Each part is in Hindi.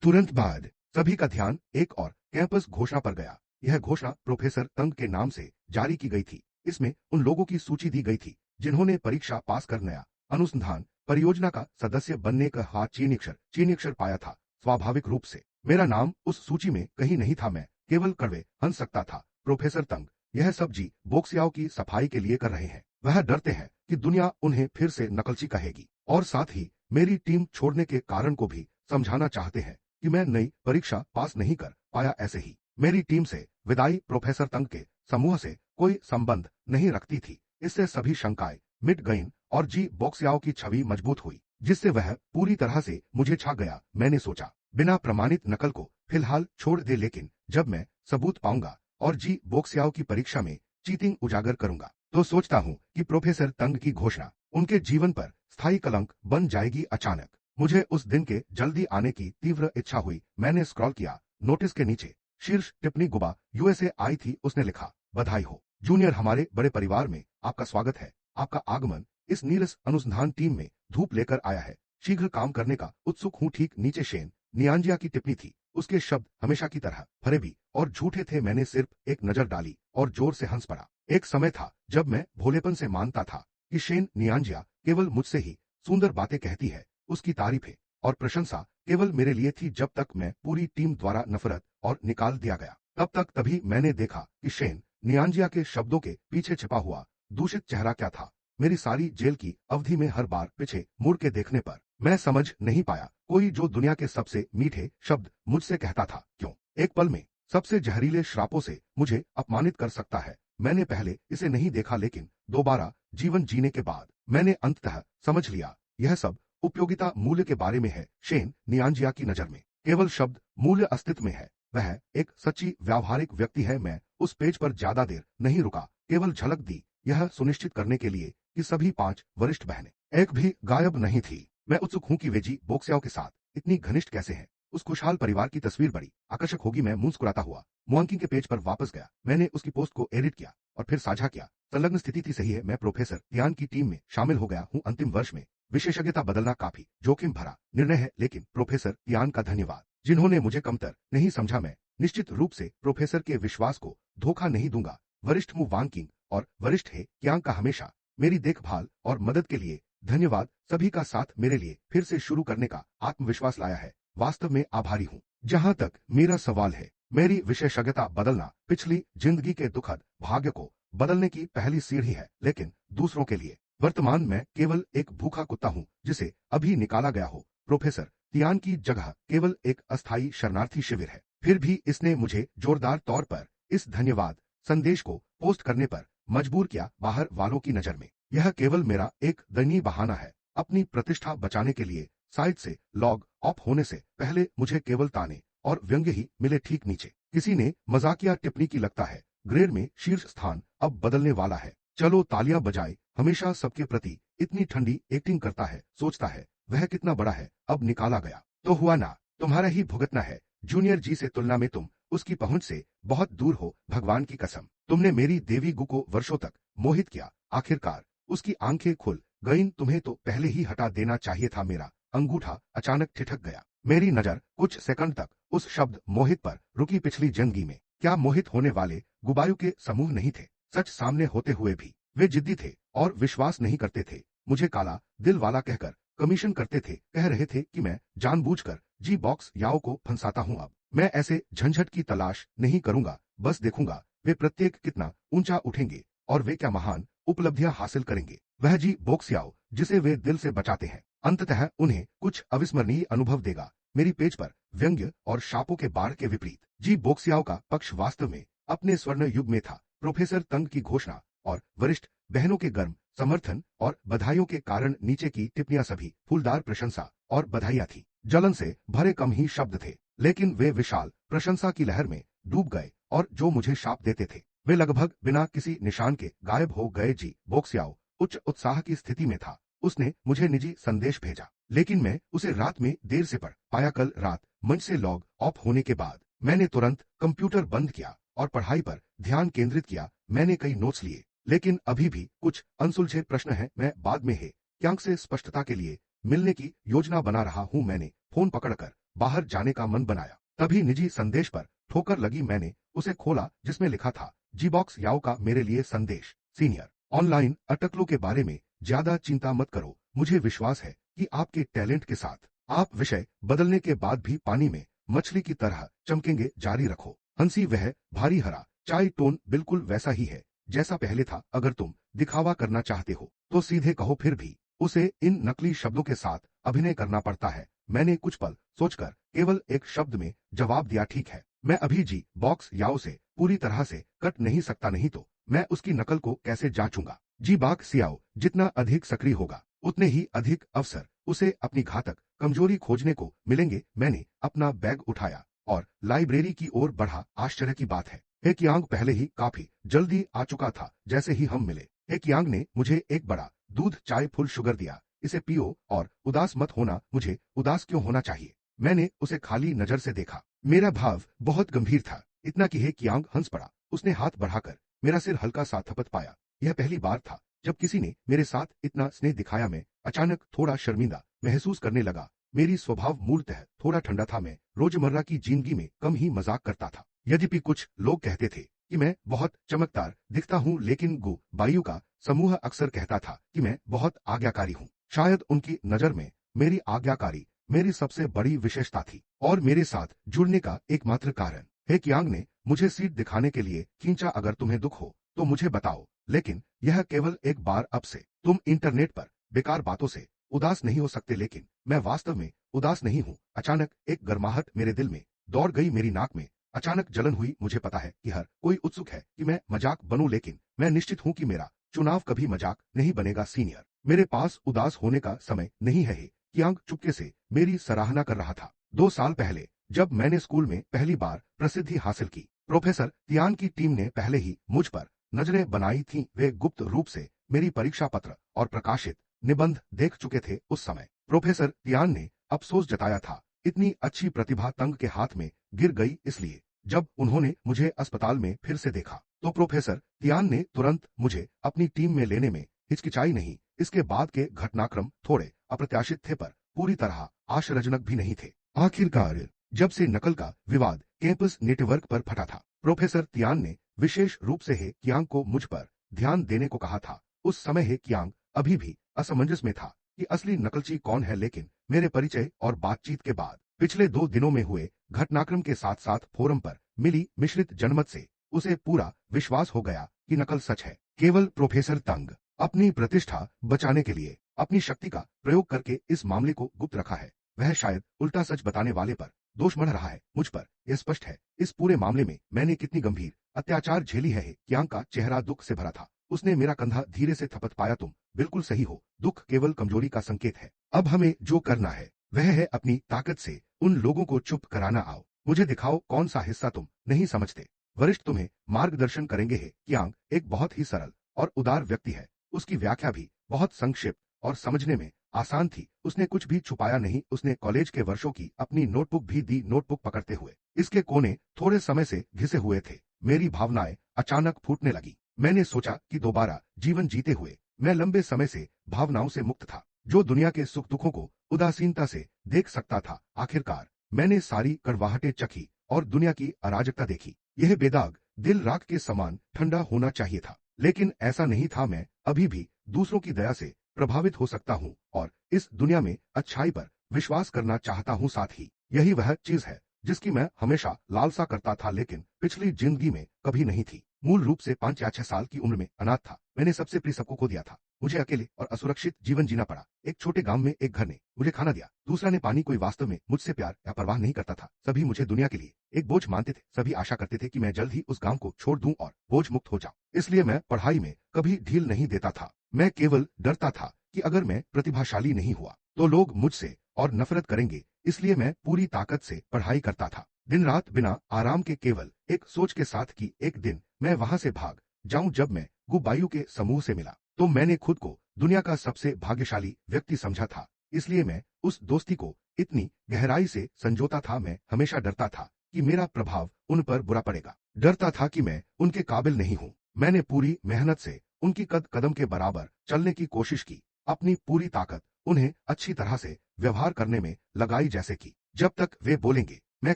तुरंत बाद सभी का ध्यान एक और कैंपस घोषणा पर गया। यह घोषणा प्रोफेसर तंग के नाम से जारी की गई थी। इसमें उन लोगों की सूची दी गई थी जिन्होंने परीक्षा पास कर नया अनुसंधान परियोजना का सदस्य बनने का हाथ चीनी अक्षर पाया था। स्वाभाविक रूप से मेरा नाम उस सूची में कहीं नहीं था। मैं केवल कड़वे हंस सकता था। प्रोफेसर तंग यह सब जी बोक्सियाओ की सफाई के लिए कर रहे हैं। वह डरते हैं कि दुनिया उन्हें फिर से नकलची कहेगी और साथ ही मेरी टीम छोड़ने के कारण को भी समझाना चाहते हैं कि मैं नई परीक्षा पास नहीं कर पाया। ऐसे ही मेरी टीम से विदाई प्रोफेसर तंग के समूह से कोई संबंध नहीं रखती थी। इससे सभी शंकाएं मिट गईं और जी बॉक्सियाओ की छवि मजबूत हुई, जिससे वह पूरी तरह से मुझे छा गया। मैंने सोचा बिना प्रमाणित नकल को फिलहाल छोड़ दे, लेकिन जब मैं सबूत पाऊंगा और जी बॉक्सियाओ की परीक्षा में चीटिंग उजागर करूंगा तो सोचता हूं कि प्रोफेसर तंग की घोषणा उनके जीवन पर स्थायी कलंक बन जाएगी। अचानक मुझे उस दिन के जल्दी आने की तीव्र इच्छा हुई। मैंने स्क्रॉल किया। नोटिस के नीचे शीर्ष टिप्पणी गुबा यूएसए आई थी। उसने लिखा, बधाई हो जूनियर, हमारे बड़े परिवार में आपका स्वागत है। आपका आगमन इस नीरस अनुसंधान टीम में धूप लेकर आया है। शीघ्र काम करने का उत्सुक हूं। ठीक नीचे शेन नियांजिया की टिप्पणी थी। उसके शब्द हमेशा की तरह फरेबी और झूठे थे। मैंने सिर्फ एक नजर डाली और जोर से हंस पड़ा। एक समय था जब मैं भोलेपन से मानता था कि शेन नियांजिया केवल मुझसे ही सुंदर बातें कहती है। उसकी तारीफें और प्रशंसा केवल मेरे लिए थी। जब तक मैं पूरी टीम द्वारा नफरत और निकाल दिया गया तब तक। तभी मैंने देखा कि शेन नियांजिया के शब्दों के पीछे छिपा हुआ दूषित चेहरा क्या था। मेरी सारी जेल की अवधि में हर बार पीछे मुड़ के देखने पर मैं समझ नहीं पाया कोई जो दुनिया के सबसे मीठे शब्द मुझसे कहता था। क्यों एक पल में सबसे जहरीले श्रापों से मुझे अपमानित कर सकता है। मैंने पहले इसे नहीं देखा, लेकिन दोबारा जीवन जीने के बाद मैंने अंततः समझ लिया। यह सब उपयोगिता मूल्य के बारे में है। शेन नियांजिया की नजर में केवल शब्द मूल्य अस्तित्व में है। वह एक सच्ची व्यावहारिक व्यक्ति है। मैं उस पेज पर ज्यादा देर नहीं रुका, केवल झलक दी यह सुनिश्चित करने के लिए कि सभी 5 वरिष्ठ बहनें एक भी गायब नहीं थी। मैं उत्सुक हूं कि वे जी बोक्सियाओ के साथ इतनी घनिष्ठ कैसे हैं। उस खुशहाल परिवार की तस्वीर बड़ी आकर्षक होगी। मैं मुस्कुराता हुआ मुआंकिंग के पेज पर वापस गया। मैंने उसकी पोस्ट को एडिट किया और फिर साझा किया। संलग्न स्थिति थी सही है। मैं प्रोफेसर तियान की टीम में शामिल हो गया हूं। अंतिम वर्ष में विशेषज्ञता बदलना काफी जोखिम भरा निर्णय है, लेकिन प्रोफेसर तियान का धन्यवाद जिन्होंने मुझे कमतर नहीं समझा। मैं निश्चित रूप से प्रोफेसर के विश्वास को धोखा नहीं दूंगा। वरिष्ठ मु वांकिंग और वरिष्ठ है क्यांग का हमेशा मेरी देखभाल और मदद के लिए धन्यवाद। सभी का साथ मेरे लिए फिर से शुरू करने का आत्मविश्वास लाया है। वास्तव में आभारी हूं। जहां तक मेरा सवाल है, मेरी विशेषज्ञता बदलना पिछली जिंदगी के दुखद भाग्य को बदलने की पहली सीढ़ी है, लेकिन दूसरों के लिए वर्तमान में केवल एक भूखा कुत्ता हूं जिसे अभी निकाला गया हो। प्रोफेसर तियान की जगह केवल एक अस्थायी शरणार्थी शिविर है। फिर भी इसने मुझे जोरदार तौर पर इस धन्यवाद संदेश को पोस्ट करने पर मजबूर किया। बाहर वालों की नजर में यह केवल मेरा एक दयनीय बहाना है। अपनी प्रतिष्ठा बचाने के लिए साइट से लॉग ऑफ होने से पहले मुझे केवल ताने और व्यंग्य ही मिले। ठीक नीचे किसी ने मजाकिया टिप्पणी की, लगता है ग्रेड में शीर्ष स्थान अब बदलने वाला है। चलो तालियां बजाए। हमेशा सबके प्रति इतनी ठंडी एक्टिंग करता है। सोचता है वह कितना बड़ा है। अब निकाला गया तो हुआ ना, तुम्हारा ही भुगतना है। जूनियर जी से तुलना में तुम उसकी पहुंच से बहुत दूर हो। भगवान की कसम, तुमने मेरी देवी गु को वर्षों तक मोहित किया। आखिरकार उसकी आंखें खुल गईं। तुम्हें तो पहले ही हटा देना चाहिए था। मेरा अंगूठा अचानक ठिठक गया। मेरी नजर कुछ सेकंड तक उस शब्द मोहित पर रुकी। पिछली जिंदगी में क्या मोहित होने वाले गुबायु के समूह नहीं थे? सच सामने होते हुए भी वे जिद्दी थे और विश्वास नहीं करते थे। मुझे काला दिल वाला कहकर कमीशन करते थे। कह रहे थे कि मैं जानबूझकर जी बॉक्स याओ को फंसाता हूं। अब मैं ऐसे झंझट की तलाश नहीं करूंगा। बस देखूंगा वे प्रत्येक कितना ऊंचा उठेंगे और वे क्या महान उपलब्धियां हासिल करेंगे। वह जी बोक्सियाओ जिसे वे दिल से बचाते हैं अंततः उन्हें कुछ अविस्मरणीय अनुभव देगा। मेरी पेज पर व्यंग्य और शापों के बाढ़ के विपरीत जी बोक्सियाओ का पक्ष वास्तव में अपने स्वर्ण युग में था। प्रोफेसर तंग की घोषणा और वरिष्ठ बहनों के गर्म समर्थन और बधाइयों के कारण नीचे की टिप्पणियां सभी फूलदार प्रशंसा और बधाइयां थी। जलन से भरे कम ही शब्द थे, लेकिन वे विशाल प्रशंसा की लहर में डूब गए और जो मुझे शाप देते थे वे लगभग बिना किसी निशान के गायब हो गए। जी बोक्सियाओ उच्च उत्साह की स्थिति में था। उसने मुझे निजी संदेश भेजा, लेकिन मैं उसे रात में देर से पढ़ पाया। कल रात मंच से लॉग ऑफ होने के बाद मैंने तुरंत कंप्यूटर बंद किया और पढ़ाई पर ध्यान केंद्रित किया। मैंने कई नोट्स लिए, लेकिन अभी भी कुछ अनसुलझे प्रश्न हैं। मैं बाद में है क्यांग से स्पष्टता के लिए मिलने की योजना बना रहा हूं। मैंने फोन पकड़कर बाहर जाने का मन बनाया। तभी निजी संदेश पर ठोकर लगी। मैंने उसे खोला जिसमें लिखा था, जी बॉक्स याओ का मेरे लिए संदेश। सीनियर, ऑनलाइन अटकलों के बारे में ज्यादा चिंता मत करो। मुझे विश्वास है कि आपके टैलेंट के साथ आप विषय बदलने के बाद भी पानी में मछली की तरह चमकेंगे। जारी रखो। हंसी। वह भारी हरा चाय टोन बिल्कुल वैसा ही है जैसा पहले था। अगर तुम दिखावा करना चाहते हो तो सीधे कहो। फिर भी उसे इन नकली शब्दों के साथ अभिनय करना पड़ता है। मैंने कुछ पल सोचकर केवल एक शब्द में जवाब दिया, ठीक है। मैं अभी जी बॉक्स याओ से पूरी तरह से कट नहीं सकता, नहीं तो मैं उसकी नकल को कैसे जांचूंगा। जी बॉक्स याओ जितना अधिक सक्रिय होगा उतने ही अधिक अवसर उसे अपनी घातक कमजोरी खोजने को मिलेंगे। मैंने अपना बैग उठाया और लाइब्रेरी की ओर बढ़ा। आश्चर्य की बात है, हे कियांग पहले ही काफी जल्दी आ चुका था। जैसे ही हम मिले, हे कियांग ने मुझे एक बड़ा दूध चाय फुल शुगर दिया। इसे पियो और उदास मत होना। मुझे उदास क्यों होना चाहिए? मैंने उसे खाली नजर से देखा। मेरा भाव बहुत गंभीर था। इतना कि हे कियांग हंस पड़ा। उसने हाथ बढ़ाकर मेरा सिर हल्का सा थपथ पाया। यह पहली बार था जब किसी ने मेरे साथ इतना स्नेह दिखाया। मैं अचानक थोड़ा शर्मिंदा महसूस करने लगा। मेरी स्वभाव मूलतः थोड़ा ठंडा था। मैं रोजमर्रा की जिंदगी में कम ही मजाक करता था। यद्यपि कुछ लोग कहते थे कि मैं बहुत चमकदार दिखता हूं, लेकिन गु बायु का समूह अक्सर कहता था कि मैं बहुत आज्ञाकारी हूं। शायद उनकी नजर में मेरी आज्ञाकारी मेरी सबसे बड़ी विशेषता थी और मेरे साथ जुड़ने का एकमात्र कारण। हे कियांग ने मुझे सीट दिखाने के लिए खींचा। अगर तुम्हें दुख हो तो मुझे बताओ, लेकिन यह केवल एक बार। अब से तुम इंटरनेट पर बेकार बातों से उदास नहीं हो सकते। लेकिन मैं वास्तव में उदास नहीं हूं। अचानक एक गर्माहट मेरे दिल में दौड़ गई। मेरी नाक में अचानक जलन हुई। मुझे पता है कि हर कोई उत्सुक है कि मैं मजाक बनूं, लेकिन मैं निश्चित हूं कि मेरा चुनाव कभी मजाक नहीं बनेगा। सीनियर, मेरे पास उदास होने का समय नहीं है। कियांग चुपके से मेरी सराहना कर रहा था। 2 साल पहले जब मैंने स्कूल में पहली बार प्रसिद्धि हासिल की, प्रोफेसर तियान की टीम ने पहले ही मुझ पर नजरें बनाई थीं। वे गुप्त रूप से मेरी परीक्षा पत्र और प्रकाशित निबंध देख चुके थे। उस समय प्रोफेसर तियान ने अफसोस जताया था, इतनी अच्छी प्रतिभा तंग के हाथ में गिर गई। इसलिए जब उन्होंने मुझे अस्पताल में फिर से देखा तो प्रोफेसर तियान ने तुरंत मुझे अपनी टीम में लेने में हिचकिचाई नहीं। इसके बाद के घटनाक्रम थोड़े अप्रत्याशित थे पर पूरी तरह आश्चर्यजनक भी नहीं थे। आखिरकार जब से नकल का विवाद कैंपस नेटवर्क पर फटा था, प्रोफेसर तियान ने विशेष रूप से हे कियांग को मुझ पर ध्यान देने को कहा था। उस समय हे कियांग अभी भी असमंजस में था कि असली नकलची कौन है, लेकिन मेरे परिचय और बातचीत के बाद पिछले 2 दिनों में हुए घटनाक्रम के साथ साथ फोरम पर मिली मिश्रित जनमत से उसे पूरा विश्वास हो गया कि नकल सच है। केवल प्रोफेसर तंग अपनी प्रतिष्ठा बचाने के लिए अपनी शक्ति का प्रयोग करके इस मामले को गुप्त रखा है। वह शायद उल्टा सच बताने वाले पर दोष मढ़ रहा है। मुझ पर यह स्पष्ट है इस पूरे मामले में मैंने कितनी गंभीर अत्याचार झेली है। कियांग का चेहरा दुख से भरा था। उसने मेरा कंधा धीरे से थपथ पाया। तुम बिल्कुल सही हो, दुख केवल कमजोरी का संकेत है। अब हमें जो करना है वह है अपनी ताकत से उन लोगों को चुप कराना। आओ मुझे दिखाओ कौन सा हिस्सा तुम नहीं समझते। वरिष्ठ तुम्हें मार्गदर्शन करेंगे। है कियांग एक बहुत ही सरल और उदार व्यक्ति है। उसकी व्याख्या भी बहुत संक्षिप्त और समझने में आसान थी। उसने कुछ भी छुपाया नहीं। उसने कॉलेज के वर्षों की अपनी नोटबुक भी दी। नोटबुक पकड़ते हुए इसके कोने थोड़े समय से घिसे हुए थे। मेरी भावनाएं अचानक फूटने लगी। मैंने सोचा कि दोबारा जीवन जीते हुए मैं लंबे समय से भावनाओं से मुक्त था, जो दुनिया के सुख दुखों को उदासीनता से देख सकता था। आखिरकार मैंने सारी कड़वाहटें चखी और दुनिया की अराजकता देखी। यह बेदाग दिल राख के समान ठंडा होना चाहिए था, लेकिन ऐसा नहीं था। मैं अभी भी दूसरों की दया से प्रभावित हो सकता हूँ और इस दुनिया में अच्छाई पर विश्वास करना चाहता हूँ। साथ ही यही वह चीज है जिसकी मैं हमेशा लालसा करता था, लेकिन पिछली जिंदगी में कभी नहीं थी। मूल रूप से 5 या 6 साल की उम्र में अनाथ था। मैंने सबसे प्रिय सबको खो दिया था। मुझे अकेले और असुरक्षित जीवन जीना पड़ा। एक छोटे गांव में एक घर ने मुझे खाना दिया, दूसरा ने पानी। कोई वास्तव में मुझसे प्यार या परवाह नहीं करता था। सभी मुझे दुनिया के लिए एक बोझ मानते थे। सभी आशा करते थे कि मैं जल्द ही उस गांव को छोड़ दूं और बोझ मुक्त हो जाऊं। इसलिए मैं पढ़ाई में कभी ढील नहीं देता था। मैं केवल डरता था कि अगर मैं प्रतिभाशाली नहीं हुआ तो लोग मुझसे और नफरत करेंगे। इसलिए मैं पूरी ताकत से पढ़ाई करता था, दिन रात बिना आराम के, केवल एक सोच के साथ कि एक दिन मैं वहां से भाग जाऊं। जब मैं गुबायु के समूह से मिला तो मैंने खुद को दुनिया का सबसे भाग्यशाली व्यक्ति समझा था। इसलिए मैं उस दोस्ती को इतनी गहराई से संजोता था। मैं हमेशा डरता था कि मेरा प्रभाव उन पर बुरा पड़ेगा। डरता था कि मैं उनके काबिल नहीं हूं। मैंने पूरी मेहनत से उनकी कद कदम के बराबर चलने की कोशिश की, अपनी पूरी ताकत उन्हें अच्छी तरह से व्यवहार करने में लगाई, जैसे कि जब तक वे बोलेंगे मैं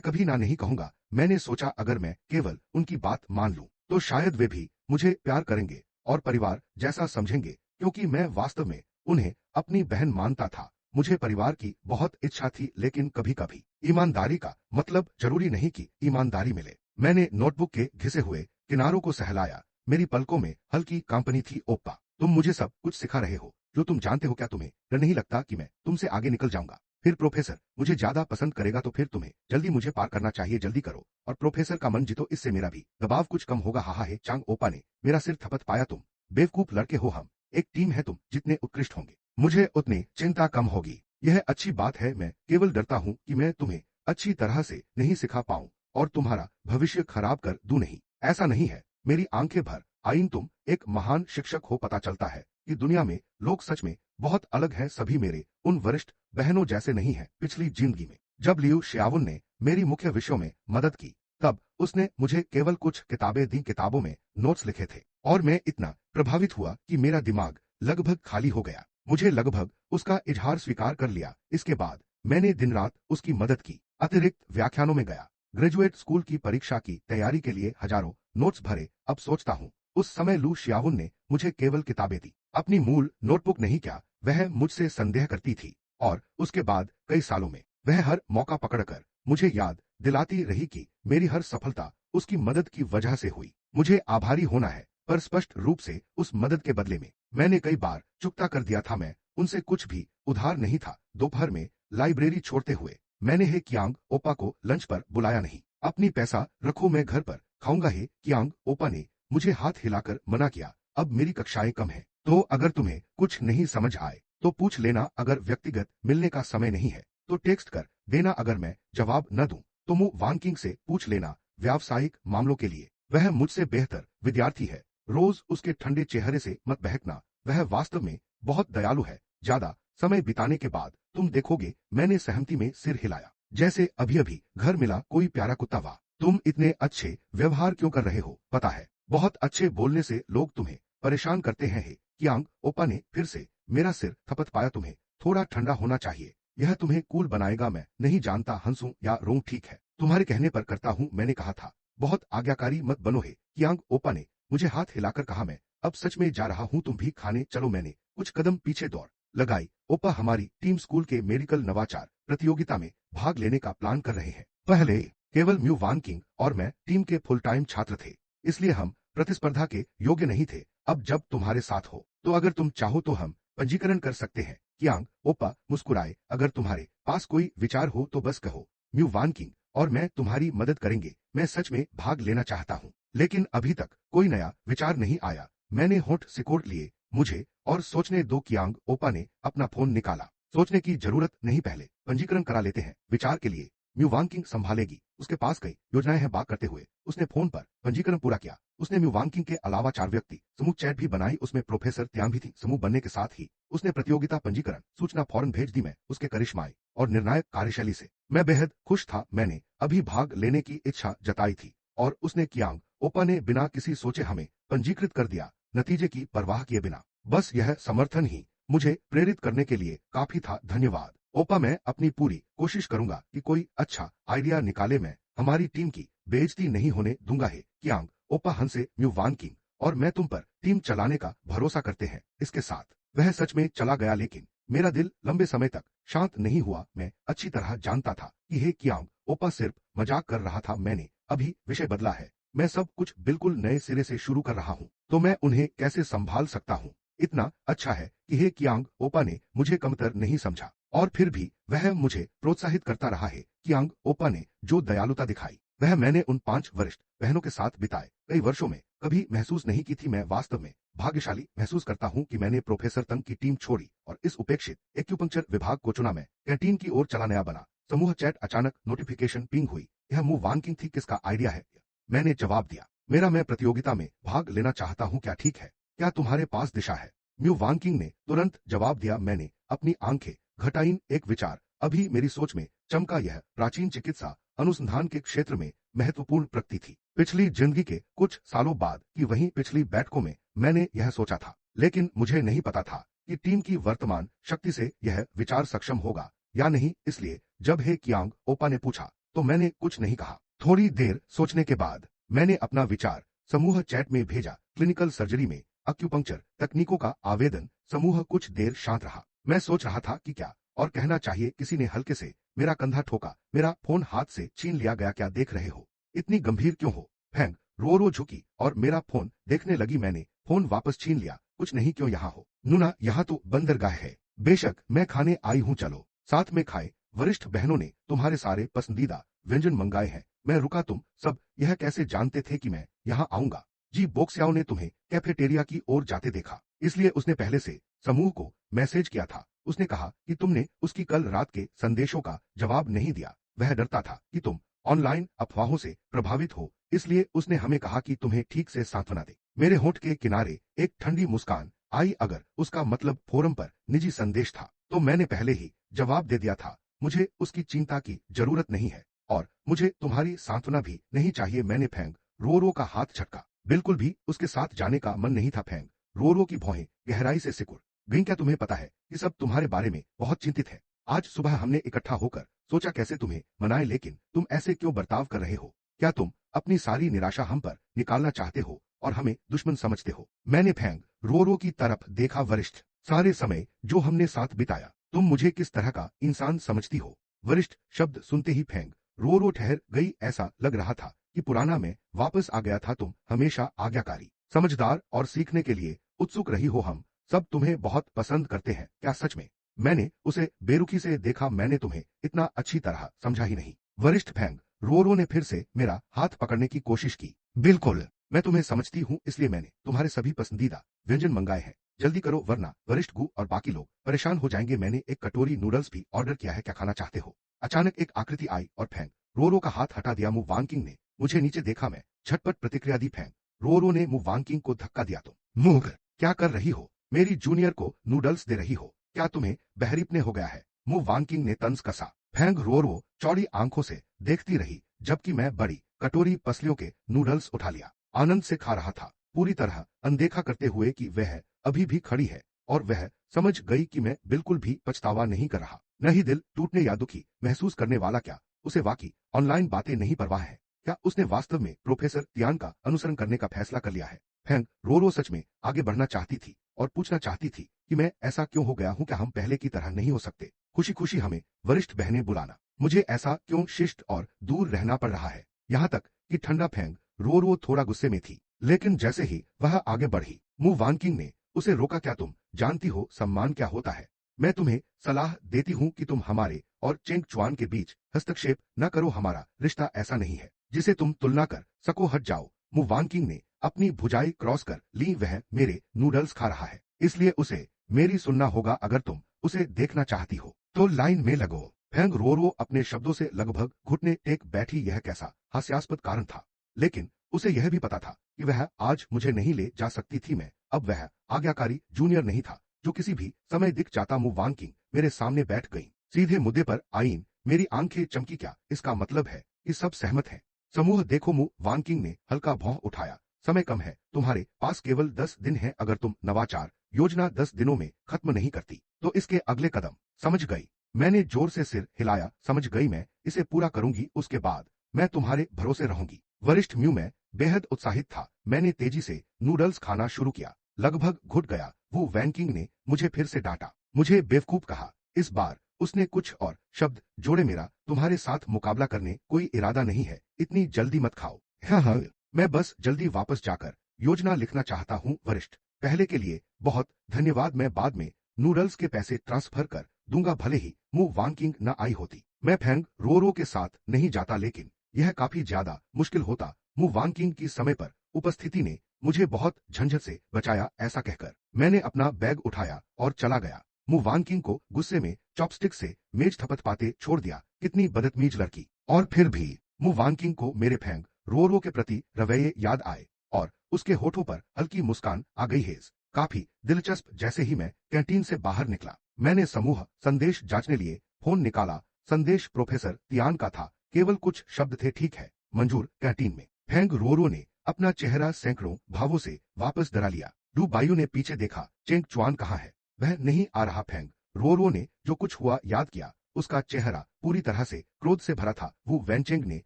कभी ना नहीं कहूंगा। मैंने सोचा अगर मैं केवल उनकी बात मान लूं तो शायद वे भी मुझे प्यार करेंगे और परिवार जैसा समझेंगे, क्योंकि मैं वास्तव में उन्हें अपनी बहन मानता था। मुझे परिवार की बहुत इच्छा थी, लेकिन कभी कभी ईमानदारी का मतलब जरूरी नहीं कि ईमानदारी मिले। मैंने नोटबुक के घिसे हुए किनारों को सहलाया। मेरी पलकों में हल्की कांपनी थी। ओप्पा, तुम मुझे सब कुछ सिखा रहे हो जो तुम जानते हो। क्या तुम्हें डर नहीं लगता कि मैं तुमसे आगे निकल जाऊंगा? फिर प्रोफेसर मुझे ज्यादा पसंद करेगा तो फिर तुम्हें जल्दी मुझे पार करना चाहिए। जल्दी करो और प्रोफेसर का मन जीतो, इससे मेरा भी दबाव कुछ कम होगा। हाहा है चांग ओपा ने मेरा सिर थपथ पाया। तुम बेवकूफ लड़के हो, हम एक टीम है। तुम जितने उत्कृष्ट होंगे मुझे उतनी चिंता कम होगी। यह अच्छी बात है। मैं केवल डरता हूं कि मैं तुम्हें अच्छी तरह से नहीं सिखा पाऊं और तुम्हारा भविष्य खराब कर दूं। नहीं, ऐसा नहीं है। मेरी आंखें भर आईं। तुम एक महान शिक्षक हो। पता चलता है कि दुनिया में लोग सच में बहुत अलग हैं। सभी मेरे उन वरिष्ठ बहनों जैसे नहीं हैं। पिछली जिंदगी में जब लियू शियावुन ने मेरी मुख्य विषयों में मदद की, तब उसने मुझे केवल कुछ किताबें दी। किताबों में नोट्स लिखे थे और मैं इतना प्रभावित हुआ कि मेरा दिमाग लगभग खाली हो गया। मुझे लगभग उसका इजहार स्वीकार कर लिया। इसके बाद मैंने दिन रात उसकी मदद की, अतिरिक्त व्याख्यानों में गया, ग्रेजुएट स्कूल की परीक्षा की तैयारी के लिए हजारों नोट्स भरे। अब सोचता हूँ उस समय लू शियावुन ने मुझे केवल किताबें दी, अपनी मूल नोटबुक नहीं। क्या वह मुझसे संदेह करती थी? और उसके बाद कई सालों में वह हर मौका पकड़कर मुझे याद दिलाती रही कि मेरी हर सफलता उसकी मदद की वजह से हुई। मुझे आभारी होना है, पर स्पष्ट रूप से उस मदद के बदले में मैंने कई बार चुकता कर दिया था। मैं उनसे कुछ भी उधार नहीं था। दोपहर में लाइब्रेरी छोड़ते हुए मैंने हे कियांग ओपा को लंच पर बुलाया। नहीं, अपनी पैसा रखो, मैं घर पर खाऊंगा। हे कियांग ओपा ने मुझे हाथ हिलाकर मना किया। अब मेरी कक्षाएं कम हैं, तो अगर तुम्हें कुछ नहीं समझ आए तो पूछ लेना। अगर व्यक्तिगत मिलने का समय नहीं है तो टेक्स्ट कर देना। अगर मैं जवाब न दूं तो मु वांकिंग से पूछ लेना। व्यावसायिक मामलों के लिए वह मुझसे बेहतर विद्यार्थी है। रोज उसके ठंडे चेहरे से मत बहकना, वह वास्तव में बहुत दयालु है। ज्यादा समय बिताने के बाद तुम देखोगे। मैंने सहमति में सिर हिलाया, जैसे अभी अभी घर मिला कोई प्यारा कुत्ता। वाह, तुम इतने अच्छे व्यवहार क्यों कर रहे हो? पता है, बहुत अच्छे बोलने से लोग तुम्हें परेशान करते हैं। हे कियांग ओपा ने फिर से मेरा सिर थपथ पाया। तुम्हें थोड़ा ठंडा होना चाहिए, यह तुम्हें कूल बनाएगा। मैं नहीं जानता हंसूं या रोऊं। ठीक है, तुम्हारे कहने पर करता हूं। मैंने कहा था बहुत आज्ञाकारी मत बनो। हे कियांग ओपा ने मुझे हाथ हिलाकर कहा। मैं अब सच में जा रहा हूं, तुम भी खाने चलो। मैंने कुछ कदम पीछे दौड़ लगाई। ओपा हमारी टीम स्कूल के मेडिकल नवाचार प्रतियोगिता में भाग लेने का प्लान कर रहे हैं। पहले केवल म्यू वान किंग और मैं टीम के फुल टाइम छात्र थे, इसलिए हम प्रतिस्पर्धा के योग्य नहीं थे। अब जब तुम्हारे साथ हो तो अगर तुम चाहो तो हम पंजीकरण कर सकते हैं। कियांग ओपा मुस्कुराए। अगर तुम्हारे पास कोई विचार हो तो बस कहो। म्यू वान किंग और मैं तुम्हारी मदद करेंगे। मैं सच में भाग लेना चाहता हूं, लेकिन अभी तक कोई नया विचार नहीं आया। मैंने होंठ सिकोड़ लिए। मुझे और सोचने दो। कियांग ओपा ने अपना फोन निकाला। सोचने की जरूरत नहीं, पहले पंजीकरण करा लेते हैं। विचार के लिए म्यू वांग किंग संभालेगी। उसके पास कई योजनाएं हैं। बात करते हुए उसने फोन पर पंजीकरण पूरा किया। उसने म्यू वांग किंग के अलावा 4 व्यक्ति समूह चैट भी बनाई। उसमें प्रोफेसर त्यान भी थी। समूह बनने के साथ ही उसने प्रतियोगिता पंजीकरण सूचना फौरन भेज दी। मैं उसके करिश्माई और निर्णायक कार्यशैली से मैं बेहद खुश था। मैंने अभी भाग लेने की इच्छा जताई थी और उसने कियांग ओपा ने बिना किसी सोचे हमें पंजीकृत कर दिया, नतीजे की परवाह किए बिना। बस यह समर्थन ही मुझे प्रेरित करने के लिए काफी था। धन्यवाद ओपा, मैं अपनी पूरी कोशिश करूंगा कि कोई अच्छा आइडिया निकाले। मैं हमारी टीम की बेइज्जती नहीं होने दूंगा। है कियांग ओपा हंसे। म्यू वान किंग और मैं तुम पर टीम चलाने का भरोसा करते हैं। इसके साथ वह सच में चला गया, लेकिन मेरा दिल लंबे समय तक शांत नहीं हुआ। मैं अच्छी तरह जानता था कि हे कियांग ओपा सिर्फ मजाक कर रहा था। मैंने अभी विषय बदला है। मैं सब कुछ बिल्कुल नए सिरे से शुरू कर रहा हूं, तो मैं उन्हें कैसे संभाल सकता हूं? इतना अच्छा है कि हे कियांग ओपा ने मुझे कमतर नहीं समझा और फिर भी वह मुझे प्रोत्साहित करता रहा है। कियांग ओपा ने जो दयालुता दिखाई वह मैंने उन 5 वरिष्ठ बहनों के साथ बिताए कई वर्षों में कभी महसूस नहीं की थी। मैं वास्तव में भाग्यशाली महसूस करता हूं कि मैंने प्रोफेसर तंग की टीम छोड़ी और इस उपेक्षित एक्यूपंक्चर विभाग को चुना। मैं कैंटीन की ओर चला नया बना। समूह चैट अचानक नोटिफिकेशन पिंग हुई। यह मुंह वानकिंग थी। किसका आइडिया है? मैंने जवाब दिया, मेरा। मैं प्रतियोगिता में भाग लेना चाहता हूं। क्या ठीक है? क्या तुम्हारे पास दिशा है? म्यू वानकिंग ने तुरंत जवाब दिया। मैंने अपनी आंखें घटाईं। एक विचार अभी मेरी सोच में चमका। यह प्राचीन चिकित्सा अनुसंधान के क्षेत्र में महत्वपूर्ण प्रगति थी। पिछली जिंदगी के कुछ सालों बाद की वहीं पिछली बैठकों में मैंने यह सोचा था, लेकिन मुझे नहीं पता था कि टीम की वर्तमान शक्ति से यह विचार सक्षम होगा। या नहीं, इसलिए जब हे कियांग ओपा ने पूछा तो मैंने कुछ नहीं कहा। थोड़ी देर सोचने के बाद मैंने अपना विचार समूह चैट में भेजा। क्लिनिकल सर्जरी में अक्यूपंक्चर तकनीकों का आवेदन। समूह कुछ देर शांत रहा। मैं सोच रहा था कि क्या और कहना चाहिए। किसी ने हल्के से मेरा कंधा ठोका। मेरा फोन हाथ से छीन लिया गया। क्या देख रहे हो? इतनी गंभीर क्यों हो? फैंग रो झुकी और मेरा फोन देखने लगी। मैंने फोन वापस छीन लिया। कुछ नहीं, क्यों यहाँ हो? नूना, यहाँ तो बंदरगाह है। बेशक, मैं खाने आई हूँ, चलो साथ में खाए। वरिष्ठ बहनों ने तुम्हारे सारे पसंदीदा व्यंजन मंगाए हैं। मैं रुका, तुम सब यह कैसे जानते थे कि मैं यहाँ आऊंगा? जी बोक्स्याओ ने तुम्हें कैफेटेरिया की ओर जाते देखा, इसलिए उसने पहले से समूह को मैसेज किया था। उसने कहा कि तुमने उसकी कल रात के संदेशों का जवाब नहीं दिया। वह डरता था कि तुम ऑनलाइन अफवाहों से प्रभावित हो, इसलिए उसने हमें कहा कि तुम्हें ठीक से सांत्वना दे। मेरे होंठ के किनारे एक ठंडी मुस्कान आई। अगर उसका मतलब फोरम पर निजी संदेश था तो मैंने पहले ही जवाब दे दिया था। मुझे उसकी चिंता की जरूरत नहीं है और मुझे तुम्हारी सांत्वना भी नहीं चाहिए। मैंने फैंग रो का हाथ झटका। बिल्कुल भी उसके साथ जाने का मन नहीं था। फैंग रो की भौहें गहराई से सिकुड़ गईं। क्या तुम्हें पता है कि सब तुम्हारे बारे में बहुत चिंतित है? आज सुबह हमने इकट्ठा होकर सोचा कैसे तुम्हें मनाए, लेकिन तुम ऐसे क्यों बर्ताव कर रहे हो? क्या तुम अपनी सारी निराशा हम पर निकालना चाहते हो और हमें दुश्मन समझते हो? मैंने फैंग रो की तरफ देखा। वरिष्ठ, सारे समय जो हमने साथ बिताया, तुम मुझे किस तरह का इंसान समझती हो? वरिष्ठ शब्द सुनते ही फैंग रो ठहर गई। ऐसा लग रहा था कि पुराना मैं वापस आ गया था। तुम हमेशा आज्ञाकारी, समझदार और सीखने के लिए उत्सुक रही हो। हम सब तुम्हें बहुत पसंद करते हैं। क्या सच में? मैंने उसे बेरुखी से देखा। मैंने तुम्हें इतना अच्छी तरह समझा ही नहीं। वरिष्ठ फैंग रो ने फिर से मेरा हाथ पकड़ने की कोशिश की। बिल्कुल, मैं तुम्हें समझती हूँ, इसलिए मैंने तुम्हारे सभी पसंदीदा व्यंजन मंगाए हैं। जल्दी करो वरना वरिष्ठ गु और बाकी लोग परेशान हो जाएंगे। मैंने एक कटोरी नूडल्स भी ऑर्डर किया है। क्या खाना चाहते हो? अचानक एक आकृति आई और फैंग रो का हाथ हटा दिया। मुंह वांकिंग ने मुझे नीचे देखा। मैं झटपट प्रतिक्रिया दी। फैंग रो ने मुंह वांकिंग को धक्का दिया। तुम मूर्ख, क्या कर रही हो? मेरी जूनियर को नूडल्स दे रही हो? क्या तुम्हें बहरीपने हो गया है? मुंह वांकिंग ने तंज कसा। फैंग रो चौड़ी आंखों से देखती रही, जबकि मैं बड़ी कटोरी पसलियों के नूडल्स उठा लिया। आनंद से खा रहा था, पूरी तरह अनदेखा करते हुए कि वह अभी भी खड़ी है और वह समझ गई कि मैं बिल्कुल भी पछतावा नहीं कर रहा। न ही दिल टूटने या दुखी महसूस करने वाला। क्या उसे वाकई ऑनलाइन बातें नहीं परवाह है? क्या उसने वास्तव में प्रोफेसर तियान का अनुसरण करने का फैसला कर लिया है? फैंग रो सच में आगे बढ़ना चाहती थी और पूछना चाहती थी कि मैं ऐसा क्यों हो गया हूं? क्या हम पहले की तरह नहीं हो सकते? खुशी खुशी हमें वरिष्ठ बहनें बुलाना, मुझे ऐसा क्यों शिष्ट और दूर रहना पड़ रहा है? यहाँ तक कि ठंडा फैंग रो थोड़ा गुस्से में थी, लेकिन जैसे ही वह आगे बढ़ी, मुंह वानकिंग ने उसे रोका। क्या तुम जानती हो सम्मान क्या होता है? मैं तुम्हें सलाह देती हूँ कि तुम हमारे और चेंग चुआन के बीच हस्तक्षेप न करो। हमारा रिश्ता ऐसा नहीं है जिसे तुम तुलना कर सको। हट जाओ। मुंह वानकिंग ने अपनी भुजाई क्रॉस कर ली। वह मेरे नूडल्स खा रहा है, इसलिए उसे मेरी सुनना होगा। अगर तुम उसे देखना चाहती हो तो लाइन में लगो। फैंग रो अपने शब्दों से लगभग घुटने टेक बैठी। यह कैसा हास्यास्पद कारण था, लेकिन उसे यह भी पता था कि वह आज मुझे नहीं ले जा सकती थी। मैं अब वह आज्ञाकारी जूनियर नहीं था जो किसी भी समय दिख जाता। मुंह वानकिंग मेरे सामने बैठ गई, सीधे मुद्दे पर आईन। मेरी आंखें चमकी। क्या इसका मतलब है कि सब सहमत हैं? समूह देखो। मुंह वानकिंग ने हल्का भौं उठाया। समय कम है, तुम्हारे पास केवल 10 दिन है। अगर तुम नवाचार योजना 10 दिनों में खत्म नहीं करती तो इसके अगले कदम। समझ गई? मैंने जोर से सिर हिलाया। समझ गई, मैं इसे पूरा करूंगी, उसके बाद मैं तुम्हारे भरोसे रहूंगी। वरिष्ठ म्यू मैं बेहद उत्साहित था। मैंने तेजी से नूडल्स खाना शुरू किया, लगभग घुट गया। वो वैंकिंग ने मुझे फिर से डांटा, मुझे बेवकूफ कहा। इस बार उसने कुछ और शब्द जोड़े। मेरा तुम्हारे साथ मुकाबला करने कोई इरादा नहीं है, इतनी जल्दी मत खाओ। हाँ, मैं बस जल्दी वापस जाकर योजना लिखना चाहता हूँ। वरिष्ठ, पहले के लिए बहुत धन्यवाद। मैं बाद में नूडल्स के पैसे ट्रांसफर कर दूंगा। भले ही मुंह वानकिंग न आई होती, मैं फैंग रो के साथ नहीं जाता, लेकिन यह काफी ज्यादा मुश्किल होता। मुंह वानकिंग की समय पर उपस्थिति ने मुझे बहुत झंझट से बचाया। ऐसा कहकर मैंने अपना बैग उठाया और चला गया। मुंह वानकिंग को गुस्से में चॉपस्टिक से मेज थपथपाते छोड़ दिया। कितनी बदतमीज लड़की। और फिर भी मुंह वानकिंग को मेरे फैंग रो के प्रति रवैये याद आए और उसके होठों पर हल्की मुस्कान आ गई। हेज काफी दिलचस्प। जैसे ही मैं कैंटीन से बाहर निकला, मैंने समूह संदेश जांचने लिए फोन निकाला। संदेश प्रोफेसर तियान का था, केवल कुछ शब्द थे। ठीक है मंजूर। कैंटीन में फैंग रो ने अपना चेहरा सैकड़ों भावों से वापस डरा लिया। डू बायू ने पीछे देखा। चेंग चुआन कहाँ है? वह नहीं आ रहा। फैंग रो ने जो कुछ हुआ याद किया उसका चेहरा पूरी तरह से क्रोध से भरा था। वो वेंचेंग ने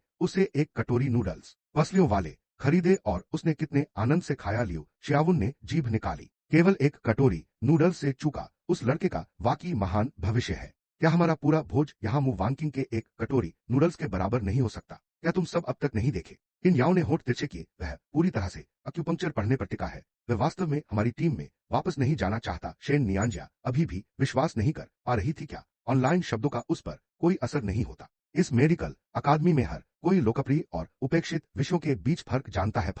उसे एक कटोरी नूडल्स पसलियों वाले खरीदे और उसने कितने आनंद से खाया। लियो श्यावुन ने जीभ निकाली। केवल एक कटोरी नूडल्स से चूका उस लड़के का वाकई महान भविष्य है। क्या हमारा पूरा भोज यहाँ मु वांकिंग के एक कटोरी नूडल्स के बराबर नहीं हो सकता? क्या तुम सब अब तक नहीं देखे? इन याओ ने होठ तिरछे किए। वह पूरी तरह से अक्यूपंक्चर पढ़ने पर टिका है। वह वास्तव में हमारी टीम में वापस नहीं जाना चाहता। शेन नियांजिया अभी भी विश्वास नहीं कर पा रही थी क्या ऑनलाइन शब्दों का उस पर कोई असर नहीं होता। इस मेडिकल अकादमी में हर कोई लोकप्रिय और उपेक्षित विषयों के बीच फर्क जानता है।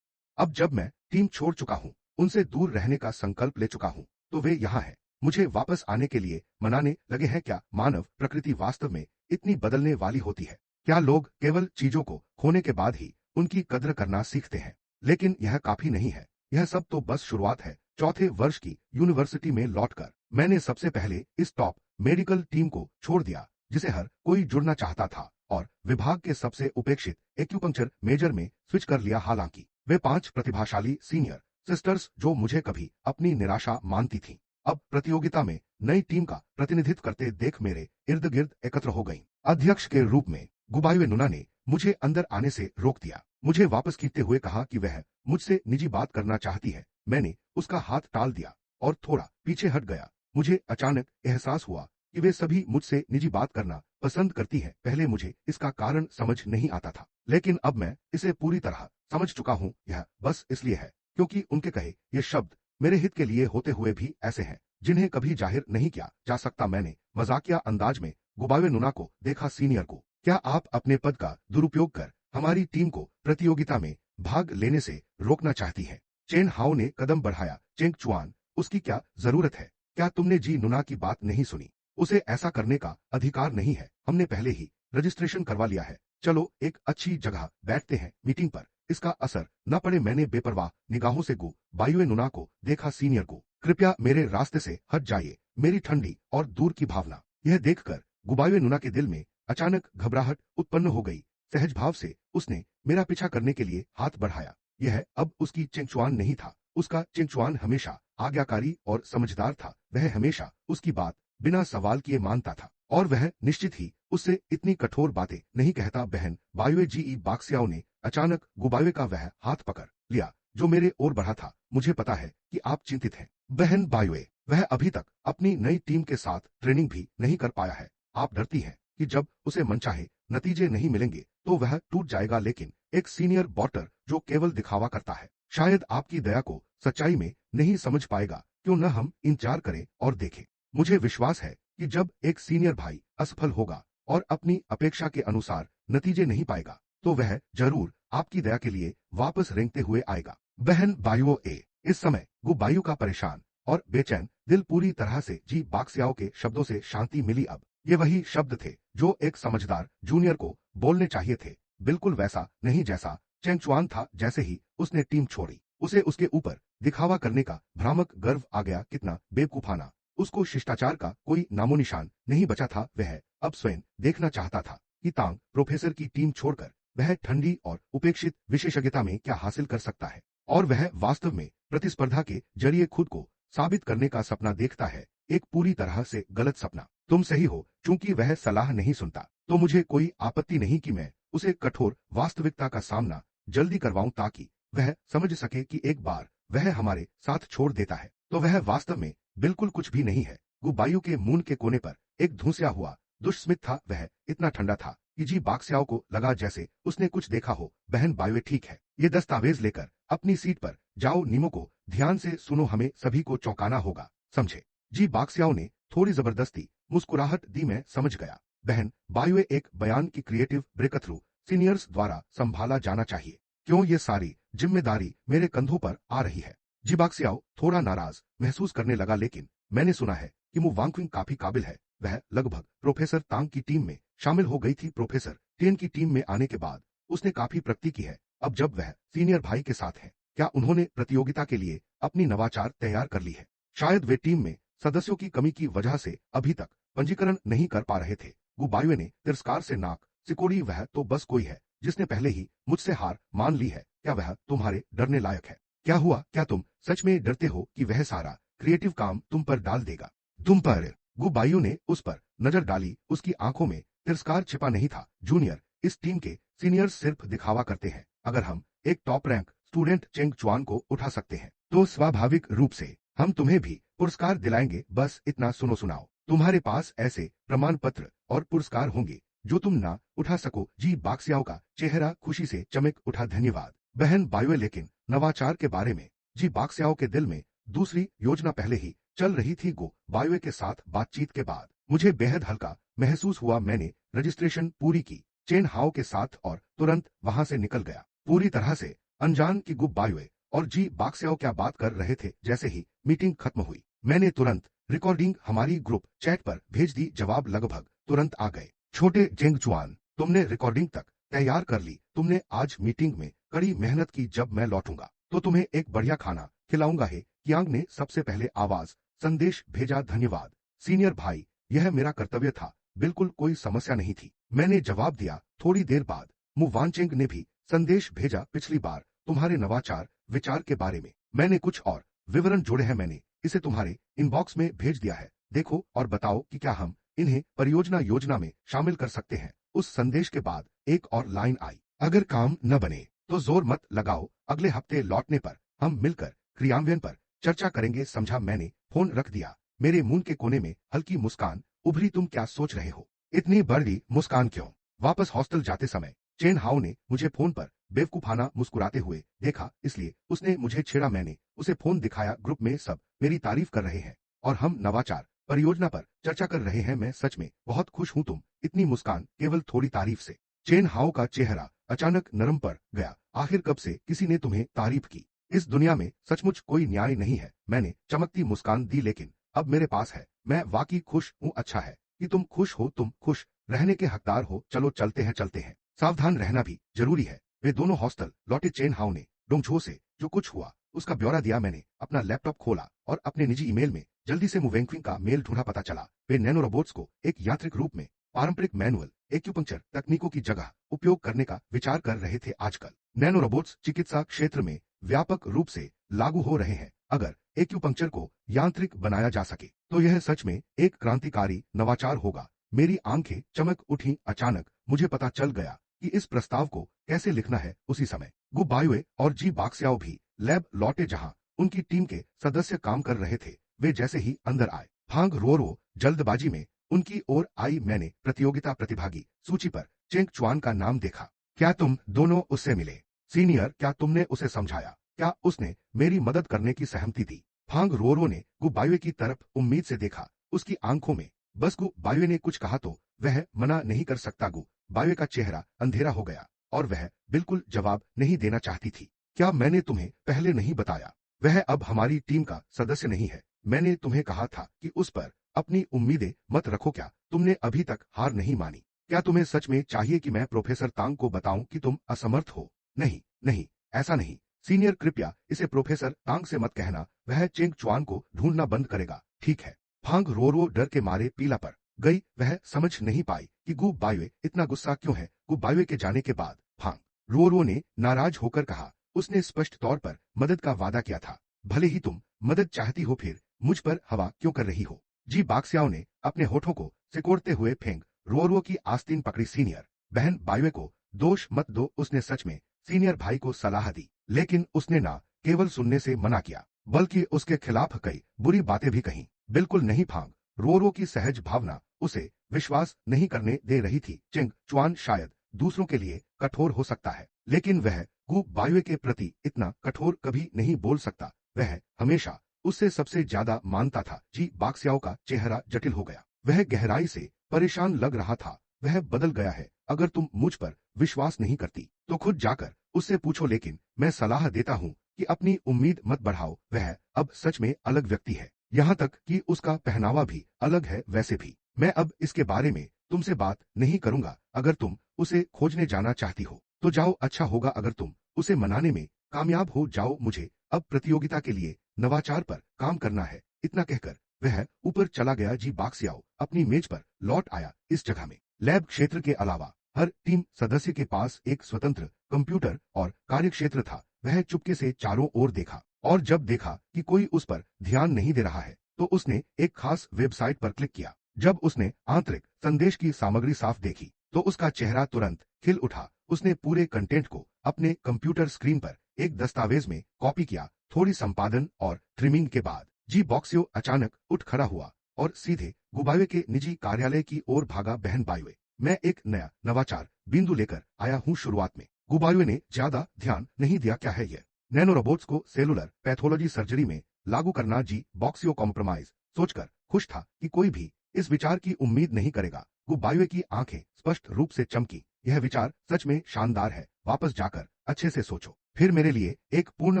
अब जब मैं टीम छोड़ चुका हूं, उनसे दूर रहने का संकल्प ले चुका हूं, तो वे यहाँ हैं मुझे वापस आने के लिए मनाने लगे हैं। क्या मानव प्रकृति वास्तव में इतनी बदलने वाली होती है? क्या लोग केवल चीजों को खोने के बाद ही उनकी कद्र करना सीखते हैं? लेकिन यह काफी नहीं है। यह सब तो बस शुरुआत है। चौथे वर्ष की यूनिवर्सिटी में लौटकर मैंने सबसे पहले इस टॉप मेडिकल टीम को छोड़ दिया जिसे हर कोई जुड़ना चाहता था और विभाग के सबसे उपेक्षित एक्यूपंक्चर मेजर में स्विच कर लिया। हालांकि वे 5 प्रतिभाशाली सीनियर सिस्टर्स जो मुझे कभी अपनी निराशा मानती थीं, अब प्रतियोगिता में नई टीम का प्रतिनिधित्व करते देख मेरे इर्द गिर्द एकत्र हो गईं। अध्यक्ष के रूप में गुबायुए नुना ने मुझे अंदर आने से रोक दिया। मुझे वापस खींचते हुए कहा कि वह मुझसे निजी बात करना चाहती है। मैंने उसका हाथ टाल दिया और थोड़ा पीछे हट गया। मुझे अचानक एहसास हुआ कि वे सभी मुझसे निजी बात करना पसंद करती हैं। पहले मुझे इसका कारण समझ नहीं आता था, लेकिन अब मैं इसे पूरी तरह समझ चुका हूं। यह बस इसलिए है क्योंकि उनके कहे ये शब्द मेरे हित के लिए होते हुए भी ऐसे हैं जिन्हें कभी जाहिर नहीं किया जा सकता। मैंने मजाकिया अंदाज में गुबायुए नुना को देखा। सीनियर को, क्या आप अपने पद का दुरुपयोग कर हमारी टीम को प्रतियोगिता में भाग लेने से रोकना चाहती हैं? चेन हाओ ने कदम बढ़ाया। चेंग चुआन, उसकी क्या जरूरत है? क्या तुमने जी नुना की बात नहीं सुनी? उसे ऐसा करने का अधिकार नहीं है। हमने पहले ही रजिस्ट्रेशन करवा लिया है। चलो एक अच्छी जगह बैठते हैं। मीटिंग पर इसका असर न पड़े। मैंने बेपरवाह निगाहों से गुबायुए नुना को देखा। सीनियर को, कृपया मेरे रास्ते से हट जाइए। मेरी ठंडी और दूर की भावना। यह देखकर गुबायुए नुना के दिल में अचानक घबराहट उत्पन्न हो गई। सहज भाव से उसने मेरा पीछा करने के लिए हाथ बढ़ाया। यह अब उसकी चेंगचुआन नहीं था। उसका चेंगचुआन हमेशा आज्ञाकारी और समझदार था। वह हमेशा उसकी बात बिना सवाल किए मानता था और वह निश्चित ही उससे इतनी कठोर बातें नहीं कहता। बहन बायुए जी बाक्सियाओ ने अचानक गुबायुए का वह हाथ पकड़ लिया जो मेरे ओर बढ़ा था। मुझे पता है कि आप चिंतित हैं बहन बायुए। वह अभी तक अपनी नई टीम के साथ ट्रेनिंग भी नहीं कर पाया है। आप डरती हैं कि जब उसे मनचाहे नतीजे नहीं मिलेंगे तो वह टूट जाएगा। लेकिन एक सीनियर बॉटर जो केवल दिखावा करता है शायद आपकी दया को सच्चाई में नहीं समझ पाएगा। क्यों न हम इंतजार करें और देखें। मुझे विश्वास है कि जब एक सीनियर भाई असफल होगा और अपनी अपेक्षा के अनुसार नतीजे नहीं पाएगा तो वह जरूर आपकी दया के लिए वापस रेंगते हुए आएगा। बहन बायुओ ए। इस समय गुबायु का परेशान और बेचैन दिल पूरी तरह से जी बाक्सियाओ के शब्दों से शांति मिली। अब ये वही शब्द थे जो एक समझदार जूनियर को बोलने चाहिए थे। बिल्कुल वैसा नहीं जैसा चेंगचुआन था। जैसे ही उसने टीम छोड़ी उसे उसके ऊपर दिखावा करने का भ्रामक गर्व आ गया। कितना बेवकूफाना। उसको शिष्टाचार का कोई नामोनिशान नहीं बचा था। वह अब स्वयं देखना चाहता था कि तांग प्रोफेसर की टीम छोड़कर वह ठंडी और उपेक्षित विशेषज्ञता में क्या हासिल कर सकता है। और वह वास्तव में प्रतिस्पर्धा के जरिए खुद को साबित करने का सपना देखता है। एक पूरी तरह से गलत सपना। तुम सही हो। चूंकि वह सलाह नहीं सुनता तो मुझे कोई आपत्ति नहीं कि मैं उसे कठोर वास्तविकता का सामना जल्दी करवाऊं ताकि वह समझ सके कि एक बार वह हमारे साथ छोड़ देता है तो वह वास्तव में बिल्कुल कुछ भी नहीं है। गुबायु के मुंह के कोने पर एक धुंसिया हुआ दुष्स्मित था। वह इतना ठंडा था कि जी बाक्सियाओ को लगा जैसे उसने कुछ देखा हो। बहन बायुए ठीक है, ये दस्तावेज लेकर अपनी सीट पर जाओ। नीमो को ध्यान से सुनो, हमें सभी को चौंकाना होगा, समझे? जी बाक्सियाओ ने थोड़ी जबरदस्ती मुस्कुराहट दी। मैं समझ गया बहन बायुए। एक बयान की क्रिएटिव ब्रेकथ्रू सीनियर्स द्वारा संभाला जाना चाहिए। क्यों ये सारी जिम्मेदारी मेरे कंधों पर आ रही है? जी बाक्सियाओ थोड़ा नाराज महसूस करने लगा। लेकिन मैंने सुना है कि मु वांगक्विंग काफी काबिल है। वह लगभग प्रोफेसर तांग की टीम में शामिल हो गई थी। प्रोफेसर टेन की टीम में आने के बाद उसने काफी प्रगति की है। अब जब वह सीनियर भाई के साथ है, क्या उन्होंने प्रतियोगिता के लिए अपनी नवाचार तैयार कर ली है? शायद वे टीम में सदस्यों की कमी की वजह से अभी तक पंजीकरण नहीं कर पा रहे थे। गुबायुए ने तिरस्कार से नाक सिकोड़ी। वह तो बस कोई है जिसने पहले ही मुझसे हार मान ली है। क्या वह तुम्हारे डरने लायक है? क्या हुआ? क्या तुम सच में डरते हो कि वह सारा क्रिएटिव काम तुम पर डाल देगा? तुम पर गुबाइयों ने उस पर नजर डाली, उसकी आंखों में तिरस्कार छिपा नहीं था। जूनियर, इस टीम के सीनियर्स सिर्फ दिखावा करते हैं। अगर हम एक टॉप रैंक स्टूडेंट चेंग चुआन को उठा सकते हैं तो स्वाभाविक रूप से हम तुम्हें भी पुरस्कार दिलाएंगे। बस इतना सुनो सुनाओ, तुम्हारे पास ऐसे प्रमाण पत्र और पुरस्कार होंगे जो तुम ना उठा सको। जी बाक्सियाओ का चेहरा खुशी से चमक उठा। धन्यवाद बहन बायुए। लेकिन नवाचार के बारे में जी बाक्सियाओ के दिल में दूसरी योजना पहले ही चल रही थी। गो बायुए के साथ बातचीत के बाद मुझे बेहद हल्का महसूस हुआ। मैंने रजिस्ट्रेशन पूरी की चेन हाओ के साथ और तुरंत वहां से निकल गया, पूरी तरह से अनजान कि गु बायुए और जी बाक्सियाओ क्या बात कर रहे थे। जैसे ही मीटिंग खत्म हुई मैंने तुरंत रिकॉर्डिंग हमारी ग्रुप चैट पर भेज दी। जवाब लगभग तुरंत आ गए। छोटे जेंग चुआन, तुमने रिकॉर्डिंग तक तैयार कर ली। तुमने आज मीटिंग में कड़ी मेहनत की। जब मैं लौटूंगा तो तुम्हें एक बढ़िया खाना खिलाऊंगा है। कियांग ने सबसे पहले आवाज संदेश भेजा। धन्यवाद सीनियर भाई, यह मेरा कर्तव्य था, बिल्कुल कोई समस्या नहीं थी, मैंने जवाब दिया। थोड़ी देर बाद मु वानचेंग ने भी संदेश भेजा। पिछली बार तुम्हारे नवाचार विचार के बारे में मैंने कुछ और विवरण जोड़े हैं, मैंने इसे तुम्हारे इनबॉक्स में भेज दिया है। देखो और बताओ कि क्या हम इन्हें परियोजना योजना में शामिल कर सकते हैं। उस संदेश के बाद एक और लाइन आई, अगर काम न बने तो जोर मत लगाओ, अगले हफ्ते लौटने पर हम मिलकर क्रियान्वयन पर चर्चा करेंगे, समझा। मैंने फोन रख दिया। मेरे मुंह के कोने में हल्की मुस्कान उभरी। तुम क्या सोच रहे हो? इतनी बड़ी मुस्कान क्यों? वापस हॉस्टल जाते समय चेन हाओ ने मुझे फोन पर बेवकूफाना मुस्कुराते हुए देखा, इसलिए उसने मुझे छेड़ा। मैंने उसे फोन दिखाया। ग्रुप में सब मेरी तारीफ कर रहे हैं और हम नवाचार परियोजना पर चर्चा कर रहे हैं। मैं सच में बहुत खुश हूं। तुम इतनी मुस्कान केवल थोड़ी तारीफ से। चेन हाओ का चेहरा अचानक नरम पड़ गया। आखिर कब से किसी ने तुम्हें तारीफ की? इस दुनिया में सचमुच कोई न्याय नहीं है। मैंने चमकती मुस्कान दी, लेकिन अब मेरे पास है। मैं वाकई खुश हूं। अच्छा है कि तुम खुश हो, तुम खुश रहने के हकदार हो। चलो चलते हैं चलते हैं, सावधान रहना भी जरूरी है। वे दोनों हॉस्टल लौटे। चेन हाओ ने डोंगझो से जो कुछ हुआ उसका ब्यौरा दिया। मैंने अपना लैपटॉप खोला और अपने निजी ईमेल में जल्दी से मुवेंक्विंग का मेल ढूंढा। पता चला वे नैनो रोबोट्स को एक यांत्रिक रूप में पारंपरिक मैनुअल एक्यूपंक्चर तकनीकों की जगह उपयोग करने का विचार कर रहे थे। आजकल नैनो रोबोट्स चिकित्सा क्षेत्र में व्यापक रूप से लागू हो रहे हैं। अगर एक्यूपंक्चर को यांत्रिक बनाया जा सके तो यह सच में एक क्रांतिकारी नवाचार होगा। मेरी आंखें चमक उठी। अचानक मुझे पता चल गया कि इस प्रस्ताव को कैसे लिखना है। उसी समय गु बायुए और जी बाक्सियाओ भी लैब लौटे जहां उनकी टीम के सदस्य काम कर रहे थे। वे जैसे ही अंदर आए फांग रो जल्दबाजी में उनकी ओर आई। मैंने प्रतियोगिता प्रतिभागी सूची पर चेंग चुआन का नाम देखा। क्या तुम दोनों उससे मिले? सीनियर, क्या तुमने उसे समझाया? क्या उसने मेरी मदद करने की सहमति दी? फांग रो ने गु बायुए की तरफ उम्मीद से देखा। उसकी आंखों में बस गु बायुए ने कुछ कहा तो वह मना नहीं कर सकता। गु बायुए का चेहरा अंधेरा हो गया और वह बिल्कुल जवाब नहीं देना चाहती थी। क्या मैंने तुम्हें पहले नहीं बताया? वह अब हमारी टीम का सदस्य नहीं है। मैंने तुम्हें कहा था कि उस पर अपनी उम्मीदें मत रखो। क्या तुमने अभी तक हार नहीं मानी? क्या तुम्हें सच में चाहिए कि मैं प्रोफेसर तांग को बताऊं कि तुम असमर्थ हो? नहीं नहीं, ऐसा नहीं। सीनियर, कृपया इसे प्रोफेसर तांग से मत कहना, वह चेंग चुआन को ढूंढना बंद करेगा। ठीक है। फांग रो डर के मारे पीला पड़ गई। वह समझ नहीं पाई कि गु बायुए इतना गुस्सा क्यों है। गु बायुए के जाने के बाद फांग रो ने नाराज होकर कहा, उसने स्पष्ट तौर पर मदद का वादा किया था। भले ही तुम मदद चाहती हो, फिर मुझ पर हवा क्यों कर रही हो? जी बाक्सियाओ ने अपने होठों को सिकोड़ते हुए फेंग रो की आस्तीन पकड़ी। सीनियर, बहन बायुए को दोष मत दो, उसने सच में सीनियर भाई को सलाह दी, लेकिन उसने ना केवल सुनने से मना किया बल्कि उसके खिलाफ कई बुरी बातें भी कहीं। बिल्कुल नहीं। फांग रो की सहज भावना उसे विश्वास नहीं करने दे रही थी। चेंग चुआन शायद दूसरों के लिए कठोर हो सकता है, लेकिन वह गु बायुए के प्रति इतना कठोर कभी नहीं बोल सकता। वह हमेशा उससे सबसे ज्यादा मानता था। जी बाक्सियाओ का चेहरा जटिल हो गया। वह गहराई से परेशान लग रहा था। वह बदल गया है। अगर तुम मुझ पर विश्वास नहीं करती तो खुद जाकर उससे पूछो, लेकिन मैं सलाह देता हूँ कि अपनी उम्मीद मत बढ़ाओ। वह अब सच में अलग व्यक्ति है, यहाँ तक कि उसका पहनावा भी अलग है। वैसे भी मैं अब इसके बारे में तुमसे बात नहीं करूंगा। अगर तुम उसे खोजने जाना चाहती हो तो जाओ, अच्छा होगा अगर तुम उसे मनाने में कामयाब हो जाओ। मुझे अब प्रतियोगिता के लिए नवाचार पर काम करना है। इतना कहकर वह ऊपर चला गया। जी बाक्सियाओ अपनी मेज पर लौट आया। इस जगह में लैब क्षेत्र के अलावा हर टीम सदस्य के पास एक स्वतंत्र कंप्यूटर और कार्यक्षेत्र था। वह चुपके से चारों ओर देखा और जब देखा कि कोई उस पर ध्यान नहीं दे रहा है तो उसने एक खास वेबसाइट पर क्लिक किया। जब उसने आंतरिक संदेश की सामग्री साफ देखी तो उसका चेहरा तुरंत खिल उठा। उसने पूरे कंटेंट को अपने कंप्यूटर स्क्रीन पर एक दस्तावेज में कॉपी किया। थोड़ी संपादन और ट्रिमिंग के बाद जी बॉक्सियो अचानक उठ खड़ा हुआ और सीधे गुबावे के निजी कार्यालय की ओर भागा। बहन बायुए, मैं एक नया नवाचार बिंदु लेकर आया हूं। शुरुआत में गुबायुए ने ज्यादा ध्यान नहीं दिया। क्या है यह? नैनो रोबोट्स को सेलुलर पैथोलॉजी सर्जरी में लागू करना। जी बॉक्सियो कॉम्प्रोमाइज सोचकर खुश था कि कोई भी इस विचार की उम्मीद नहीं करेगा। गुबायुए की आंखें स्पष्ट रूप से चमकी। यह विचार सच में शानदार है। वापस जाकर अच्छे से सोचो, फिर मेरे लिए एक पूर्ण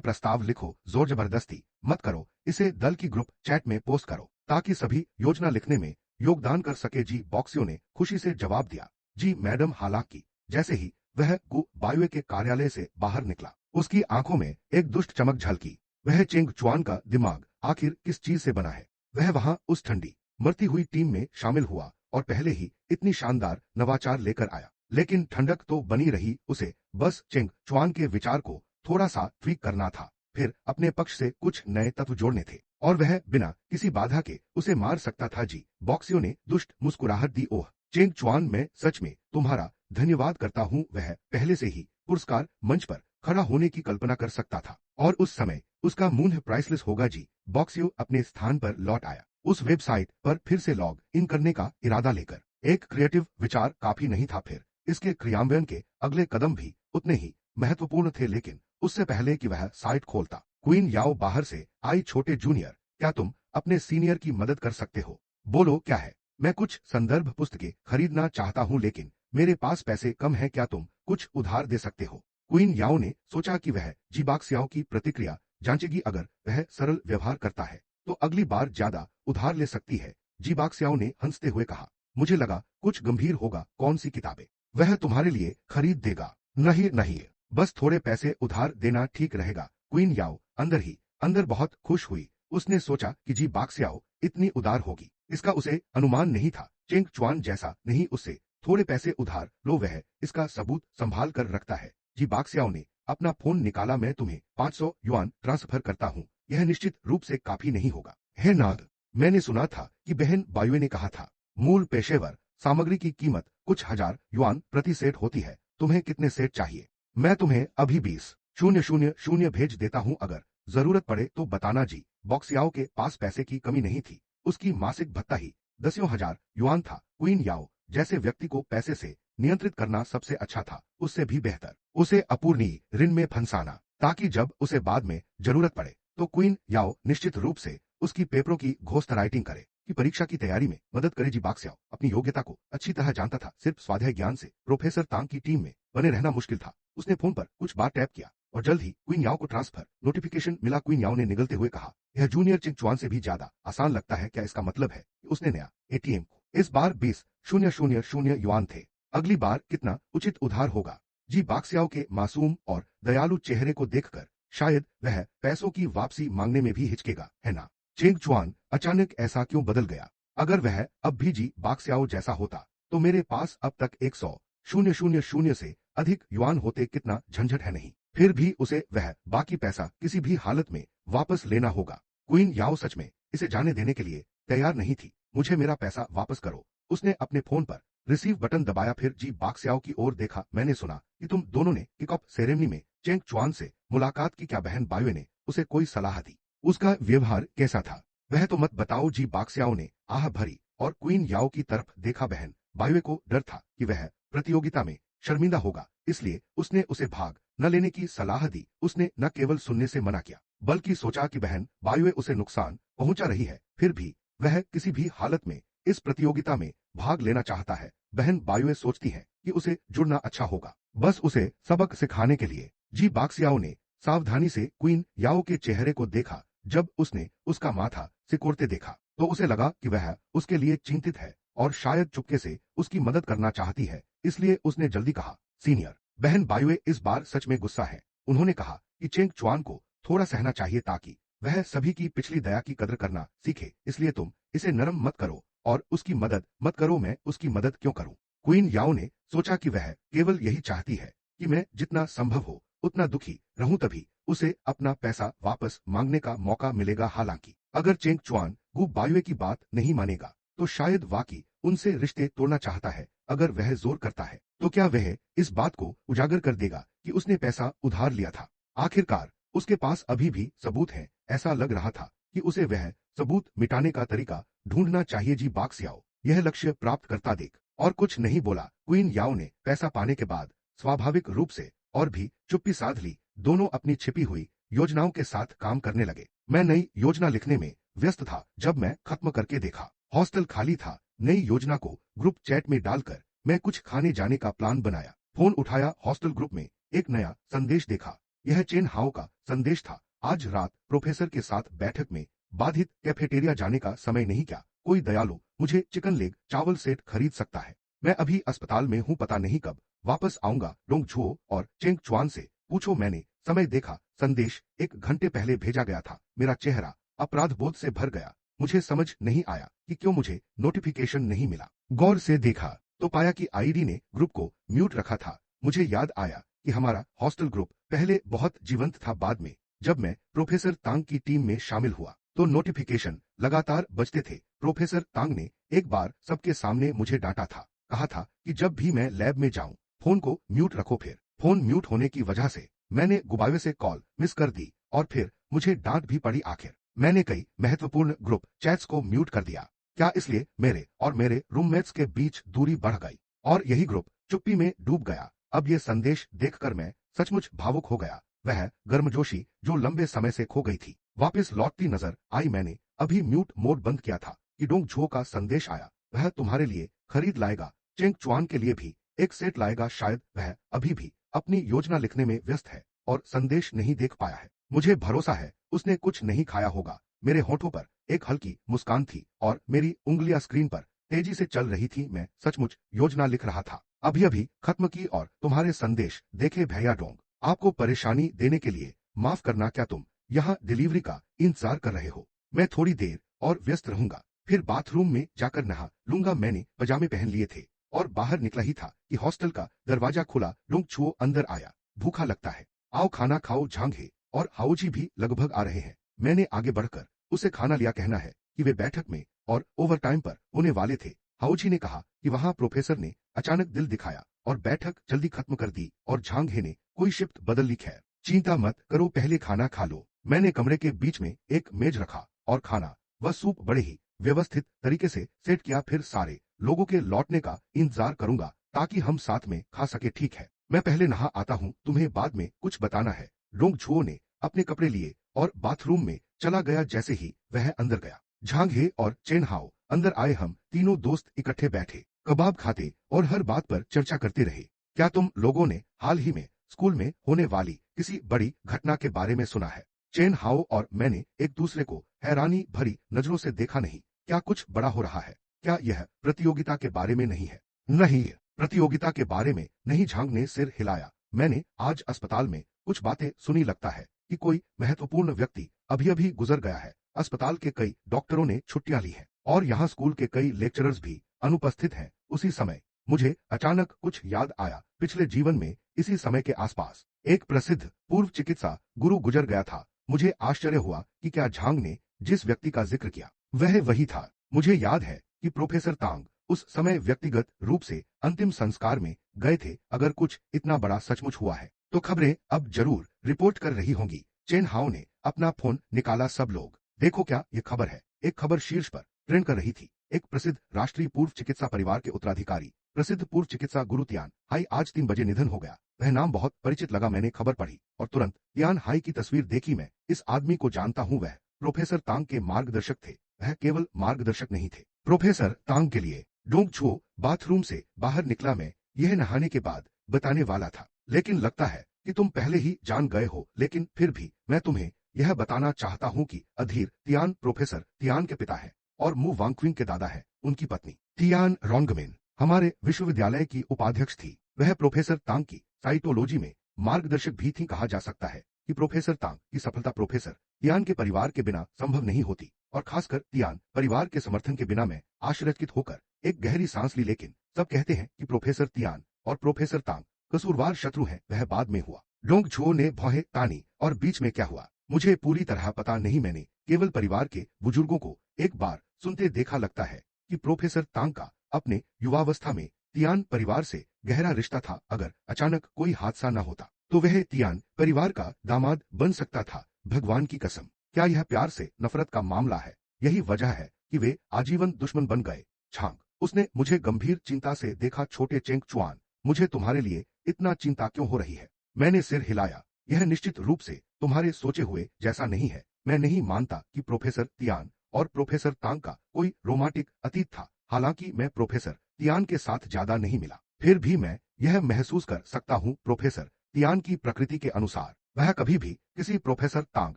प्रस्ताव लिखो। जोर जबरदस्ती मत करो। इसे दल की ग्रुप चैट में पोस्ट करो ताकि सभी योजना लिखने में योगदान कर सके। जी बॉक्सियो ने खुशी से जवाब दिया। जी मैडम। हालांकि जैसे ही वह गुबायुए के कार्यालय से बाहर निकला उसकी आंखों में एक दुष्ट चमक झलकी। वह चेंग चुआन का दिमाग आखिर किस चीज से बना है? वह वहां उस ठंडी मरती हुई टीम में शामिल हुआ और पहले ही इतनी शानदार नवाचार लेकर आया, लेकिन ठंडक तो बनी रही। उसे बस चेंग चुआन के विचार को थोड़ा सा ट्वीक करना था, फिर अपने पक्ष से कुछ नए तत्व जोड़ने थे और वह बिना किसी बाधा के उसे मार सकता था। जी बॉक्सियो ने दुष्ट मुस्कुराहट दी। ओह चेंग चुआन, मैं सच में तुम्हारा धन्यवाद करता हूं। वह पहले से ही पुरस्कार मंच पर खड़ा होने की कल्पना कर सकता था और उस समय उसका मुंह प्राइसलेस होगा। जी बॉक्सियो अपने स्थान पर लौट आया, उस वेबसाइट पर फिर से लॉग इन करने का इरादा लेकर। एक क्रिएटिव विचार काफी नहीं था, फिर इसके क्रियान्वयन के अगले कदम भी उतने ही महत्वपूर्ण थे। लेकिन उससे पहले कि वह साइट खोलता, क्वीन याओ बाहर से आई। छोटे जूनियर, क्या तुम अपने सीनियर की मदद कर सकते हो? बोलो क्या है? मैं कुछ संदर्भ पुस्तकें खरीदना चाहता हूं लेकिन मेरे पास पैसे कम है। क्या तुम कुछ उधार दे सकते हो? क्वीन याओ ने सोचा कि वह जी बॉक्सियो की प्रतिक्रिया जांचेगी। अगर वह सरल व्यवहार करता है तो अगली बार ज्यादा उधार ले सकती है। जी बॉक्सियो ने हंसते हुए कहा, मुझे लगा कुछ गंभीर होगा। कौन सी किताबें? वह तुम्हारे लिए खरीद देगा। नहीं नहीं, बस थोड़े पैसे उधार देना ठीक रहेगा। क्वीन याओ अंदर ही अंदर बहुत खुश हुई। उसने सोचा कि जी बॉक्सियो इतनी उदार होगी, इसका उसे अनुमान नहीं था। चेंग चुआन जैसा नहीं, उससे थोड़े पैसे उधार लो, वह इसका सबूत संभाल कर रखता है। जी बॉक्सियो ने अपना फोन निकाला। मैं तुम्हें 500 युआन ट्रांसफर करता हूं, यह निश्चित रूप से काफी नहीं होगा। हे नाद, मैंने सुना था कि बहन बायुए ने कहा था मूल पेशेवर सामग्री की कीमत कुछ हजार युआन प्रति सेट होती है। तुम्हें कितने सेट चाहिए? मैं तुम्हें अभी 20,000 भेज देता हूं, अगर जरूरत पड़े तो बताना। जी बॉक्सियो के पास पैसे की कमी नहीं थी, उसकी मासिक भत्ता ही 10,000 युआन था। क्वीन याओ जैसे व्यक्ति को पैसे से नियंत्रित करना सबसे अच्छा था, उससे भी बेहतर उसे अपूर्णीय ऋण में फंसाना, ताकि जब उसे बाद में जरूरत पड़े तो क्वीन याओ निश्चित रूप से उसकी पेपरों की घोस्ट राइटिंग करे, कि परीक्षा की तैयारी में मदद करे। जी बॉक्सियो अपनी योग्यता को अच्छी तरह जानता था, सिर्फ स्वाध्याय ज्ञान से प्रोफेसर तांग की टीम में बने रहना मुश्किल था। उसने फोन पर कुछ बार टैप किया और जल्द ही क्वीन याओ को ट्रांसफर नोटिफिकेशन मिला। क्वीन याओ ने निगलते हुए कहा, यह जूनियर चेंग चुआन से भी ज्यादा आसान लगता है। क्या इसका मतलब है कि उसने नया एटीएम? इस बार 20,000 युआन थे, अगली बार कितना उचित उधार होगा? जी बॉक्सियो के मासूम और दयालु चेहरे को देखकर शायद वह पैसों की वापसी मांगने में भी हिचकेगा, है ना? चेंग चुआन अचानक ऐसा क्यों बदल गया? अगर वह अब भी जी बॉक्सियो जैसा होता तो मेरे पास अब तक 100,000 से अधिक युआन होते। कितना झंझट है नहीं? फिर भी उसे वह बाकी पैसा किसी भी हालत में वापस लेना होगा। क्वीन याओ सच में इसे जाने देने के लिए तैयार नहीं थी। मुझे मेरा पैसा वापस करो। उसने अपने फोन पर रिसीव बटन दबाया, फिर जी बॉक्सियो की ओर देखा। मैंने सुना कि तुम दोनों ने किक ऑफ सेरेमनी में चेंग चुआन से मुलाकात की। क्या बहन बायुए ने उसे कोई सलाह दी? उसका व्यवहार कैसा था वह तो मत बताओ। जी बॉक्सियो ने आह भरी और क्वीन याओ की तरफ देखा। बहन बायुए को डर था कि वह प्रतियोगिता में शर्मिंदा होगा, इसलिए उसने उसे भाग न लेने की सलाह दी। उसने न केवल सुनने से मना किया बल्कि सोचा कि बहन बायुए उसे नुकसान पहुंचा रही है, फिर भी वह किसी भी हालत में इस प्रतियोगिता में भाग लेना चाहता है। बहन बायुए सोचती है कि उसे जुड़ना अच्छा होगा, बस उसे सबक सिखाने के लिए। जी बॉक्सियो ने सावधानी से क्वीन याओ के चेहरे को देखा। जब उसने उसका माथा सिकोड़ते देखा तो उसे लगा कि वह उसके लिए चिंतित है और शायद चुपके से उसकी मदद करना चाहती है, इसलिए उसने जल्दी कहा, सीनियर। बहन बायुए इस बार सच में गुस्सा है। उन्होंने कहा कि चेंग चुआन को थोड़ा सहना चाहिए ताकि वह सभी की पिछली दया की कदर करना सीखे, इसलिए तुम इसे नरम मत करो और उसकी मदद मत करो। मैं उसकी मदद क्यों करूं? क्वीन याओ ने सोचा कि वह केवल यही चाहती है कि मैं जितना संभव हो उतना दुखी रहूं, तभी उसे अपना पैसा वापस मांगने का मौका मिलेगा। हालांकि अगर चेंग चुआन गु बायुए की बात नहीं मानेगा तो शायद वाकई उनसे रिश्ते तोड़ना चाहता है। अगर वह जोर करता है तो क्या वह इस बात को उजागर कर देगा कि उसने पैसा उधार लिया था। आखिरकार उसके पास अभी भी सबूत है। ऐसा लग रहा था कि उसे वह सबूत मिटाने का तरीका ढूंढना चाहिए। जी बाक सियाओ, यह लक्ष्य प्राप्त करता देख और कुछ नहीं बोला। क्वीन याओ ने पैसा पाने के बाद स्वाभाविक रूप से और भी चुप्पी साध ली। दोनों अपनी छिपी हुई योजनाओं के साथ काम करने लगे। मैं नई योजना लिखने में व्यस्त था जब मैं खत्म करके देखा हॉस्टल खाली था। नई योजना को ग्रुप चैट में डालकर मैं कुछ खाने जाने का प्लान बनाया। फोन उठाया, हॉस्टल ग्रुप में एक नया संदेश देखा। यह चेन हाओ का संदेश था। आज रात प्रोफेसर के साथ बैठक में बाधित कैफेटेरिया जाने का समय नहीं क्या? कोई दयालु मुझे चिकन लेग चावल सेट खरीद सकता है। मैं अभी अस्पताल में हूँ, पता नहीं कब वापस आऊंगा। डोंग झुओ और चेंग चुआन से पूछो। मैंने समय देखा, संदेश 1 घंटे पहले भेजा गया था। मेरा चेहरा अपराध बोध से भर गया। मुझे समझ नहीं आया कि क्यों मुझे नोटिफिकेशन नहीं मिला। गौर से देखा तो पाया कि आईडी ने ग्रुप को म्यूट रखा था। मुझे याद आया कि हमारा हॉस्टल ग्रुप पहले बहुत जीवंत था। बाद में जब मैं प्रोफेसर तांग की टीम में शामिल हुआ तो नोटिफिकेशन लगातार बजते थे। प्रोफेसर तांग ने एक बार सबके सामने मुझे डांटा था। कहा था कि जब भी मैं लैब में जाऊं फोन को म्यूट रखो। फिर फोन म्यूट होने की वजह से मैंने गुबावे से कॉल मिस कर दी और फिर मुझे डांट भी पड़ी। आखिर मैंने कई महत्वपूर्ण ग्रुप चैट्स को म्यूट कर दिया। क्या इसलिए मेरे और मेरे रूममेट्स के बीच दूरी बढ़ गई और यही ग्रुप चुप्पी में डूब गया। अब ये संदेश देखकर मैं सचमुच भावुक हो गया। वह गर्मजोशी जो लंबे समय से खो गई थी वापस लौटती नजर आई। मैंने अभी म्यूट मोड बंद किया था कि डोंग झो का संदेश आया। वह तुम्हारे लिए खरीद लाएगा, चेंग चुआन के लिए भी एक सेट लाएगा। शायद वह अभी भी अपनी योजना लिखने में व्यस्त है और संदेश नहीं देख पाया है। मुझे भरोसा है उसने कुछ नहीं खाया होगा। मेरे होठों पर एक हल्की मुस्कान थी और मेरी उंगलियां स्क्रीन पर तेजी से चल रही थी। मैं सचमुच योजना लिख रहा था। अभी अभी खत्म की और तुम्हारे संदेश देखे। भैया डोंग, आपको परेशानी देने के लिए माफ करना। क्या तुम यहाँ डिलीवरी का इंतजार कर रहे हो? मैं थोड़ी देर और व्यस्त रहूंगा, फिर बाथरूम में जाकर नहा लूंगा। मैंने पजामे पहन लिए थे और बाहर निकला ही था कि हॉस्टल का दरवाजा खुला। डोंग छुओ अंदर आया। भूखा लगता है, आओ खाना खाओ। झांगे और हाउजी भी लगभग आ रहे हैं। मैंने आगे बढ़कर उसे खाना लिया। कहना है कि वे बैठक में और ओवर टाइम पर होने वाले थे। हाउजी ने कहा कि वहां प्रोफेसर ने अचानक दिल दिखाया और बैठक जल्दी खत्म कर दी और झांगे ने कोई शिफ्ट बदल ली। खैर चिंता मत करो, पहले खाना खा लो। मैंने कमरे के बीच में एक मेज रखा और खाना व सूप बड़े ही व्यवस्थित तरीके से सेट किया। फिर सारे लोगों के लौटने का इंतजार करूंगा ताकि हम साथ में खा सके। ठीक है, मैं पहले नहा आता हूँ, तुम्हें बाद में कुछ बताना है। डोंग झुओ ने अपने कपड़े लिए और बाथरूम में चला गया। जैसे ही वह अंदर गया झांगे और चेन हाओ अंदर आए। हम तीनों दोस्त इकट्ठे बैठे, कबाब खाते और हर बात पर चर्चा करते रहे। क्या तुम लोगों ने हाल ही में स्कूल में होने वाली किसी बड़ी घटना के बारे में सुना है? चेन हाओ और मैंने एक दूसरे को हैरानी भरी नजरों से देखा। नहीं, क्या कुछ बड़ा हो रहा है? क्या यह प्रतियोगिता के बारे में नहीं है? नहीं, प्रतियोगिता के बारे में नहीं। झांग ने सिर हिलाया। मैंने आज अस्पताल में कुछ बातें सुनी। लगता है कि कोई महत्वपूर्ण व्यक्ति अभी अभी गुजर गया है। अस्पताल के कई डॉक्टरों ने छुट्टियां ली हैं और यहाँ स्कूल के कई लेक्चरर्स भी अनुपस्थित हैं। उसी समय मुझे अचानक कुछ याद आया। पिछले जीवन में इसी समय के आसपास एक प्रसिद्ध पूर्व चिकित्सा गुरु गुजर गया था। मुझे आश्चर्य हुआ कि क्या झांग ने जिस व्यक्ति का जिक्र किया वह वही था। मुझे याद है कि प्रोफेसर तांग उस समय व्यक्तिगत रूप से अंतिम संस्कार में गए थे। अगर कुछ इतना बड़ा सचमुच हुआ है तो खबरें अब जरूर रिपोर्ट कर रही होंगी। चेन हाओ ने अपना फोन निकाला। सब लोग देखो, क्या ये खबर है? एक खबर शीर्ष पर ट्रेंड कर रही थी। एक प्रसिद्ध राष्ट्रीय पूर्व चिकित्सा परिवार के उत्तराधिकारी प्रसिद्ध पूर्व चिकित्सा गुरु तियान हाई आज 3 बजे निधन हो गया। वह नाम बहुत परिचित लगा। मैंने खबर पढ़ी और तुरंत तियान हाई की तस्वीर देखी। मैं इस आदमी को जानता हूँ। वह प्रोफेसर तांग के मार्गदर्शक थे। वह केवल मार्गदर्शक नहीं थे, प्रोफेसर तांग के लिए। डोंग छुओ बाथरूम से बाहर निकला। मैं यह नहाने के बाद बताने वाला था, लेकिन लगता है कि तुम पहले ही जान गए हो। लेकिन फिर भी मैं तुम्हें यह बताना चाहता हूँ कि अधीर तियान प्रोफेसर तियान के पिता है और मु वांगक्विंग के दादा है। उनकी पत्नी तियान रोंगमेन हमारे विश्वविद्यालय की उपाध्यक्ष थी। वह प्रोफेसर तांग की साइटोलॉजी में मार्गदर्शक भी थी। कहा जा सकता है कि प्रोफेसर तांग की सफलता प्रोफेसर तियान के परिवार के बिना संभव नहीं होती और खासकर तियान परिवार के समर्थन के बिना। मैं आश्चर्यचकित होकर एक गहरी सांस ली। लेकिन सब कहते हैं कि प्रोफेसर तियान और प्रोफेसर तांग कसूरवार शत्रु हैं। वह बाद में हुआ। डोंग झुओ ने भौहें तानी और बीच में क्या हुआ मुझे पूरी तरह पता नहीं। मैंने केवल परिवार के बुजुर्गों को एक बार सुनते देखा लगता है कि प्रोफेसर तांग का अपने युवावस्था में तियान परिवार से गहरा रिश्ता था। अगर अचानक कोई हादसा न होता तो वह तियान परिवार का दामाद बन सकता था। भगवान की कसम, क्या यह प्यार से नफरत का मामला है? यही वजह है कि वे आजीवन दुश्मन बन गए। छांग, उसने मुझे गंभीर चिंता से देखा। छोटे चेंग चुआन, मुझे तुम्हारे लिए इतना चिंता क्यों हो रही है? मैंने सिर हिलाया। यह निश्चित रूप से तुम्हारे सोचे हुए जैसा नहीं है। मैं नहीं मानता कि प्रोफेसर तियान और प्रोफेसर तांग का कोई रोमांटिक अतीत था। हालांकि मैं प्रोफेसर तियान के साथ ज्यादा नहीं मिला, फिर भी मैं यह महसूस कर सकता हूँ प्रोफेसर तियान की प्रकृति के अनुसार वह कभी भी किसी प्रोफेसर तांग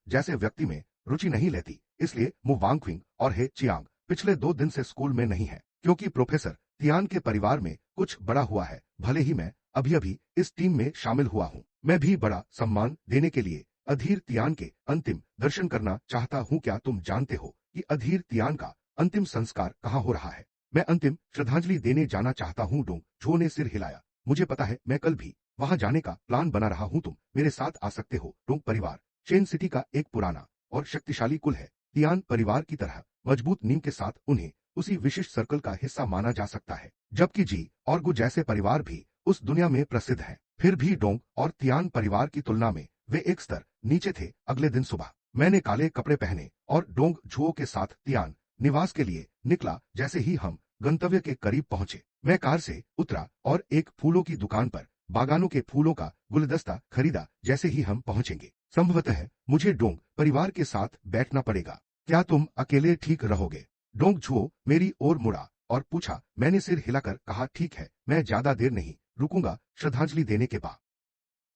जैसे व्यक्ति में रुचि नहीं लेती। इसलिए मु वांगक्विंग और हे चियांग पिछले 2 दिन से स्कूल में नहीं है, क्योंकि प्रोफेसर तियान के परिवार में कुछ बड़ा हुआ है। भले ही मैं अभी अभी इस टीम में शामिल हुआ हूँ, मैं भी बड़ा सम्मान देने के लिए अधीर तियान के अंतिम दर्शन करना चाहता हूँ। क्या तुम जानते हो कि अधीर तियान का अंतिम संस्कार कहाँ हो रहा है? मैं अंतिम श्रद्धांजलि देने जाना चाहता हूँ। डोंग झो ने सिर हिलाया। मुझे पता है, मैं कल भी वहां जाने का प्लान बना रहा हूँ। तुम मेरे साथ आ सकते हो। डोंग परिवार चेन सिटी का एक पुराना और शक्तिशाली कुल है। तियान परिवार की तरह मजबूत नींव के साथ उन्हें उसी विशिष्ट सर्कल का हिस्सा माना जा सकता है, जबकि जी और गु जैसे परिवार भी उस दुनिया में प्रसिद्ध हैं। फिर भी डोंग और तियान परिवार की तुलना में वे एक स्तर नीचे थे। अगले दिन सुबह मैंने काले कपड़े पहने और डोंग झुओ के साथ तियान निवास के लिए निकला। जैसे ही हम गंतव्य के करीब पहुंचे, मैं कार से उतरा और एक फूलों की दुकान पर बागानों के फूलों का गुलदस्ता खरीदा। जैसे ही हम पहुंचेंगे, संभवतः मुझे डोंग परिवार के साथ बैठना पड़ेगा। क्या तुम अकेले ठीक रहोगे? डोंग झुओ मेरी ओर मुड़ा और पूछा। मैंने सिर हिलाकर कहा, ठीक है, मैं ज्यादा देर नहीं रुकूंगा। श्रद्धांजलि देने के बाद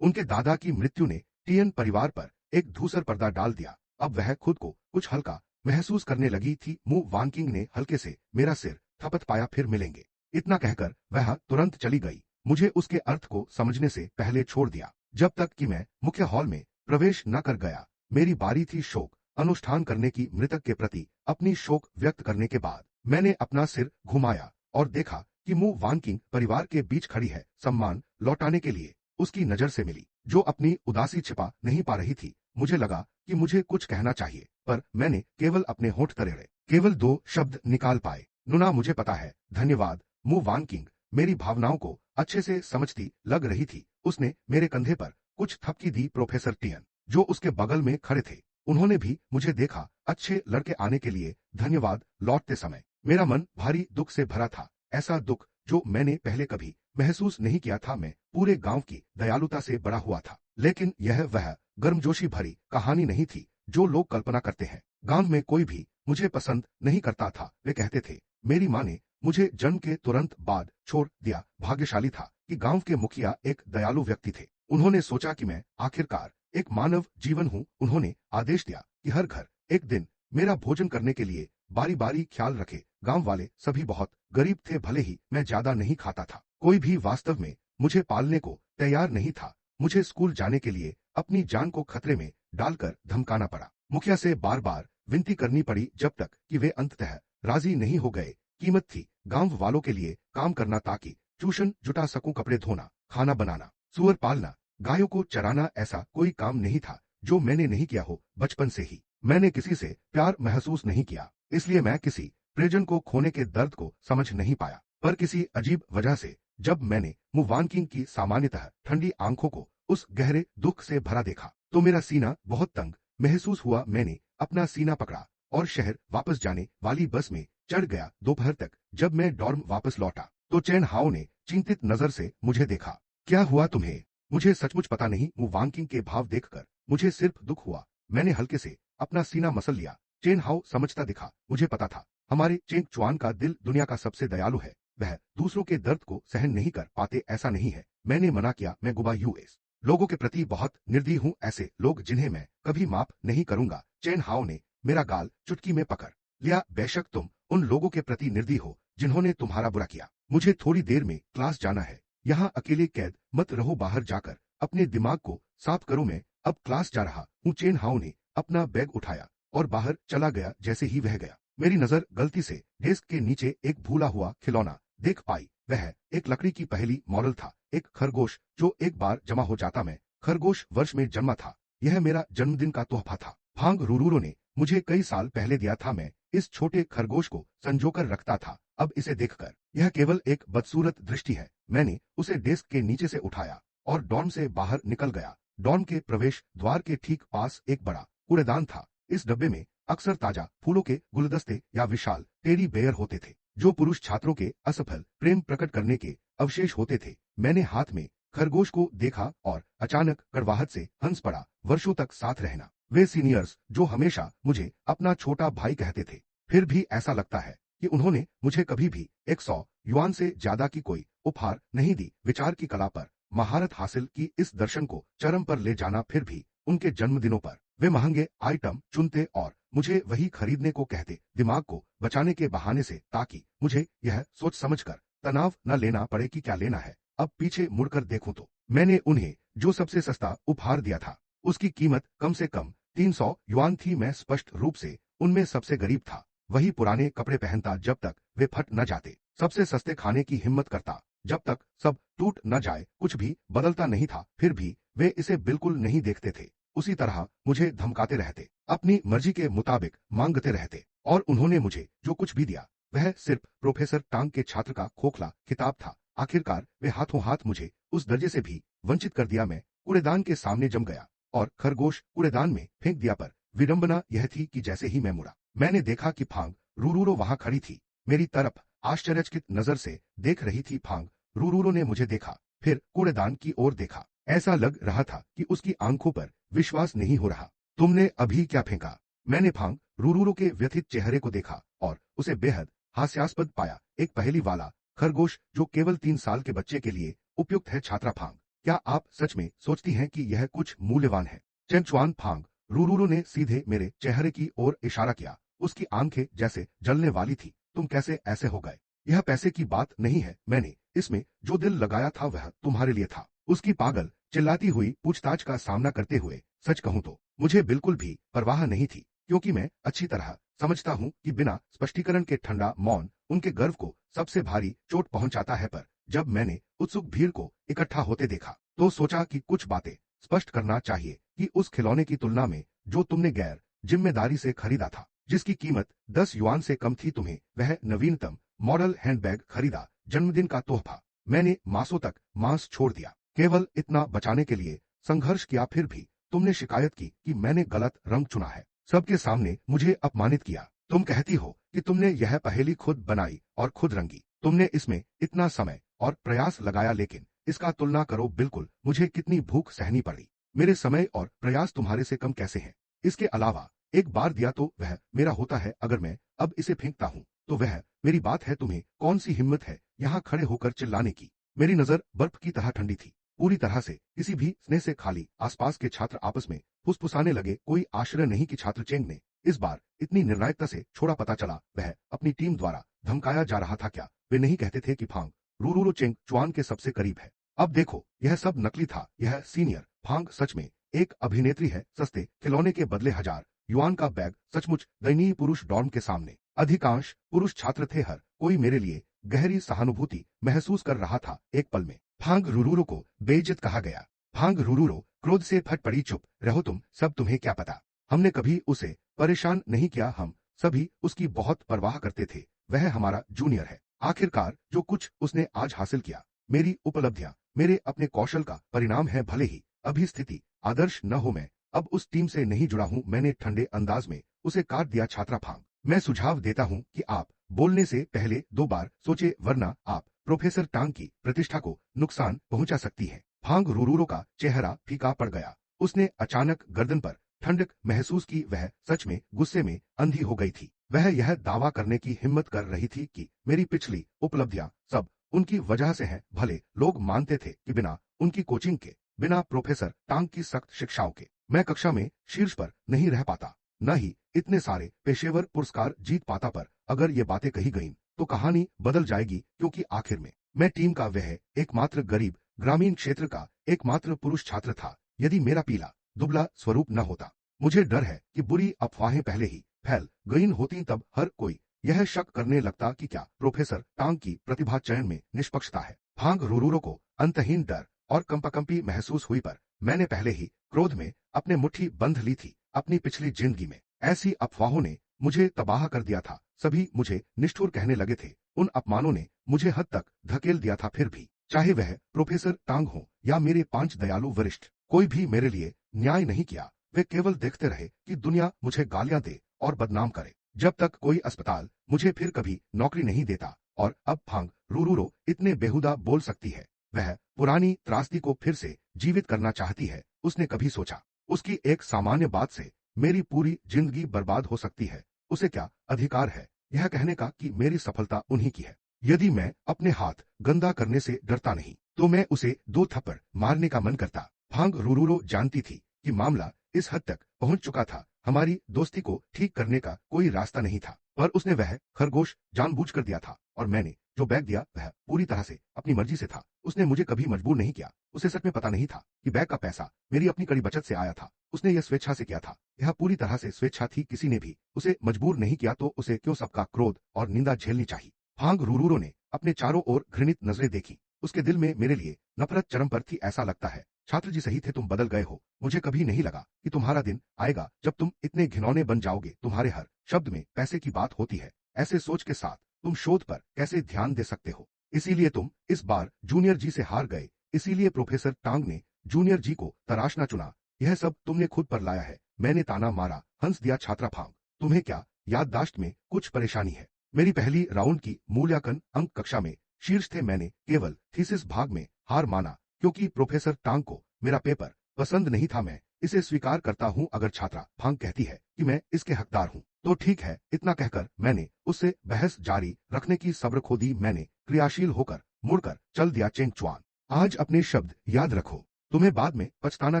उनके दादा की मृत्यु ने टियन परिवार पर एक धूसर पर्दा डाल दिया। अब वह खुद को कुछ हल्का महसूस करने लगी थी। मु वांगकिंग ने हल्के से मेरा सिर थपथ पाया। फिर मिलेंगे, इतना कहकर वह तुरंत चली गई। मुझे उसके अर्थ को समझने से पहले छोड़ दिया। जब तक कि मैं मुख्य हॉल में प्रवेश न कर गया, मेरी बारी थी शोक अनुष्ठान करने की। मृतक के प्रति अपनी शोक व्यक्त करने के बाद मैंने अपना सिर घुमाया और देखा कि मु वांगकिंग परिवार के बीच खड़ी है। सम्मान लौटाने के लिए उसकी नजर से मिली, जो अपनी उदासी छिपा नहीं पा रही थी। मुझे लगा कि मुझे कुछ कहना चाहिए, पर मैंने केवल अपने होंठ तरेड़े। केवल 2 शब्द निकाल पाए, नुना। मुझे पता है, धन्यवाद। मु वांगकिंग मेरी भावनाओं को अच्छे से समझती लग रही थी। उसने मेरे कंधे पर कुछ थपकी दी। प्रोफेसर टियन, जो उसके बगल में खड़े थे, उन्होंने भी मुझे देखा। अच्छे लड़के आने के लिए धन्यवाद। लौटते समय मेरा मन भारी दुख से भरा था, ऐसा दुख जो मैंने पहले कभी महसूस नहीं किया था। मैं पूरे गांव की दयालुता से बड़ा हुआ था, लेकिन यह वह गर्मजोशी भरी कहानी नहीं थी जो लोग कल्पना करते हैं। गांव में कोई भी मुझे पसंद नहीं करता था। वे कहते थे मेरी माँ ने मुझे जन्म के तुरंत बाद छोड़ दिया। भाग्यशाली था कि गांव के मुखिया एक दयालु व्यक्ति थे। उन्होंने सोचा कि मैं आखिरकार एक मानव जीवन हूँ। उन्होंने आदेश दिया कि हर घर एक दिन मेरा भोजन करने के लिए बारी बारी ख्याल रखे। गांव वाले सभी बहुत गरीब थे। भले ही मैं ज्यादा नहीं खाता था, कोई भी वास्तव में मुझे पालने को तैयार नहीं था। मुझे स्कूल जाने के लिए अपनी जान को खतरे में डालकर धमकाना पड़ा। मुखिया से बार बार विनती करनी पड़ी, जब तक कि वे अंततः राजी नहीं हो गए। कीमत थी गांव वालों के लिए काम करना, ताकि ट्यूशन जुटा सकूं। कपड़े धोना, खाना बनाना, सुअर पालना, गायों को चराना, ऐसा कोई काम नहीं था जो मैंने नहीं किया हो। बचपन से ही मैंने किसी से प्यार महसूस नहीं किया, इसलिए मैं किसी प्रियजन को खोने के दर्द को समझ नहीं पाया। पर किसी अजीब वजह से जब मैंने मु वांगकिंग की सामान्यतः ठंडी आंखों को उस गहरे दुख से भरा देखा, तो मेरा सीना बहुत तंग महसूस हुआ। मैंने अपना सीना पकड़ा और शहर वापस जाने वाली बस में चढ़ गया। दोपहर तक जब मैं डॉर्म वापस लौटा, तो चैन हाओ ने चिंतित नजर से मुझे देखा। क्या हुआ तुम्हें? मुझे सचमुच पता नहीं। मु वांगकिंग के भाव देखकर मुझे सिर्फ दुख हुआ। मैंने हल्के से अपना सीना मसल लिया। चेन हाओ समझता दिखा। मुझे पता था हमारे चेंग चुआन का दिल दुनिया का सबसे दयालु है। वह दूसरों के दर्द को सहन नहीं कर पाते, ऐसा नहीं है। मैंने मना किया। मैं गुबा यूएस लोगों के प्रति बहुत निर्दयी हूँ, ऐसे लोग जिन्हें मैं कभी माफ नहीं करूंगा। चेन हाओ ने मेरा गाल चुटकी में पकड़ लिया। बेशक तुम उन लोगों के प्रति निर्दयी हो जिन्होंने तुम्हारा बुरा किया। मुझे थोड़ी देर में क्लास जाना है। यहाँ अकेले कैद मत रहो, बाहर जाकर अपने दिमाग को साफ करो। मैं अब क्लास जा रहा हूँ। चेन हाओ ने अपना बैग उठाया और बाहर चला गया। जैसे ही वह गया, मेरी नजर गलती से डेस्क के नीचे एक भूला हुआ खिलौना देख पाई। वह एक लकड़ी की पहेली मॉडल था, एक खरगोश जो एक बार जमा हो जाता। मैं खरगोश वर्ष में जन्मा था। यह मेरा जन्मदिन का तोहफा था। भांग रूरूरो ने मुझे कई साल पहले दिया था। मैं इस छोटे खरगोश को संजोकर रखता था। अब इसे देखकर यह केवल एक बदसूरत दृष्टि है। मैंने उसे डेस्क के नीचे से उठाया और डॉर्म से बाहर निकल गया। डॉर्म के प्रवेश द्वार के ठीक पास एक बड़ा कूड़ेदान था। इस डब्बे में अक्सर ताजा फूलों के गुलदस्ते या विशाल टेडी बेयर होते थे, जो पुरुष छात्रों के असफल प्रेम प्रकट करने के अवशेष होते थे। मैंने हाथ में खरगोश को देखा और अचानक कड़वाहट से हंस पड़ा। वर्षों तक साथ रहना, वे सीनियर्स जो हमेशा मुझे अपना छोटा भाई कहते थे, फिर भी ऐसा लगता है कि उन्होंने मुझे कभी भी 100 युआन से ज्यादा की कोई उपहार नहीं दी। विचार की कला पर महारत हासिल की इस दर्शन को चरम पर ले जाना। फिर भी उनके जन्मदिनों पर वे महंगे आइटम चुनते और मुझे वही खरीदने को कहते, दिमाग को बचाने के बहाने से, ताकि मुझे यह सोच समझकर तनाव न लेना पड़े कि क्या लेना है। अब पीछे मुड़कर देखूं तो मैंने उन्हें जो सबसे सस्ता उपहार दिया था, उसकी कीमत कम से कम 300 युआन थी। मैं स्पष्ट रूप से उनमें सबसे गरीब था। वही पुराने कपड़े पहनता जब तक वे फट न जाते, सबसे सस्ते खाने की हिम्मत करता जब तक सब टूट न जाए। कुछ भी बदलता नहीं था, फिर भी वे इसे बिल्कुल नहीं देखते थे। उसी तरह मुझे धमकाते रहते, अपनी मर्जी के मुताबिक मांगते रहते। और उन्होंने मुझे जो कुछ भी दिया वह सिर्फ प्रोफेसर टांग के छात्र का खोखला खिताब था। आखिरकार वे हाथों हाथ मुझे उस दर्जे से भी वंचित कर दिया। मैं कूड़ेदान के सामने जम गया और खरगोश कूड़ेदान में फेंक दिया। पर विडंबना यह थी कि जैसे ही मैं मुड़ा, मैंने देखा कि फांग रूरूरो वहां खड़ी थी, मेरी तरफ आश्चर्यचकित नजर से देख रही थी। फांग रूरूरो ने मुझे देखा, फिर कूड़ेदान की ओर देखा। ऐसा लग रहा था कि उसकी आंखों पर विश्वास नहीं हो रहा। तुमने अभी क्या फेंका? मैंने फांग रूरूरो के व्यथित चेहरे को देखा और उसे बेहद हास्यास्पद पाया। एक पहेली वाला खरगोश जो केवल 3 साल के बच्चे के लिए उपयुक्त है। छात्रा फांग, क्या आप सच में सोचती हैं कि यह कुछ मूल्यवान है? चेंगचुआन फांग रूरूरो ने सीधे मेरे चेहरे की ओर इशारा किया। उसकी आंखें जैसे जलने वाली थी। तुम कैसे ऐसे हो गए? यह पैसे की बात नहीं है। मैंने इसमें जो दिल लगाया था वह तुम्हारे लिए था। उसकी पागल चिल्लाती हुई पूछताछ का सामना करते हुए सच कहूं तो मुझे बिल्कुल भी परवाह नहीं थी, क्योंकि मैं अच्छी तरह समझता हूं कि बिना स्पष्टीकरण के ठंडा मौन उनके गर्व को सबसे भारी चोट पहुंचाता है। पर जब मैंने उत्सुक भीड़ को इकट्ठा होते देखा तो सोचा कि कुछ बातें स्पष्ट करना चाहिए कि उस खिलौने की तुलना में जो तुमने गैर जिम्मेदारी से खरीदा था, जिसकी कीमत 10 युआन से कम थी, तुम्हें वह नवीनतम मॉडल हैंडबैग खरीदा, जन्मदिन का तोहफा। मैंने मांसों तक मांस छोड़ दिया, केवल इतना बचाने के लिए संघर्ष किया। फिर भी तुमने शिकायत की कि मैंने गलत रंग चुना है, सबके सामने मुझे अपमानित किया। तुम कहती हो कि तुमने यह पहेली खुद बनाई और खुद रंगी, तुमने इसमें इतना समय और प्रयास लगाया, लेकिन इसका तुलना करो बिल्कुल मुझे कितनी भूख सहनी पड़ी। मेरे समय और प्रयास तुम्हारे से कम कैसे हैं? इसके अलावा एक बार दिया तो वह मेरा होता है, अगर मैं अब इसे फेंकता हूं तो वह मेरी बात है। तुम्हें कौन सी हिम्मत है यहां खड़े होकर चिल्लाने की? मेरी नजर बर्फ की तरह ठंडी थी, पूरी तरह से किसी भी स्नेह से खाली। आसपास के छात्र आपस में फुसफुसाने लगे। कोई आश्चर्य नहीं कि छात्र चेंग ने इस बार इतनी निर्णायकता से छोड़ा। पता चला वह अपनी टीम द्वारा धमकाया जा रहा था। क्या वे नहीं कहते थे कि फांग रूरूरो चेंग चुआन के सबसे करीब है? अब देखो, यह सब नकली था। यह सीनियर फांग सच में एक अभिनेत्री है। सस्ते खिलौने के बदले 1000 युआन का बैग सचमुच दयनीय। पुरुष डॉर्म के सामने अधिकांश पुरुष छात्र थे। हर कोई मेरे लिए गहरी सहानुभूति महसूस कर रहा था। एक पल में फांग रूरूरो को बेइज्जत कहा गया। फांग रूरूरो क्रोध से फट पड़ी। चुप रहो तुम सब, तुम्हें क्या पता? हमने कभी उसे परेशान नहीं किया, हम सभी उसकी बहुत परवाह करते थे। वह हमारा जूनियर है। आखिरकार जो कुछ उसने आज हासिल किया, मेरी उपलब्धियां मेरे अपने कौशल का परिणाम है। भले ही अभी स्थिति आदर्श न हो, मैं अब उस टीम से नहीं जुड़ा हूं। मैंने ठंडे अंदाज में उसे काट दिया। छात्रा फांग, मैं सुझाव देता हूं कि आप बोलने से पहले 2 बार सोचे, वरना आप प्रोफेसर टांग की प्रतिष्ठा को नुकसान पहुंचा सकती है। फांग रूरूरो का चेहरा फीका पड़ गया। उसने अचानक गर्दन पर ठंडक महसूस की। वह सच में गुस्से में अंधी हो गई थी। वह यह दावा करने की हिम्मत कर रही थी कि मेरी पिछली उपलब्धियां सब उनकी वजह से हैं। भले लोग मानते थे कि बिना उनकी कोचिंग के, बिना प्रोफेसर टांग की सख्त शिक्षाओं के मैं कक्षा में शीर्ष पर नहीं रह पाता, न ही इतने सारे पेशेवर पुरस्कार जीत पाता। पर अगर ये बातें कही गईं तो कहानी बदल जाएगी, क्योंकि आखिर में मैं टीम का वह एकमात्र गरीब ग्रामीण क्षेत्र का एकमात्र पुरुष छात्र था। यदि मेरा पीला दुबला स्वरूप न होता, मुझे डर है कि बुरी अफवाहें पहले ही फैल गई होती। तब हर कोई यह शक करने लगता कि क्या प्रोफेसर टांग की प्रतिभा चयन में निष्पक्षता है। फांग रूरूरो को अंतहीन डर और कंपाकंपी महसूस हुई। पर मैंने पहले ही क्रोध में अपने मुट्ठी बंध ली थी। अपनी पिछली जिंदगी में ऐसी अफवाहों ने मुझे तबाह कर दिया था। सभी मुझे निष्ठुर कहने लगे थे। उन अपमानों ने मुझे हद तक धकेल दिया था। फिर भी चाहे वह प्रोफेसर टांग हो या मेरे 5 दयालु वरिष्ठ, कोई भी मेरे लिए न्याय नहीं किया। वे केवल देखते रहे कि दुनिया मुझे गालियां दे और बदनाम करे। जब तक कोई अस्पताल मुझे फिर कभी नौकरी नहीं देता और अब फांग रूरूरो इतने बेहुदा बोल सकती है, वह पुरानी त्रासदी को फिर से जीवित करना चाहती है। उसने कभी सोचा उसकी एक सामान्य बात से मेरी पूरी जिंदगी बर्बाद हो सकती है। उसे क्या अधिकार है यह कहने का कि मेरी सफलता उन्हीं की है। यदि मैं अपने हाथ गंदा करने से डरता नहीं तो मैं उसे 2 थप्पड़ मारने का मन करता। फांग रूरूरो जानती थी कि मामला इस हद तक पहुंच चुका था। हमारी दोस्ती को ठीक करने का कोई रास्ता नहीं था, पर उसने वह खरगोश जानबूझकर दिया था और मैंने जो बैग दिया वह पूरी तरह से अपनी मर्जी से था। उसने मुझे कभी मजबूर नहीं किया। उसे सच में पता नहीं था कि बैग का पैसा मेरी अपनी कड़ी बचत से आया था। उसने यह स्वेच्छा से किया था। यह पूरी तरह से स्वेच्छा थी। किसी ने भी उसे मजबूर नहीं किया तो उसे क्यों सबका क्रोध और निंदा झेलनी चाहिए। फांग रूरूरो ने अपने चारों ओर घृणित नजरें देखी। उसके दिल में मेरे लिए नफरत चरम पर थी। ऐसा लगता है छात्र जी सही थे, तुम बदल गए हो। मुझे कभी नहीं लगा कि तुम्हारा दिन आएगा जब तुम इतने घिनौने बन जाओगे। तुम्हारे हर शब्द में पैसे की बात होती है। ऐसे सोच के साथ तुम शोध पर कैसे ध्यान दे सकते हो? इसीलिए तुम इस बार जूनियर जी से हार गए। इसीलिए प्रोफेसर टांग ने जूनियर जी को तराशना चुना। यह सब तुमने खुद पर लाया है। मैंने ताना मारा, हंस दिया। छात्रा फांग, तुम्हें क्या याददाश्त में कुछ परेशानी है? मेरी पहली राउंड की मूल्यांकन अंक कक्षा में शीर्ष थे। मैंने केवल थीसिस भाग में हार माना क्योंकि प्रोफेसर टांग को मेरा पेपर पसंद नहीं था। मैं इसे स्वीकार करता हूं। अगर छात्रा फांग कहती है कि मैं इसके हकदार हूं तो ठीक है। इतना कहकर मैंने उससे बहस जारी रखने की सब्र खो दी। मैंने क्रियाशील होकर मुड़कर चल दिया। चेंग चुआन, आज अपने शब्द याद रखो। तुम्हें बाद में पछताना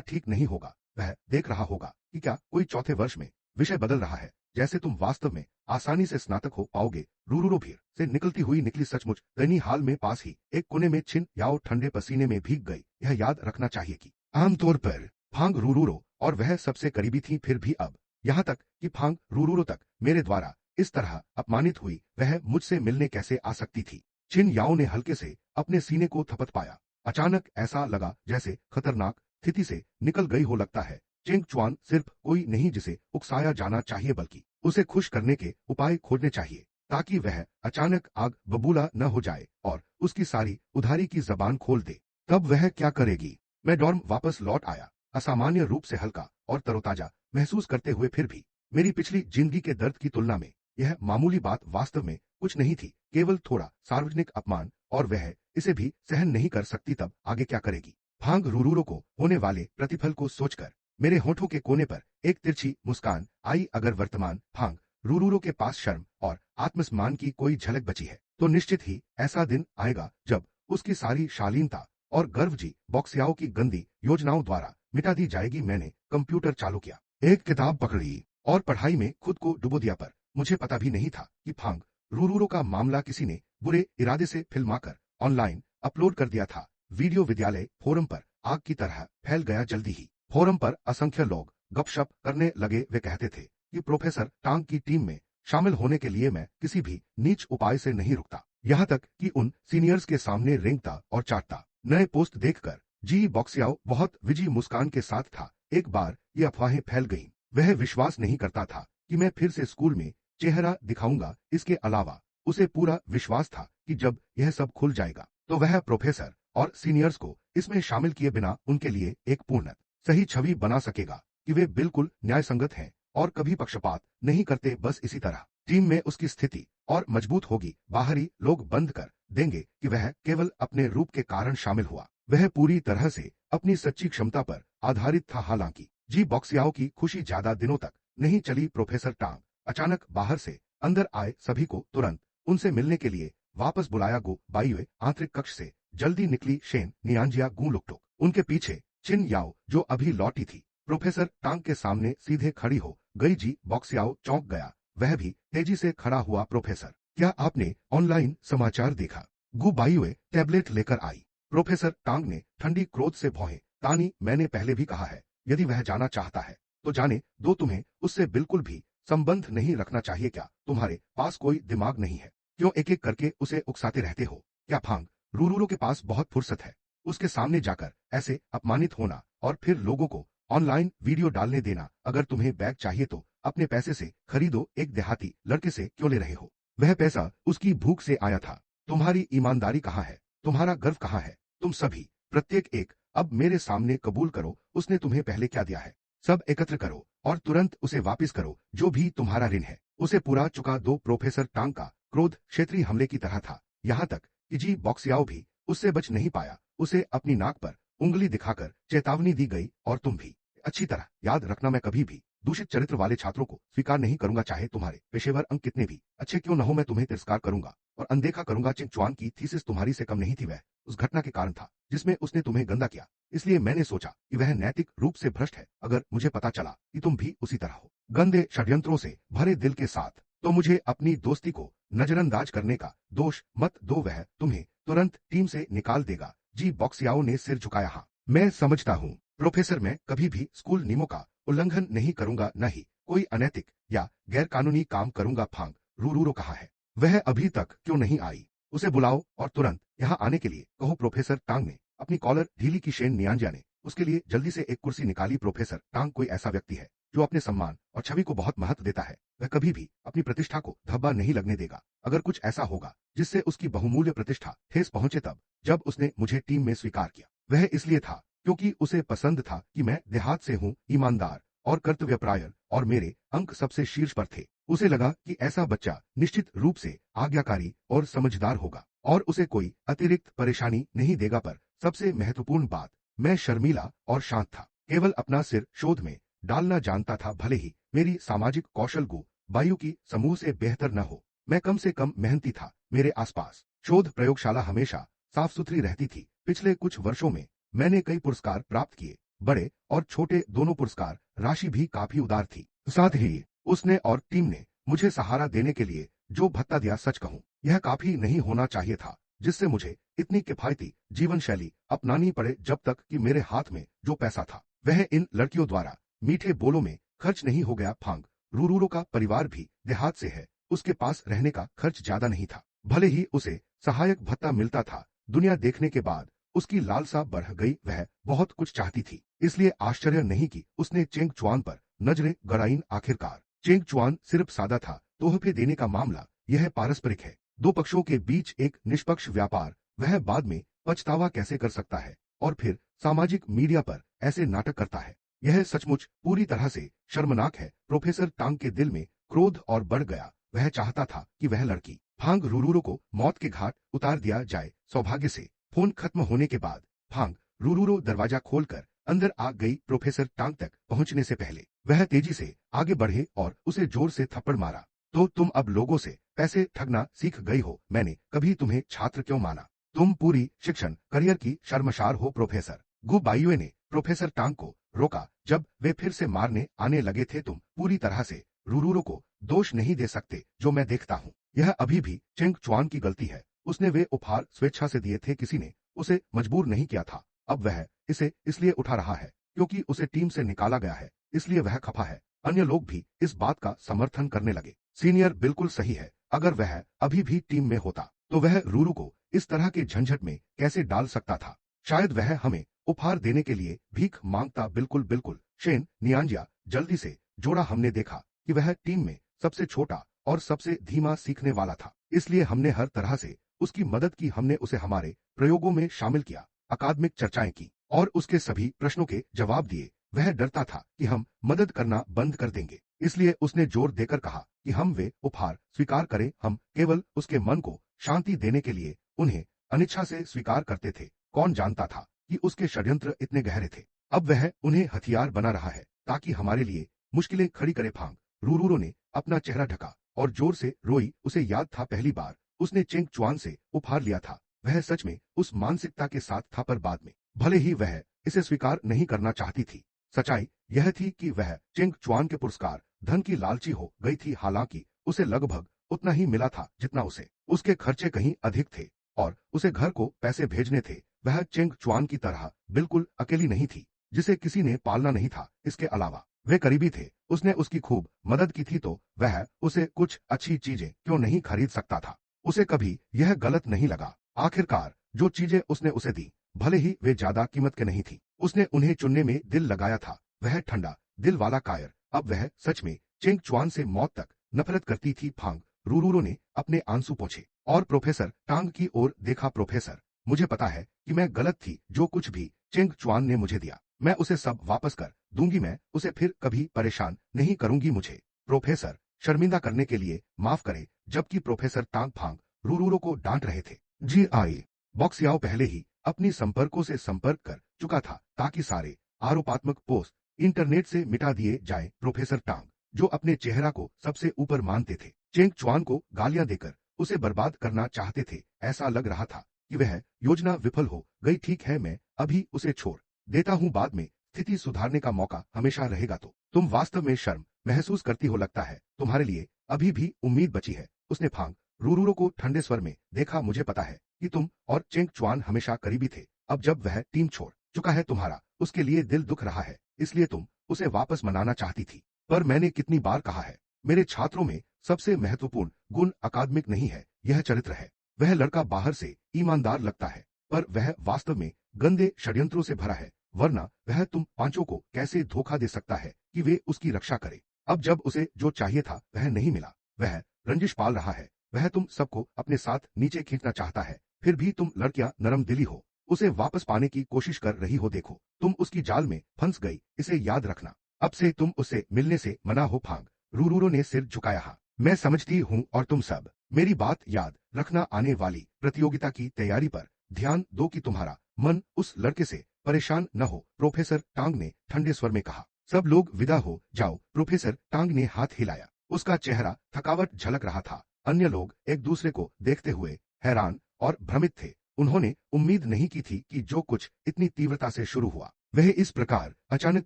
ठीक नहीं होगा। वह देख रहा होगा कि क्या कोई चौथे वर्ष में विषय बदल रहा है, जैसे तुम वास्तव में आसानी से स्नातक हो पाओगे। रूरूरो भीड़ से निकलती हुई निकली। सचमुच दैनी हाल में पास ही एक कोने में छिन याओ ठंडे पसीने में भीग गई। यह याद रखना चाहिए कि आमतौर पर फांग रूरूरो और वह सबसे करीबी थी। फिर भी अब यहाँ तक कि फांग रूरूरो तक मेरे द्वारा इस तरह अपमानित हुई, वह मुझसे मिलने कैसे आ सकती थी? चिन याओ ने हल्के से अपने सीने को थपथ पाया। अचानक ऐसा लगा जैसे खतरनाक स्थिति से निकल गई हो। लगता है चेंग चुआन सिर्फ कोई नहीं जिसे उकसाया जाना चाहिए, बल्कि उसे खुश करने के उपाय खोजने चाहिए ताकि वह अचानक आग बबूला न हो जाए और उसकी सारी उधारी की जबान खोल दे। तब वह क्या करेगी? मैं डॉर्म वापस लौट आया, असामान्य रूप से हल्का और तरोताजा महसूस करते हुए। फिर भी मेरी पिछली जिंदगी के दर्द की तुलना में यह मामूली बात वास्तव में कुछ नहीं थी। केवल थोड़ा सार्वजनिक अपमान और वह इसे भी सहन नहीं कर सकती। तब आगे क्या करेगी? फांग रूरूरो को होने वाले प्रतिफल को सोचकर मेरे होठों के कोने पर एक तिरछी मुस्कान आई। अगर वर्तमान फांग रूरूरो के पास शर्म और आत्मसम्मान की कोई झलक बची है तो निश्चित ही ऐसा दिन आएगा जब उसकी सारी शालीनता और गर्व जी बॉक्सियाओ की गंदी योजनाओं द्वारा मिटा दी जाएगी। मैंने कंप्यूटर चालू किया, एक किताब पकड़ी और पढ़ाई में खुद को डुबो दिया। पर मुझे पता भी नहीं था कि फांग रूरूरो का मामला किसी ने बुरे इरादे से फिल्माकर ऑनलाइन अपलोड कर दिया था। वीडियो विद्यालय फोरम पर आग की तरह फैल गया। जल्दी ही फोरम पर असंख्य लोग गपशप करने लगे। वे कहते थे कि प्रोफेसर टांग की टीम में शामिल होने के लिए मैं किसी भी नीच उपाय से नहीं रुकता, यहाँ तक कि उन सीनियर्स के सामने रेंगता और चाटता। नए पोस्ट देखकर जी बॉक्सियाओ बहुत विजी मुस्कान के साथ था। एक बार ये अफवाहें फैल गईं, वह विश्वास नहीं करता था कि मैं फिर से स्कूल में चेहरा दिखाऊंगा। इसके अलावा उसे पूरा विश्वास था कि जब यह सब खुल जाएगा तो वह प्रोफेसर और सीनियर्स को इसमें शामिल किए बिना उनके लिए एक पूर्ण सही छवि बना सकेगा कि वे बिल्कुल न्यायसंगत हैं और कभी पक्षपात नहीं करते। बस इसी तरह टीम में उसकी स्थिति और मजबूत होगी। बाहरी लोग बंद कर देंगे कि वह केवल अपने रूप के कारण शामिल हुआ। वह पूरी तरह से अपनी सच्ची क्षमता पर आधारित था। हालांकि जी बॉक्सियाओ की खुशी ज्यादा दिनों तक नहीं चली। प्रोफेसर टांग अचानक बाहर से अंदर आए। सभी को तुरंत उनसे मिलने के लिए वापस बुलाया। गो बाइवे आंतरिक कक्ष से जल्दी निकली। शेन नियांजिया गू लुकटो उनके पीछे। चिन याओ जो अभी लौटी थी प्रोफेसर टांग के सामने सीधे खड़ी हो गई। जी बॉक्सियाओ चौंक गया, वह भी तेजी से खड़ा हुआ। प्रोफेसर, क्या आपने ऑनलाइन समाचार देखा? गु बाइवे टैबलेट लेकर आई। प्रोफेसर टांग ने ठंडी क्रोध से भौहें तानी। मैंने पहले भी कहा है, यदि वह जाना चाहता है तो जाने दो। तुम्हें उससे बिल्कुल भी संबंध नहीं रखना चाहिए। क्या तुम्हारे पास कोई दिमाग नहीं है? क्यों एक एक करके उसे उकसाते रहते हो? क्या फांग रूरूरो के पास बहुत फुर्सत है उसके सामने जाकर ऐसे अपमानित होना और फिर लोगों को ऑनलाइन वीडियो डालने देना? अगर तुम्हें बैग चाहिए तो अपने पैसे से खरीदो, एक देहाती लड़के से क्यों ले रहे हो? वह पैसा उसकी भूख से आया था। तुम्हारी ईमानदारी कहाँ है? तुम्हारा गर्व कहाँ है? तुम सभी, प्रत्येक एक, अब मेरे सामने कबूल करो, उसने तुम्हें पहले क्या दिया है? सब एकत्र करो और तुरंत उसे वापस करो, जो भी तुम्हारा ऋण है उसे पूरा चुका दो। प्रोफेसर टांग का क्रोध क्षेत्रीय हमले की तरह था, यहाँ तक कि जी बॉक्सियाओ भी उससे बच नहीं पाया। उसे अपनी नाक पर उंगली दिखाकर चेतावनी दी गई, और तुम भी अच्छी तरह याद रखना, मैं कभी भी दूषित चरित्र वाले छात्रों को स्वीकार नहीं करूंगा, चाहे तुम्हारे पेशेवर अंक कितने भी अच्छे क्यों न हो। मैं तुम्हें तिरस्कार करूंगा और अनदेखा करूंगा। चिंग चुआन की थीसिस तुम्हारी से कम नहीं थी, वह उस घटना के कारण था जिसमें उसने तुम्हें गंदा किया। इसलिए मैंने सोचा कि वह नैतिक रूप से भ्रष्ट है। अगर मुझे पता चला कि तुम भी उसी तरह हो, गंदे षड्यंत्रों से भरे दिल के साथ, तो मुझे अपनी दोस्ती को नजरअंदाज करने का दोष मत दो। वह तुम्हें तुरंत टीम से निकाल देगा। जी बॉक्सियाओ ने सिर झुकाया। हाँ, मैं समझता हूँ प्रोफेसर, मैं कभी भी स्कूल नियमों का उल्लंघन नहीं करूंगा, न ही कोई अनैतिक या गैरकानूनी काम करूंगा। फांग रूरूरो कहाँ है? वह अभी तक क्यों नहीं आई? उसे बुलाओ और तुरंत यहाँ आने के लिए कहो। प्रोफेसर टांग ने अपनी कॉलर ढीली की। शेन नियांजिया ने उसके लिए जल्दी से एक कुर्सी निकाली। प्रोफेसर टांग कोई ऐसा व्यक्ति है जो अपने सम्मान और छवि को बहुत महत्व देता है। वह कभी भी अपनी प्रतिष्ठा को धब्बा नहीं लगने देगा। अगर कुछ ऐसा होगा जिससे उसकी बहुमूल्य प्रतिष्ठा ठेस पहुंचे, तब जब उसने मुझे टीम में स्वीकार किया, वह इसलिए था क्योंकि उसे पसंद था कि मैं देहात से हूँ, ईमानदार और कर्तव्यपरायण, और मेरे अंक सबसे शीर्ष पर थे। उसे लगा कि ऐसा बच्चा निश्चित रूप से आज्ञाकारी और समझदार होगा और उसे कोई अतिरिक्त परेशानी नहीं देगा। पर सबसे महत्वपूर्ण बात, मैं शर्मीला और शांत था, केवल अपना सिर शोध में डालना जानता था। भले ही मेरी सामाजिक कौशल गो वायु की समूह से बेहतर न हो, मैं कम से कम मेहनती था। मेरे आसपास शोध प्रयोगशाला हमेशा साफ सुथरी रहती थी। पिछले कुछ वर्षों में मैंने कई पुरस्कार प्राप्त किए, बड़े और छोटे दोनों। पुरस्कार राशि भी काफी उदार थी। साथ ही उसने और टीम ने मुझे सहारा देने के लिए जो भत्ता दिया, सच कहूं, यह काफी नहीं होना चाहिए था जिससे मुझे इतनी किफायती जीवन शैली अपनानी पड़े। जब तक कि मेरे हाथ में जो पैसा था वह इन लड़कियों द्वारा मीठे बोलों में खर्च नहीं हो गया। फांग रूरूरो का परिवार भी देहात से है, उसके पास रहने का खर्च ज्यादा नहीं था। भले ही उसे सहायक भत्ता मिलता था, दुनिया देखने के बाद उसकी लालसा बढ़ गई। वह बहुत कुछ चाहती थी, इसलिए आश्चर्य नहीं कि उसने चेंग चुआन पर नजरें गड़ाईं। आखिरकार चेंग चुआन सिर्फ सादा था। तोहफे देने का मामला यह पारस्परिक है, दो पक्षों के बीच एक निष्पक्ष व्यापार। वह बाद में पछतावा कैसे कर सकता है और फिर सामाजिक मीडिया पर ऐसे नाटक करता है? यह सचमुच पूरी तरह से शर्मनाक है। प्रोफेसर टांग के दिल में क्रोध और बढ़ गया। वह चाहता था कि वह लड़की फांग रूरूरो को मौत के घाट उतार दिया जाए। सौभाग्य से फोन खत्म होने के बाद फांग रूरूरो दरवाजा खोलकर अंदर आ गई। प्रोफेसर टांग तक पहुंचने से पहले वह तेजी से आगे बढ़े और उसे जोर से थप्पड़ मारा। तो तुम अब लोगों से पैसे ठगना सीख गई हो? मैंने कभी तुम्हें छात्र क्यों माना? तुम पूरी शिक्षण करियर की शर्मसार हो। प्रोफेसर गु बाइयुए ने प्रोफेसर टांग को रोका जब वे फिर से मारने आने लगे थे। तुम पूरी तरह से रूरूरो को दोष नहीं दे सकते, जो मैं देखता हूँ। यह अभी भी चेंग चुआन की गलती है। उसने वे उपहार स्वेच्छा से दिए थे, किसी ने उसे मजबूर नहीं किया था। अब वह इसे इसलिए उठा रहा है क्योंकि उसे टीम से निकाला गया है, इसलिए वह खफा है। अन्य लोग भी इस बात का समर्थन करने लगे। सीनियर बिल्कुल सही है, अगर वह अभी भी टीम में होता तो वह रूरू को इस तरह के झंझट में कैसे डाल सकता था? शायद वह हमें उपहार देने के लिए भीख मांगता। बिल्कुल बिल्कुल। शेन नियांजिया जल्दी से जोड़ा। हमने देखा कि वह टीम में सबसे छोटा और सबसे धीमा सीखने वाला था, इसलिए हमने हर तरह से उसकी मदद की। हमने उसे हमारे प्रयोगों में शामिल किया, अकादमिक चर्चाएं की और उसके सभी प्रश्नों के जवाब दिए। वह डरता था कि हम मदद करना बंद कर देंगे, इसलिए उसने जोर देकर कहा कि हम वे उपहार स्वीकार करें। हम केवल उसके मन को शांति देने के लिए उन्हें अनिच्छा से स्वीकार करते थे। कौन जानता था कि उसके षड्यंत्र इतने गहरे थे? अब वह उन्हें हथियार बना रहा है ताकि हमारे लिए मुश्किलें खड़ी करे। फांग रूरूरो ने अपना चेहरा ढका और जोर से रोई। उसे याद था पहली बार उसने चेंग चुआन से उपहार लिया था। वह सच में उस मानसिकता के साथ था, पर बाद में भले ही वह इसे स्वीकार नहीं करना चाहती थी, सच्चाई यह थी कि वह चेंग चुआन के पुरस्कार धन की लालची हो गई थी। हालांकि उसे लगभग उतना ही मिला था जितना उसे उसके खर्चे कहीं अधिक थे और उसे घर को पैसे भेजने थे। वह चेंग चुआन की तरह बिल्कुल अकेली नहीं थी जिसे किसी ने पालना नहीं था। इसके अलावा वे करीबी थे, उसने उसकी खूब मदद की थी, तो वह उसे कुछ अच्छी चीजें क्यों नहीं खरीद सकता था? उसे कभी यह गलत नहीं लगा। आखिरकार जो चीजें उसने उसे दी, भले ही वे ज्यादा कीमत के नहीं थी, उसने उन्हें चुनने में दिल लगाया था। वह ठंडा दिल वाला कायर अब वह सच में चेंग चुआन से मौत तक नफरत करती थी। फांग रूरूरो ने अपने आंसू पोंछे और प्रोफेसर टांग की ओर देखा। प्रोफेसर, मुझे पता है कि मैं गलत थी। जो कुछ भी चेंग चुआन ने मुझे दिया, मैं उसे सब वापस कर दूंगी। मैं उसे फिर कभी परेशान नहीं करूंगी। मुझे प्रोफेसर शर्मिंदा करने के लिए माफ करे। जबकि प्रोफेसर टांग फांग रूरूरो को डांट रहे थे। जी आई बॉक्सियाओ पहले ही अपनी संपर्कों से संपर्क कर चुका था ताकि सारे आरोपात्मक पोस्ट इंटरनेट से मिटा दिए जाएं। प्रोफेसर टांग, जो अपने चेहरा को सबसे ऊपर मानते थे, चेंग चुआन को गालियां देकर उसे बर्बाद करना चाहते थे। ऐसा लग रहा था कि वह योजना विफल हो गई। ठीक है, मैं अभी उसे छोड़ देता हूं, बाद में स्थिति सुधारने का मौका हमेशा रहेगा। तो तुम वास्तव में शर्म महसूस करती हो, लगता है तुम्हारे लिए अभी भी उम्मीद बची है। उसने फांग रूरूरो को ठंडे स्वर में देखा। मुझे पता है कि तुम और चेंग चुआन हमेशा करीबी थे। अब जब वह टीम छोड़ चुका है, तुम्हारा उसके लिए दिल दुख रहा है, इसलिए तुम उसे वापस मनाना चाहती थी। पर मैंने कितनी बार कहा है, मेरे छात्रों में सबसे महत्वपूर्ण गुण अकादमिक नहीं है, यह चरित्र है। वह लड़का बाहर से ईमानदार लगता है, पर वह वास्तव में गंदे षड्यंत्रों से भरा है। वरना वह तुम पांचों को कैसे धोखा दे सकता है कि वे उसकी रक्षा करे। अब जब उसे जो चाहिए था वह नहीं मिला, वह रंजिश पाल रहा है। वह तुम सबको अपने साथ नीचे खींचना चाहता है, फिर भी तुम लड़कियां नरम दिली हो, उसे वापस पाने की कोशिश कर रही हो। देखो, तुम उसकी जाल में फंस गई, इसे याद रखना। अब से तुम उससे मिलने से मना हो। फांग रूरूरो ने सिर झुकाया। हाँ, मैं समझती हूँ, और तुम सब मेरी बात याद रखना। आने वाली प्रतियोगिता की तैयारी पर ध्यान दो कि तुम्हारा मन उस लड़के से परेशान न हो। प्रोफेसर टांग ने ठंडे स्वर में कहा। सब लोग विदा हो जाओ। प्रोफेसर टांग ने हाथ हिलाया, उसका चेहरा थकावट झलक रहा था। अन्य लोग एक दूसरे को देखते हुए हैरान और भ्रमित थे। उन्होंने उम्मीद नहीं की थी कि जो कुछ इतनी तीव्रता से शुरू हुआ वह इस प्रकार अचानक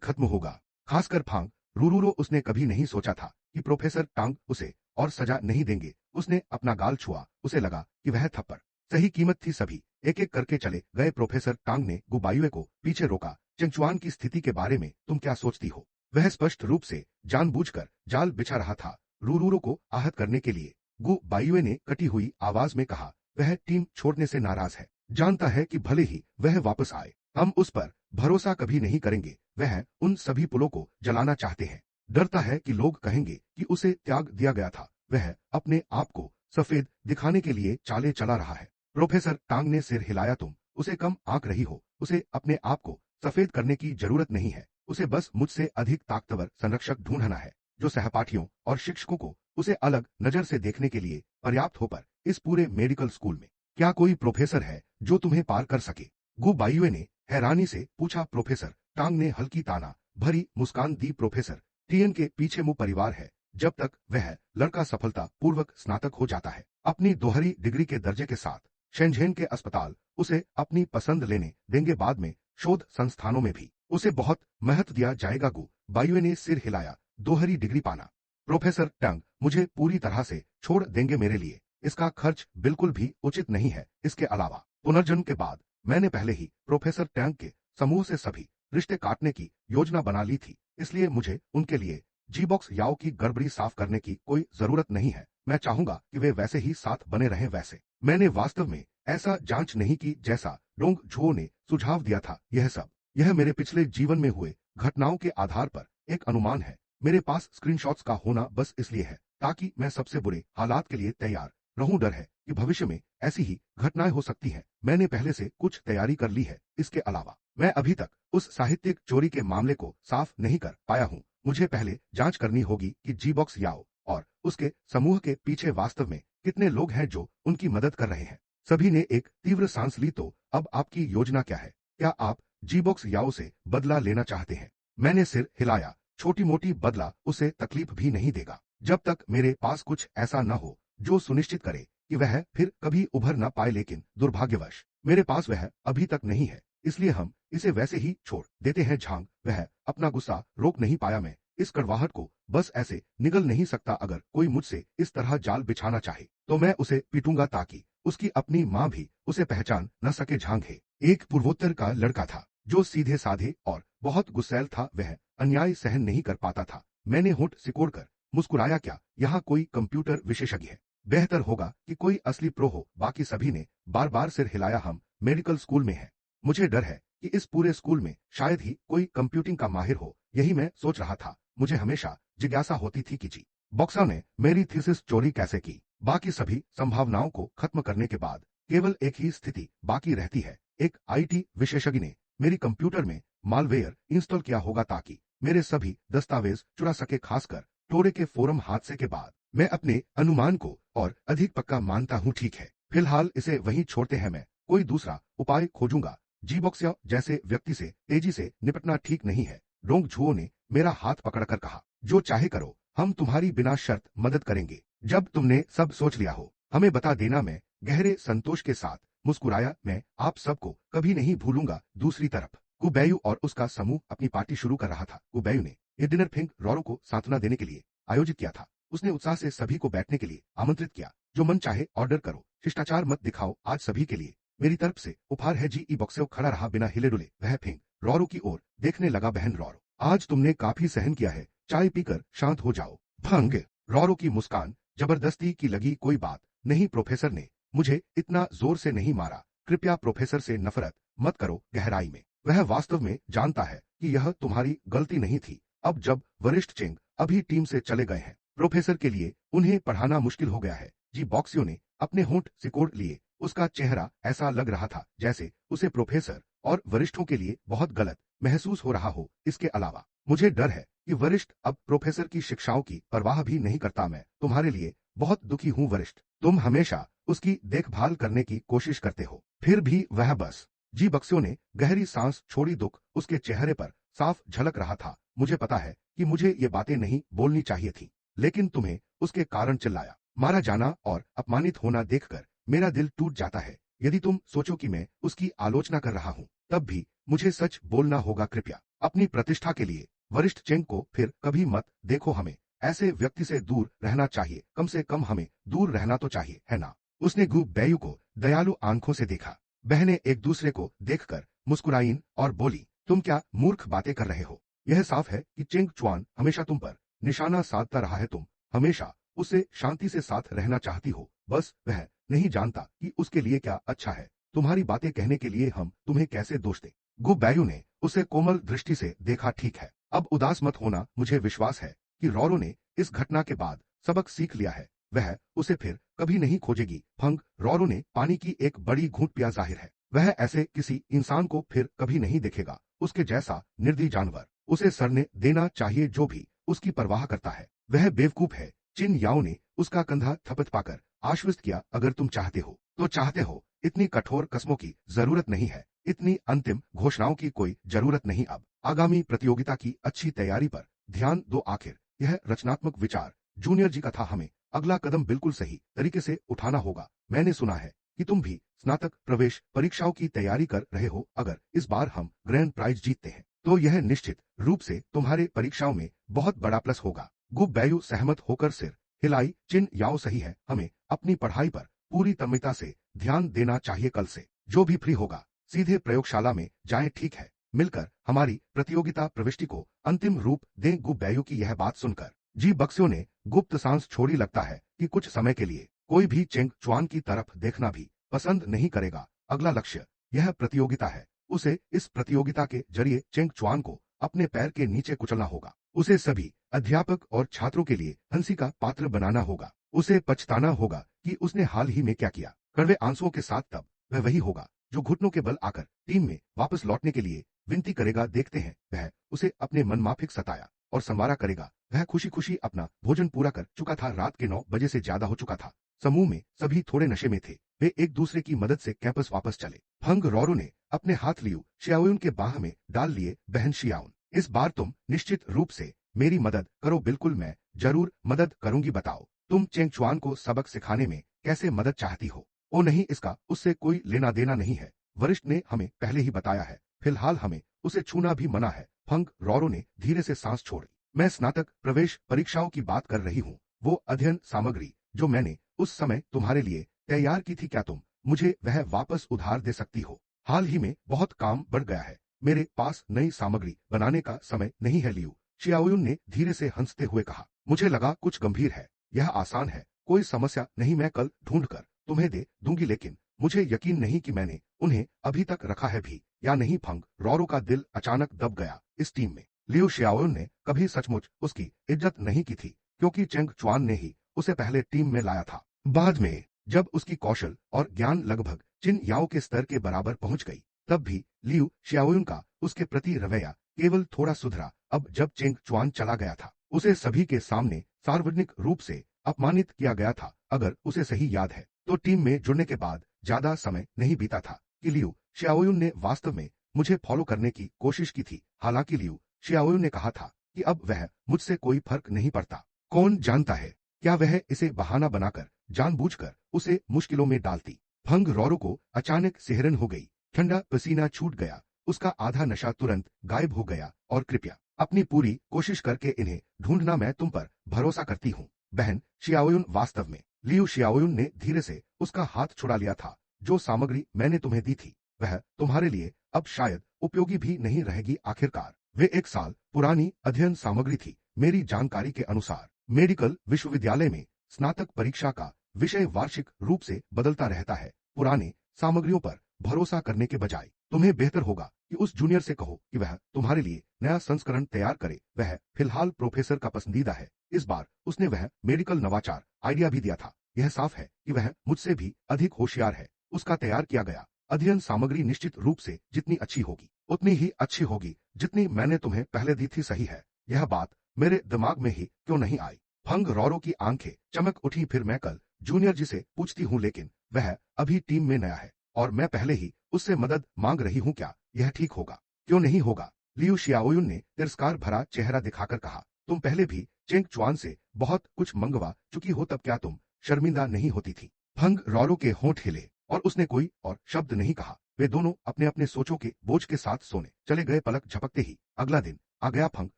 खत्म होगा। खासकर फांग रूरूरो, उसने कभी नहीं सोचा था कि प्रोफेसर टांग उसे और सजा नहीं देंगे। उसने अपना गाल छुआ, उसे लगा कि वह थप्पड़ सही कीमत थी। सभी एक एक करके चले गए। प्रोफेसर टांग ने गुबायुए को पीछे रोका। चेंगचुआन की स्थिति के बारे में तुम क्या सोचती हो? वह स्पष्ट रूप से जानबूझकर जाल बिछा रहा था रूरूरो को आहत करने के लिए। गु बायुए ने कटी हुई आवाज में कहा। वह टीम छोड़ने से नाराज है, जानता है कि भले ही वह वापस आए, हम उस पर भरोसा कभी नहीं करेंगे। वह उन सभी पुलों को जलाना चाहते हैं। डरता है कि लोग कहेंगे कि उसे त्याग दिया गया था। वह अपने आप को सफेद दिखाने के लिए चाले चला रहा है। प्रोफेसर टांग ने सिर हिलाया। तुम उसे कम आंक रही हो। उसे अपने आप को सफेद करने की जरूरत नहीं है। उसे बस मुझसे अधिक ताकतवर संरक्षक ढूंढना है, जो सहपाठियों और शिक्षकों को उसे अलग नजर से देखने के लिए पर्याप्त हो। पर इस पूरे मेडिकल स्कूल में क्या कोई प्रोफेसर है जो तुम्हें पार कर सके? गु बायुए ने हैरानी से पूछा। प्रोफेसर टांग ने हल्की ताना भरी मुस्कान दी। प्रोफेसर टीएन के पीछे मुंह परिवार है। जब तक वह लड़का सफलता पूर्वक स्नातक हो जाता है, अपनी दोहरी डिग्री के दर्जे के साथ, शेंझेन के अस्पताल उसे अपनी पसंद लेने देंगे। बाद में शोध संस्थानों में भी उसे बहुत महत्व दिया जाएगा। गु बायुए ने सिर हिलाया। दोहरी डिग्री पाना? प्रोफेसर टंग मुझे पूरी तरह से छोड़ देंगे। मेरे लिए इसका खर्च बिल्कुल भी उचित नहीं है। इसके अलावा पुनर्जन्म के बाद मैंने पहले ही प्रोफेसर टैंग के समूह से सभी रिश्ते काटने की योजना बना ली थी, इसलिए मुझे उनके लिए जी बॉक्स याओ की गड़बड़ी साफ करने की कोई जरूरत नहीं है। मैं चाहूंगा कि वे वैसे ही साथ बने रहें। वैसे मैंने वास्तव में ऐसा जांच नहीं की जैसा डोंग झुओ ने सुझाव दिया था। यह मेरे पिछले जीवन में हुए घटनाओं के आधार पर एक अनुमान है। मेरे पास स्क्रीनशॉट्स का होना बस इसलिए है ताकि मैं सबसे बुरे हालात के लिए तैयार रहूं। डर है कि भविष्य में ऐसी ही घटनाएं हो सकती हैं। मैंने पहले से कुछ तैयारी कर ली है। इसके अलावा मैं अभी तक उस साहित्यिक चोरी के मामले को साफ नहीं कर पाया हूं। मुझे पहले जांच करनी होगी कि जी बॉक्स याओ और उसके समूह के पीछे वास्तव में कितने लोग हैं जो उनकी मदद कर रहे हैं। सभी ने एक तीव्र सांस ली। तो अब आपकी योजना क्या है? क्या आप जी बॉक्स याओ से बदला लेना चाहते हैं? मैंने सिर हिलाया। छोटी मोटी बदला उसे तकलीफ भी नहीं देगा, जब तक मेरे पास कुछ ऐसा न हो जो सुनिश्चित करे कि वह फिर कभी उभर न पाए। लेकिन दुर्भाग्यवश मेरे पास वह अभी तक नहीं है, इसलिए हम इसे वैसे ही छोड़ देते हैं। झांग वह अपना गुस्सा रोक नहीं पाया। मैं इस कड़वाहट को बस ऐसे निगल नहीं सकता। अगर कोई मुझसे इस तरह जाल बिछाना चाहे तो मैं उसे पीटूंगा ताकि उसकी अपनी मां भी उसे पहचान न सके। झांग है एक पूर्वोत्तर का लड़का था जो सीधे साधे और बहुत गुस्सैल था। वह अन्याय सहन नहीं कर पाता था। मैंने होंठ सिकोड़कर मुस्कुराया। क्या यहाँ कोई कंप्यूटर विशेषज्ञ है? बेहतर होगा कि कोई असली प्रो हो। बाकी सभी ने बार बार सिर हिलाया। हम मेडिकल स्कूल में हैं। मुझे डर है कि इस पूरे स्कूल में शायद ही कोई कंप्यूटिंग का माहिर हो। यही मैं सोच रहा था। मुझे हमेशा जिज्ञासा होती थी कि जी बॉक्सा ने मेरी थीसिस चोरी कैसे की। बाकी सभी संभावनाओं को खत्म करने के बाद केवल एक ही स्थिति बाकी रहती है। एक आईटी विशेषज्ञ ने मेरी कंप्यूटर में मालवेयर इंस्टॉल किया होगा ताकि मेरे सभी दस्तावेज चुरा सके, खासकर टोरे के फोरम हादसे के बाद। मैं अपने अनुमान को और अधिक पक्का मानता हूं। ठीक है, फिलहाल इसे वहीं छोड़ते हैं, मैं कोई दूसरा उपाय खोजूंगा। जी बॉक्सिया जैसे व्यक्ति से तेजी से निपटना ठीक नहीं है। डोंग झुओ ने मेरा हाथ पकड़कर कहा, जो चाहे करो, हम तुम्हारी बिना शर्त मदद करेंगे। जब तुमने सब सोच लिया हो हमें बता देना। मैं गहरे संतोष के साथ मुस्कुराया, मैं आप सबको कभी नहीं भूलूंगा। दूसरी तरफ कुबैयू और उसका समूह अपनी पार्टी शुरू कर रहा था। कुबैयू ने ये डिनर फिंग रोरो को सांत्वना देने के लिए आयोजित किया था। उसने उत्साह से सभी को बैठने के लिए आमंत्रित किया। जो मन चाहे ऑर्डर करो, शिष्टाचार मत दिखाओ, आज सभी के लिए मेरी तरफ से उपहार है। जी बॉक्सेव खड़ा रहा बिना हिले डुले। वह फिंग रोरो की ओर देखने लगा। बहन रोरो, आज तुमने काफी सहन किया है, चाय पीकर शांत हो जाओ। भंग। रोरो की मुस्कान जबरदस्ती की लगी। कोई बात नहीं प्रोफेसर ने मुझे इतना जोर से नहीं मारा, कृपया प्रोफेसर से नफरत मत करो। गहराई में वह वास्तव में जानता है कि यह तुम्हारी गलती नहीं थी। अब जब वरिष्ठ चेंग अभी टीम से चले गए हैं, प्रोफेसर के लिए उन्हें पढ़ाना मुश्किल हो गया है। जी बॉक्सियो ने अपने होंठ सिकोड़ लिए। उसका चेहरा ऐसा लग रहा था जैसे उसे प्रोफेसर और वरिष्ठों के लिए बहुत गलत महसूस हो रहा हो। इसके अलावा मुझे डर है कि वरिष्ठ अब प्रोफेसर की शिक्षाओं की परवाह भी नहीं करता। मैं तुम्हारे लिए बहुत दुखी हूं वरिष्ठ, तुम हमेशा उसकी देखभाल करने की कोशिश करते हो, फिर भी वह बस। जी बक्सियो ने गहरी सांस छोड़ी। दुख उसके चेहरे पर साफ झलक रहा था। मुझे पता है कि मुझे ये बातें नहीं बोलनी चाहिए थी, लेकिन तुम्हें उसके कारण चिल्लाया, मारा जाना और अपमानित होना देखकर मेरा दिल टूट जाता है। यदि तुम सोचो कि मैं उसकी आलोचना कर रहा हूं, तब भी मुझे सच बोलना होगा। कृपया अपनी प्रतिष्ठा के लिए वरिष्ठ चेंग को फिर कभी मत देखो। हमें ऐसे व्यक्ति से दूर रहना चाहिए, कम से कम हमें दूर रहना तो चाहिए, है ना? उसने गु बैयू को दयालु आंखों से देखा। बहनें एक दूसरे को देखकर मुस्कुराईं और बोली, तुम क्या मूर्ख बातें कर रहे हो? यह साफ है कि चेंग चुआन हमेशा तुम पर निशाना साधता रहा है। तुम हमेशा उससे शांति से साथ रहना चाहती हो, बस वह नहीं जानता कि उसके लिए क्या अच्छा है। तुम्हारी बातें कहने के लिए हम तुम्हें कैसे दोष दें? गु बैयू ने उसे कोमल दृष्टि से देखा। ठीक है, अब उदास मत होना। मुझे विश्वास है कि रोरो ने इस घटना के बाद सबक सीख लिया है। वह उसे फिर कभी नहीं खोजेगी। फंग। रोरो ने पानी की एक बड़ी घूंट पिया। जाहिर है वह ऐसे किसी इंसान को फिर कभी नहीं देखेगा। उसके जैसा निर्दयी जानवर उसे सरने देना चाहिए। जो भी उसकी परवाह करता है वह बेवकूफ है। चिन याओ ने उसका कंधा थपथ पाकर आश्वस्त किया, अगर तुम चाहते हो तो चाहते हो। इतनी कठोर कस्मों की जरूरत नहीं है, इतनी अंतिम घोषणाओं की कोई जरूरत नहीं। अब आगामी प्रतियोगिता की अच्छी तैयारी पर ध्यान दो। आखिर यह रचनात्मक विचार जूनियर जी का था। हमें अगला कदम बिल्कुल सही तरीके से उठाना होगा। मैंने सुना है कि तुम भी स्नातक प्रवेश परीक्षाओं की तैयारी कर रहे हो। अगर इस बार हम ग्रैंड प्राइज जीतते हैं तो यह निश्चित रूप से तुम्हारे परीक्षाओं में बहुत बड़ा प्लस होगा। गु बैयू सहमत होकर सिर हिलाई। चिन याओ सही है, हमें अपनी पढ़ाई पर पूरी तन्मयता से ध्यान देना चाहिए। कल से जो भी फ्री होगा सीधे प्रयोगशाला में जाएं। ठीक है, मिलकर हमारी प्रतियोगिता प्रविष्टि को अंतिम रूप दें। गु बैयू की यह बात सुनकर जी बक्सियो ने गुप्त सांस छोड़ी। लगता है कि कुछ समय के लिए कोई भी चेंग चुआन की तरफ देखना भी पसंद नहीं करेगा। अगला लक्ष्य यह प्रतियोगिता है। उसे इस प्रतियोगिता के जरिए चेंग चुआन को अपने पैर के नीचे कुचलना होगा। उसे सभी अध्यापक और छात्रों के लिए हंसी का पात्र बनाना होगा। उसे पछताना होगा कि उसने हाल ही में क्या किया। कड़वे आंसुओं के साथ तब वह वही होगा जो घुटनों के बल आकर टीम में वापस लौटने के लिए विनती करेगा। देखते हैं वह उसे अपने मनमाफिक सताया और संवारा करेगा। वह खुशी खुशी अपना भोजन पूरा कर चुका था। रात के 9 बजे से ज्यादा हो चुका था। समूह में सभी थोड़े नशे में थे। वे एक दूसरे की मदद से कैंपस वापस चले। फंग रोरो ने अपने हाथ लियू शियाओयुन के बाह में डाल लिए। बहन शियाओन, इस बार तुम निश्चित रूप से मेरी मदद करो। बिल्कुल, मैं जरूर मदद करूंगी। बताओ तुम चेंग चुआन को सबक सिखाने में कैसे मदद चाहती हो? ओ नहीं, इसका उससे कोई लेना देना नहीं है। वरिष्ठ ने हमें पहले ही बताया है। फिलहाल हमें उसे छूना भी मना है। फंग रोरो ने धीरे से सांस छोड़ी। मैं स्नातक प्रवेश परीक्षाओं की बात कर रही हूँ। वो अध्ययन सामग्री जो मैंने उस समय तुम्हारे लिए तैयार की थी, क्या तुम मुझे वह वापस उधार दे सकती हो? हाल ही में बहुत काम बढ़ गया है, मेरे पास नई सामग्री बनाने का समय नहीं है। लियू शियाओयुन ने धीरे से हंसते हुए कहा। मुझे लगा कुछ गंभीर है। यह आसान है, कोई समस्या नहीं, मैं कल ढूंढकर तुम्हें दे दूंगी। लेकिन मुझे यकीन नहीं कि मैंने उन्हें अभी तक रखा है भी या नहीं। फंग रोरो का दिल अचानक दब गया। इस टीम में लियू शियाओयुन ने कभी सचमुच उसकी इज्जत नहीं की थी, क्योंकि चेंग चुआन ने ही उसे पहले टीम में लाया था। बाद में जब उसकी कौशल और ज्ञान लगभग चिन याओ के स्तर के बराबर पहुंच गई, तब भी लियू शियाओयुन का उसके प्रति रवैया केवल थोड़ा सुधरा। अब जब चेंग चुआन चला गया था, उसे सभी के सामने सार्वजनिक रूप से अपमानित किया गया था। अगर उसे सही याद है तो टीम में जुड़ने के बाद ज्यादा समय नहीं बीता था कि लियू शियाओयुन ने वास्तव में मुझे फॉलो करने की कोशिश की थी। हालांकि लियू शियाओयुन ने कहा था कि अब वह मुझसे कोई फर्क नहीं पड़ता। कौन जानता है, क्या वह इसे बहाना बनाकर जानबूझकर उसे मुश्किलों में डालती। फंग रॉरो को अचानक सिहरन हो गई, ठंडा पसीना छूट गया, उसका आधा नशा तुरंत गायब हो गया। और कृपया अपनी पूरी कोशिश करके इन्हें ढूंढना, मैं तुम पर भरोसा करती हूँ बहन शियाओयुन। वास्तव में लियू शियाओयुन ने धीरे से उसका हाथ छुड़ा लिया था। जो सामग्री मैंने तुम्हें दी थी वह तुम्हारे लिए अब शायद उपयोगी भी नहीं रहेगी। आखिरकार वे 1 साल पुरानी अध्ययन सामग्री थी। मेरी जानकारी के अनुसार मेडिकल विश्वविद्यालय में स्नातक परीक्षा का विषय वार्षिक रूप से बदलता रहता है। पुराने सामग्रियों पर भरोसा करने के बजाय तुम्हें बेहतर होगा कि उस जूनियर से कहो कि वह तुम्हारे लिए नया संस्करण तैयार करे। वह फिलहाल प्रोफेसर का पसंदीदा है। इस बार उसने वह मेडिकल नवाचार आइडिया भी दिया था। यह साफ है कि वह मुझसे भी अधिक होशियार है। उसका तैयार किया गया अध्ययन सामग्री निश्चित रूप से जितनी अच्छी होगी उतनी ही अच्छी होगी जितनी मैंने तुम्हें पहले दी थी। सही है, यह बात मेरे दिमाग में ही क्यों नहीं आई। फंग रॉरो की आंखें चमक उठी। फिर मैं कल जूनियर जी से पूछती हूँ, लेकिन वह अभी टीम में नया है और मैं पहले ही उससे मदद मांग रही हूँ। क्या यह ठीक होगा? क्यों नहीं होगा? लियू शियाओयुन ने तिरस्कार भरा चेहरा दिखाकर कहा, तुम पहले भी चेंग चुआन से बहुत कुछ मंगवा चुकी हो, तब क्या तुम शर्मिंदा नहीं होती थी? फंग रॉरो के होंठ हिले और उसने कोई और शब्द नहीं कहा। वे दोनों अपने अपने सोचों के बोझ के साथ सोने चले गए। पलक झपकते ही अगला दिन आ गया। फंग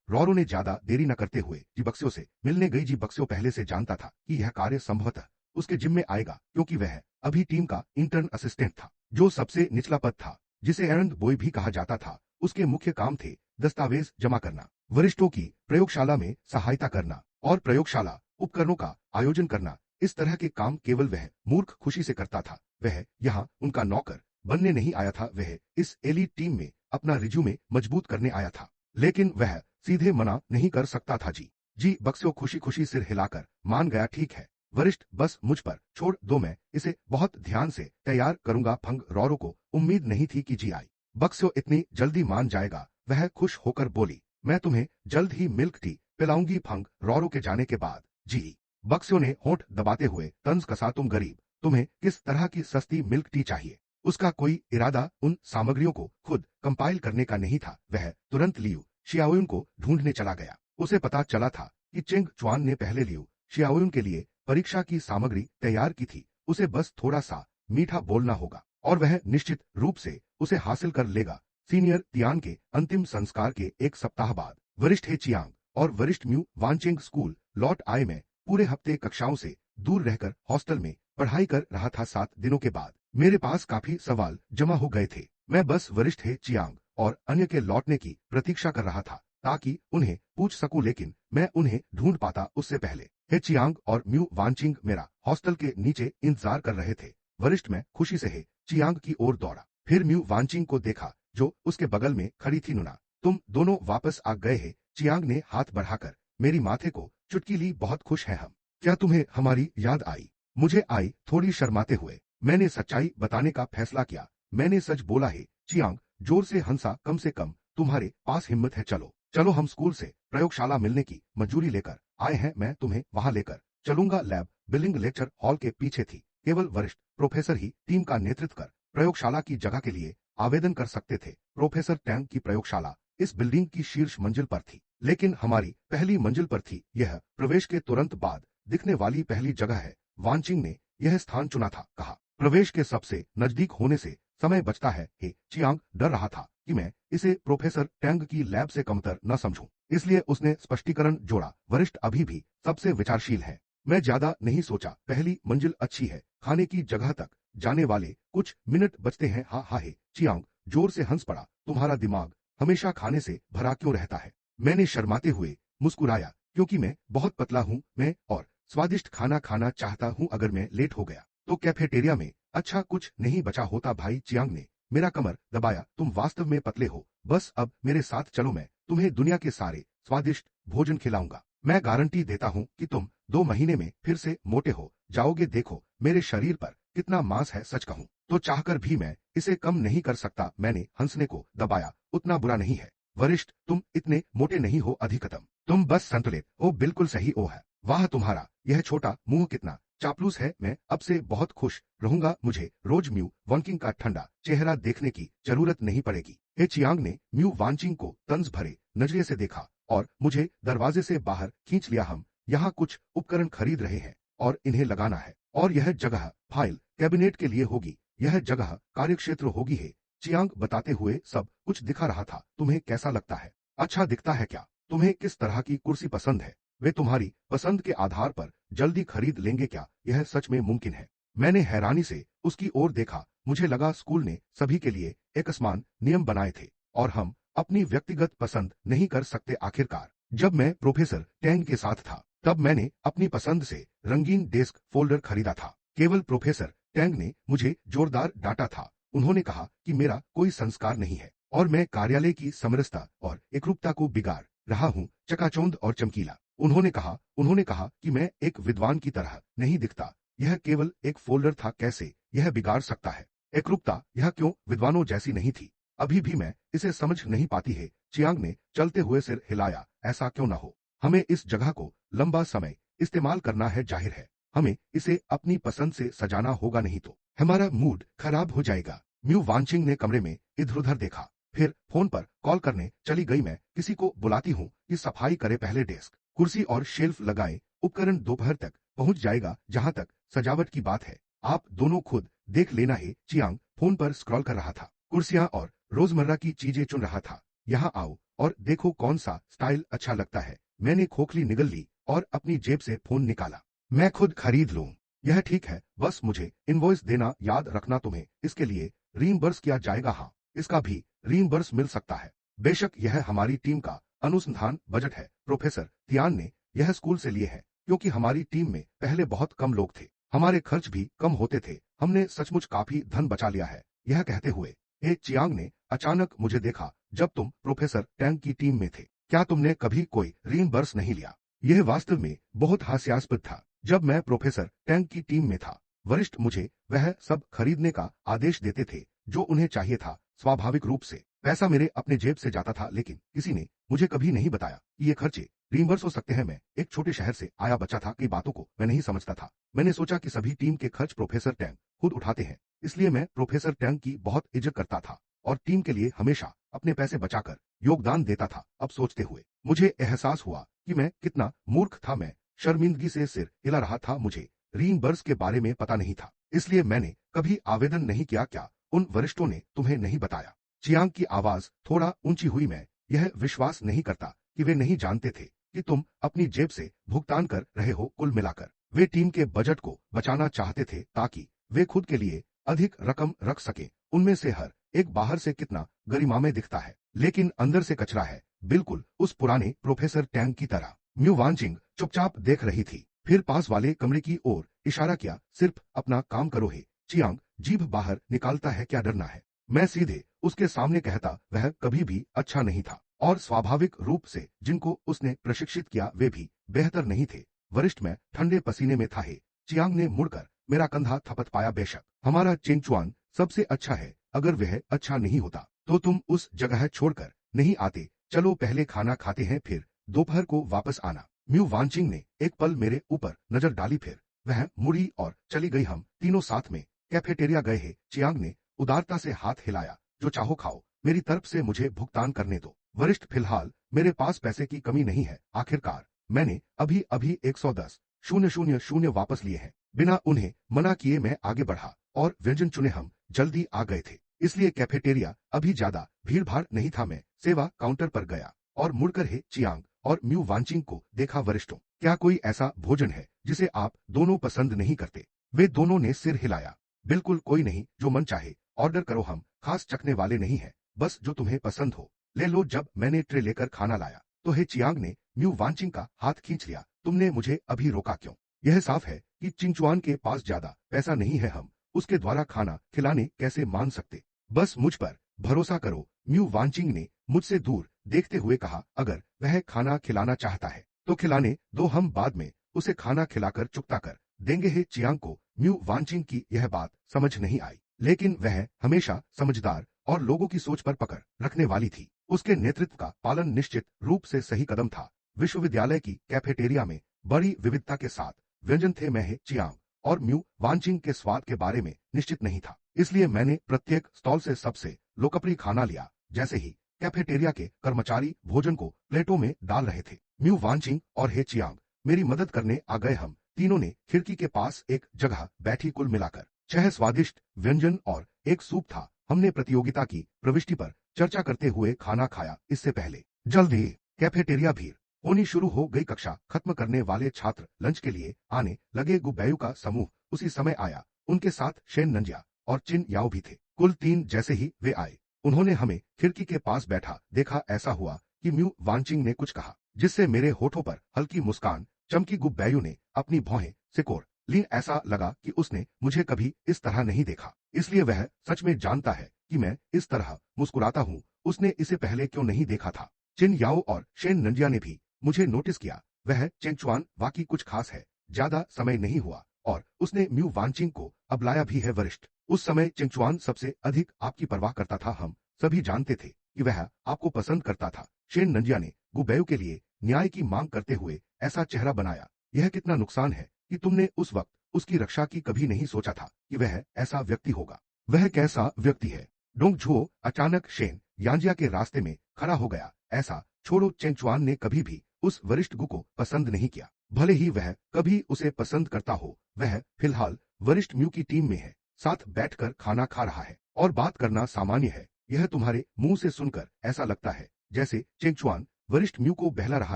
रॉरो ने ज्यादा देरी न करते हुए जी बक्स्यो से मिलने गई। जी बक्स्यो पहले से जानता था कि यह कार्य संभवतः उसके जिम्मे आएगा, क्योंकि वह अभी टीम का इंटर्न असिस्टेंट था, जो सबसे निचला पद था, जिसे एरंड बॉय भी कहा जाता था। उसके मुख्य काम थे दस्तावेज जमा करना, वरिष्ठों की प्रयोगशाला में सहायता करना और प्रयोगशाला उपकरणों का आयोजन करना। इस तरह के काम केवल वह मूर्ख खुशी से करता था। वह यहाँ उनका नौकर बनने नहीं आया था, वह इस एलीट टीम में अपना रिज्यूमे मजबूत करने आया था। लेकिन वह सीधे मना नहीं कर सकता था। जी बक्स्यो खुशी खुशी सिर हिलाकर मान गया। ठीक है वरिष्ठ, बस मुझ पर छोड़ दो, मैं इसे बहुत ध्यान से तैयार करूंगा। फंग रॉरो को उम्मीद नहीं थी कि जी आई बक्स्यो इतनी जल्दी मान जाएगा। वह खुश होकर बोली, मैं तुम्हें जल्द ही मिल्क टी पिलाऊंगी। फंग रॉरो के जाने के बाद जी बक्स्यो ने होंठ दबाते हुए तंज कसा, तुम गरीब, तुम्हें किस तरह की सस्ती मिल्क टी चाहिए? उसका कोई इरादा उन सामग्रियों को खुद कंपाइल करने का नहीं था। वह तुरंत लियू शियाओयुन को ढूंढने चला गया। उसे पता चला था कि चेंग चुआन ने पहले लियू शियाओयुन के लिए परीक्षा की सामग्री तैयार की थी। उसे बस थोड़ा सा मीठा बोलना होगा और वह निश्चित रूप से उसे हासिल कर लेगा। सीनियर तियान के अंतिम संस्कार के 1 सप्ताह बाद वरिष्ठ हे चियांग और वरिष्ठ म्यू वानचेंग स्कूल लौट आए। मैं पूरे हफ्ते कक्षाओं से दूर रहकर हॉस्टल में पढ़ाई कर रहा था। 7 दिनों के बाद मेरे पास काफी सवाल जमा हो गए थे। मैं बस वरिष्ठ हे चियांग और अन्य के लौटने की प्रतीक्षा कर रहा था, ताकि उन्हें पूछ सकूं, लेकिन मैं उन्हें ढूंढ पाता उससे पहले। हे चियांग और म्यू वानचिंग मेरा हॉस्टल के नीचे इंतजार कर रहे थे। वरिष्ठ मैं खुशी से हे चियांग की ओर दौड़ा, फिर म्यू वानचिंग को देखा जो उसके बगल में खड़ी थी। नुना, तुम दोनों वापस आ गए हैं। चियांग ने हाथ बढ़ाकर मेरी माथे को चुटकी ली। बहुत खुश हैं हम। क्या तुम्हें हमारी याद आई? मुझे आई, थोड़ी शर्माते हुए मैंने सच्चाई बताने का फैसला किया। मैंने सच बोला है। चियांग जोर से हंसा, कम से कम तुम्हारे पास हिम्मत है। चलो चलो, हम स्कूल से प्रयोगशाला मिलने की मंजूरी लेकर आए हैं। मैं तुम्हें वहां लेकर चलूंगा। लैब बिल्डिंग लेक्चर हॉल के पीछे थी। केवल वरिष्ठ प्रोफेसर ही टीम का नेतृत्व कर प्रयोगशाला की जगह के लिए आवेदन कर सकते थे। प्रोफेसर टैंग की प्रयोगशाला इस बिल्डिंग की शीर्ष मंजिल पर थी, लेकिन हमारी पहली मंजिल पर थी। यह प्रवेश के तुरंत बाद दिखने वाली पहली जगह है। वानचिंग ने यह स्थान चुना था, कहा। प्रवेश के सबसे नजदीक होने से समय बचता है। हे चियांग डर रहा था कि मैं इसे प्रोफेसर टैंग की लैब से कमतर न समझूं, इसलिए उसने स्पष्टीकरण जोड़ा। वरिष्ठ अभी भी सबसे विचारशील है। मैं ज्यादा नहीं सोचा। पहली मंजिल अच्छी है। खाने की जगह तक जाने वाले कुछ मिनट बचते हैं। हा हा। हे चियांग जोर से हंस पड़ा, तुम्हारा दिमाग हमेशा खाने से भरा क्यों रहता है? मैंने शर्माते हुए मुस्कुराया, क्योंकि मैं बहुत पतला हूं। मैं और स्वादिष्ट खाना खाना चाहता हूं। अगर मैं लेट हो गया तो कैफेटेरिया में अच्छा कुछ नहीं बचा होता। भाई चियांग ने मेरा कमर दबाया, तुम वास्तव में पतले हो। बस अब मेरे साथ चलो, मैं तुम्हें दुनिया के सारे स्वादिष्ट भोजन खिलाऊंगा। मैं गारंटी देता हूं कि तुम 2 महीने में फिर से मोटे हो जाओगे। देखो मेरे शरीर पर कितना मांस है, सच कहूं तो चाहकर भी मैं इसे कम नहीं कर सकता। मैंने हंसने को दबाया। उतना बुरा नहीं है वरिष्ठ, तुम इतने मोटे नहीं हो अधिकतम, तुम बस संतुलित हो। बिल्कुल सही ओ है। वाह तुम्हारा यह छोटा मुंह कितना चापलूस है। मैं अब से बहुत खुश रहूंगा। मुझे रोज म्यू वांचिंग का ठंडा चेहरा देखने की जरूरत नहीं पड़ेगी। हे चियांग ने म्यू वांचिंग को तंज भरे नजरिए से देखा और मुझे दरवाजे से बाहर खींच लिया। हम यहाँ कुछ उपकरण खरीद रहे हैं और इन्हें लगाना है, और यह जगह फाइल कैबिनेट के लिए होगी। यह जगह कार्यक्षेत्र होगी है। चियांग बताते हुए सब कुछ दिखा रहा था। तुम्हें कैसा लगता है? अच्छा दिखता है क्या? तुम्हें किस तरह की कुर्सी पसंद है? वे तुम्हारी पसंद के आधार पर जल्दी खरीद लेंगे क्या? यह सच में मुमकिन है? मैंने हैरानी से उसकी ओर देखा। मुझे लगा स्कूल ने सभी के लिए एक समान नियम बनाए थे और हम अपनी व्यक्तिगत पसंद नहीं कर सकते। आखिरकार जब मैं प्रोफेसर टैंग के साथ था तब मैंने अपनी पसंद से रंगीन डेस्क फोल्डर खरीदा था। केवल प्रोफेसर टैंग ने मुझे जोरदार डांटा था। उन्होंने कहा कि मेरा कोई संस्कार नहीं है और मैं कार्यालय की समरसता और एकरूपता को बिगाड़ रहा हूं। चकाचौंध और चमकीला। उन्होंने कहा कि मैं एक विद्वान की तरह नहीं दिखता। यह केवल एक फोल्डर था, कैसे यह बिगाड़ सकता है? एकरूपता यह क्यों विद्वानों जैसी नहीं थी? अभी भी मैं इसे समझ नहीं पाती है। चियांग ने चलते हुए सिर हिलाया। ऐसा क्यों ना हो, हमें इस जगह को लंबा समय इस्तेमाल करना है। जाहिर है हमें इसे अपनी पसंद से सजाना होगा, नहीं तो हमारा मूड खराब हो जाएगा। म्यू वांचिंग ने कमरे में इधर उधर देखा, फिर फोन पर कॉल करने चली गई। मैं किसी को बुलाती हूँ कि सफाई करे, पहले डेस्क कुर्सी और शेल्फ लगाए। उपकरण दोपहर तक पहुंच जाएगा। जहां तक सजावट की बात है आप दोनों खुद देख लेना है। चियांग फोन पर स्क्रॉल कर रहा था, कुर्सियां और रोजमर्रा की चीजें चुन रहा था। यहाँ आओ और देखो कौन सा स्टाइल अच्छा लगता है। मैंने खोखली निगल ली और अपनी जेब से फोन निकाला। मैं खुद खरीद लूं। यह ठीक है, बस मुझे इनवॉइस देना याद रखना। तुम्हें इसके लिए रीइंबर्स किया जाएगा। हाँ, इसका भी रीइंबर्स मिल सकता है। बेशक यह हमारी टीम का अनुसंधान बजट है। प्रोफेसर तियान ने यह स्कूल से लिए है क्योंकि हमारी टीम में पहले बहुत कम लोग थे। हमारे खर्च भी कम होते थे। हमने सचमुच काफी धन बचा लिया है। यह कहते हुए हे चियांग ने अचानक मुझे देखा। जब तुम प्रोफेसर टैंग की टीम में थे क्या तुमने कभी कोई रीइंबर्स नहीं लिया? यह वास्तव में बहुत हास्यास्पद था। जब मैं प्रोफेसर टैंग की टीम में था वरिष्ठ मुझे वह सब खरीदने का आदेश देते थे जो उन्हें चाहिए था। स्वाभाविक रूप से पैसा मेरे अपने जेब से जाता था, लेकिन किसी ने मुझे कभी नहीं बताया कि ये खर्चे रीइंबर्स हो सकते हैं। मैं एक छोटे शहर से आया बच्चा था, कई बातों को मैं नहीं समझता था। मैंने सोचा कि सभी टीम के खर्च प्रोफेसर टैंग खुद उठाते हैं, इसलिए मैं प्रोफेसर टैंग की बहुत इज्जत करता था और टीम के लिए हमेशा अपने पैसे बचाकर योगदान देता था। अब सोचते हुए मुझे एहसास हुआ कि मैं कितना मूर्ख था। मैं शर्मिंदगी से सिर हिला रहा था। मुझे रीइंबर्स के बारे में पता नहीं था, इसलिए मैंने कभी आवेदन नहीं किया। क्या उन वरिष्ठों ने तुम्हें नहीं बताया? चियांग की आवाज थोड़ा ऊंची हुई। मैं यह विश्वास नहीं करता कि वे नहीं जानते थे कि तुम अपनी जेब से भुगतान कर रहे हो। कुल मिलाकर वे टीम के बजट को बचाना चाहते थे ताकि वे खुद के लिए अधिक रकम रख सके। उनमें से हर एक बाहर से कितना गरिमामय दिखता है, लेकिन अंदर से कचरा है, बिल्कुल उस पुराने प्रोफेसर टैंग की तरह। म्यू वांचिंग चुपचाप देख रही थी, फिर पास वाले कमरे की ओर इशारा किया। सिर्फ अपना काम करो हे। चियांग जीभ बाहर निकालता है, क्या डरना है? मैं सीधे उसके सामने कहता। वह कभी भी अच्छा नहीं था और स्वाभाविक रूप से जिनको उसने प्रशिक्षित किया वे भी बेहतर नहीं थे। वरिष्ठ मैं ठंडे पसीने में था। हे चियांग ने मुड़कर मेरा कंधा थपथ पाया। बेशक हमारा चिंगचुआन सबसे अच्छा है, अगर वह अच्छा नहीं होता तो तुम उस जगह छोड़कर नहीं आते। चलो पहले खाना खाते हैं, फिर दोपहर को वापस आना। म्यू वांचिंग ने एक पल मेरे ऊपर नजर डाली, फिर वह मुड़ी और चली गई। हम तीनों साथ में कैफेटेरिया गए हैं। चियांग ने उदारता से हाथ हिलाया। जो चाहो खाओ, मेरी तरफ से मुझे भुगतान करने दो। वरिष्ठ फिलहाल मेरे पास पैसे की कमी नहीं है। आखिरकार मैंने अभी अभी 110,000 वापस लिए हैं। बिना उन्हें मना किए मैं आगे बढ़ा और व्यंजन चुने। हम जल्दी आ गए थे, इसलिए कैफेटेरिया अभी ज्यादा भीड़ भाड़ नहीं था। मैं सेवा काउंटर पर गया और मुड़कर हे चियांग और म्यू वांचिंग को देखा। वरिष्ठों, क्या कोई ऐसा भोजन है जिसे आप दोनों पसंद नहीं करते? वे दोनों ने सिर हिलाया। बिल्कुल कोई नहीं, जो मन चाहे ऑर्डर करो। हम खास चखने वाले नहीं हैं, बस जो तुम्हें पसंद हो ले लो। जब मैंने ट्रे लेकर खाना लाया तो हे चियांग ने म्यू वांचिंग का हाथ खींच लिया। तुमने मुझे अभी रोका क्यों? यह साफ है कि चिंगचुआन के पास ज्यादा पैसा नहीं है। हम उसके द्वारा खाना खिलाने कैसे मान सकते? बस मुझ पर भरोसा करो। म्यू वांचिंग ने मुझसे दूर देखते हुए कहा। अगर वह खाना खिलाना चाहता है तो खिलाने दो, हम बाद में उसे खाना खिलाकर चुकता कर देंगे। हे चियांग को म्यू वांचिंग की यह बात समझ नहीं आई, लेकिन वह हमेशा समझदार और लोगों की सोच पर पकड़ रखने वाली थी। उसके नेतृत्व का पालन निश्चित रूप से सही कदम था। विश्वविद्यालय की कैफेटेरिया में बड़ी विविधता के साथ व्यंजन थे। मैं हे चियांग और म्यू वांचिंग के स्वाद के बारे में निश्चित नहीं था, इसलिए मैंने प्रत्येक स्टॉल से सबसे लोकप्रिय खाना लिया। जैसे ही कैफेटेरिया के कर्मचारी भोजन को प्लेटों में डाल रहे थे, म्यू वांचिंग और हे चियांग मेरी मदद करने आ गए। हम तीनों ने खिड़की के पास एक जगह बैठी। कुल मिलाकर 6 स्वादिष्ट व्यंजन और एक सूप था। हमने प्रतियोगिता की प्रविष्टि पर चर्चा करते हुए खाना खाया। इससे पहले जल्द ही कैफेटेरिया भीड़ होनी शुरू हो गई। कक्षा खत्म करने वाले छात्र लंच के लिए आने लगे। गुबैयू का समूह उसी समय आया। उनके साथ शेन नंजिया और चिन याओ भी थे। कुल 3। जैसे ही वे आए, उन्होंने हमें खिड़की के पास बैठा देखा। ऐसा हुआ कि म्यू वांचिंग ने कुछ कहा, जिससे मेरे होठों पर हल्की मुस्कान चमकी। गुबैयू ने अपनी भौहें सिकोड़ ली। ऐसा लगा कि उसने मुझे कभी इस तरह नहीं देखा, इसलिए वह सच में जानता है कि मैं इस तरह मुस्कुराता हूँ। उसने इसे पहले क्यों नहीं देखा था। चिन याओ और शेन नंजिया ने भी मुझे नोटिस किया। वह चेंगचुआन वाकई कुछ खास है। ज्यादा समय नहीं हुआ और उसने म्यू वांचिंग को अब लाया भी है। वरिष्ठ, उस समय चेंगचुआन सबसे अधिक आपकी परवाह करता था। हम सभी जानते थे कि वह आपको पसंद करता था। शेन नंजिया ने गुबैयू के लिए न्याय की मांग करते हुए ऐसा चेहरा बनाया। यह कितना नुकसान है कि तुमने उस वक्त उसकी रक्षा की कभी नहीं सोचा था कि वह ऐसा व्यक्ति होगा। वह कैसा व्यक्ति है। डोंगझुओ अचानक शेन यांजिया के रास्ते में खड़ा हो गया। ऐसा छोड़ो, चेंगचुआन ने कभी भी उस वरिष्ठ गु को पसंद नहीं किया, भले ही वह कभी उसे पसंद करता हो। वह फिलहाल वरिष्ठ म्यू की टीम में है, साथ बैठकर खाना खा रहा है और बात करना सामान्य है। यह तुम्हारे मुंह से सुनकर ऐसा लगता है जैसे चेंगचुआन वरिष्ठ म्यू को बहला रहा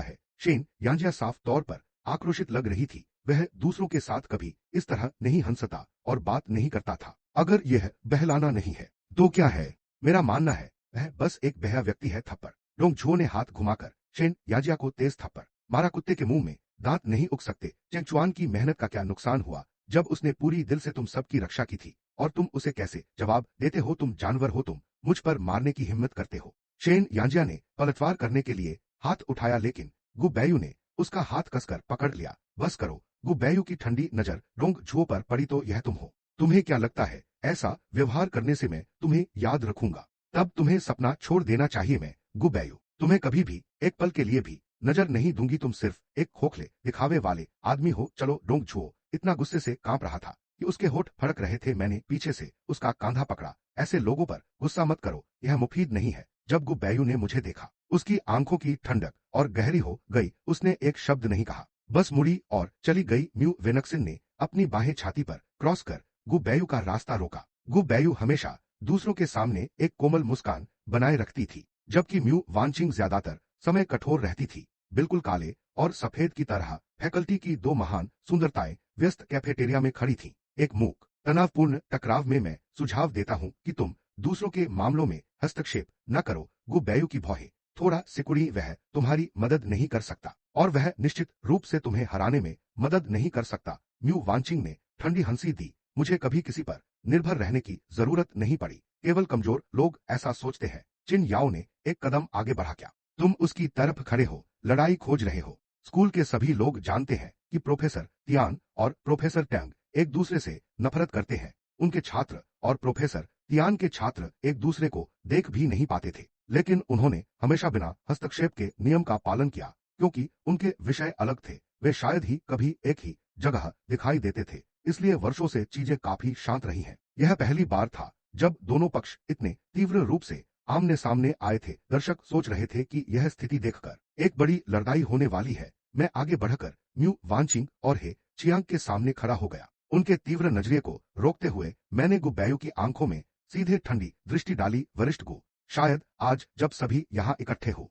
है। शेन यांजिया साफ तौर पर आक्रोशित लग रही थी। वह दूसरों के साथ कभी इस तरह नहीं हंसता और बात नहीं करता था। अगर यह बहलाना नहीं है तो क्या है? मेरा मानना है वह बस एक बेहा व्यक्ति है। थप्पड़। डोंगझुओ ने हाथ घुमाकर शेन यांजिया को तेज थप्पड़ मारा। कुत्ते के मुंह में दांत नहीं उग सकते। चेंगचुआन की मेहनत का क्या नुकसान हुआ जब उसने पूरी दिल से तुम सबकी रक्षा की थी, और तुम उसे कैसे जवाब देते हो? तुम जानवर हो, तुम मुझ पर मारने की हिम्मत करते हो। शेन यांजिया ने पलटवार करने के लिए हाथ उठाया, लेकिन गुबैयू ने उसका हाथ कसकर पकड़ लिया। बस करो। गुबैयू की ठंडी नजर डोंगझुओ पर पड़ी। तो यह तुम हो? तुम्हें क्या लगता है ऐसा व्यवहार करने से मैं तुम्हें याद रखूंगा? तब तुम्हें सपना छोड़ देना चाहिए। मैं गुबैयू तुम्हें कभी भी एक पल के लिए भी नजर नहीं दूंगी। तुम सिर्फ एक खोखले दिखावे वाले आदमी हो। चलो। डोंगझुओ इतना गुस्से से कांप रहा था कि उसके होठ फड़क रहे थे। मैंने पीछे से उसका कंधा पकड़ा। ऐसे लोगों पर गुस्सा मत करो, यह मुफीद नहीं है। जब गुबैयू ने मुझे देखा, उसकी आंखों की ठंडक और गहरी हो गई। उसने एक शब्द नहीं कहा, बस मुड़ी और चली गई। म्यू वेनक्सिन ने अपनी बाहें छाती पर क्रॉस कर गुबैयू का रास्ता रोका। गुबैयू हमेशा दूसरों के सामने एक कोमल मुस्कान बनाए रखती थी, जबकि म्यू वांचिंग ज्यादातर समय कठोर रहती थी, बिल्कुल काले और सफेद की तरह। फैकल्टी की 2 महान सुंदरताएं व्यस्त कैफेटेरिया में खड़ी थीं। एक मूक तनावपूर्ण टकराव में मैं सुझाव देता हूं कि तुम दूसरों के मामलों में हस्तक्षेप न करो। गुबैयू की भौहें थोड़ा सिकुड़ी। वह तुम्हारी मदद नहीं कर सकता और वह निश्चित रूप से तुम्हें हराने में मदद नहीं कर सकता। म्यू वांचिंग ने ठंडी हंसी दी। मुझे कभी किसी पर निर्भर रहने की जरूरत नहीं पड़ी, केवल कमजोर लोग ऐसा सोचते हैं। चिन याओ ने एक कदम आगे बढ़ा। क्या तुम उसकी तरफ खड़े हो, लड़ाई खोज रहे हो? स्कूल के सभी लोग जानते हैं कि प्रोफेसर तियान और प्रोफेसर टैंग एक दूसरे से नफरत करते हैं। उनके छात्र और प्रोफेसर तियान के छात्र एक दूसरे को देख भी नहीं पाते थे, लेकिन उन्होंने हमेशा बिना हस्तक्षेप के नियम का पालन किया, क्योंकि उनके विषय अलग थे। वे शायद ही कभी एक ही जगह दिखाई देते थे, इसलिए वर्षों से चीजें काफी शांत रही हैं। यह पहली बार था जब दोनों पक्ष इतने तीव्र रूप से आमने सामने आए थे। दर्शक सोच रहे थे कि यह स्थिति देखकर एक बड़ी लड़ाई होने वाली है। मैं आगे बढ़कर म्यू वांचिंग और हे चियांग के सामने खड़ा हो गया। उनके तीव्र नजरिए को रोकते हुए मैंने गुबैयू की आंखों में सीधे ठंडी दृष्टि डाली। वरिष्ठ गु, शायद आज जब सभी यहाँ इकट्ठे हो,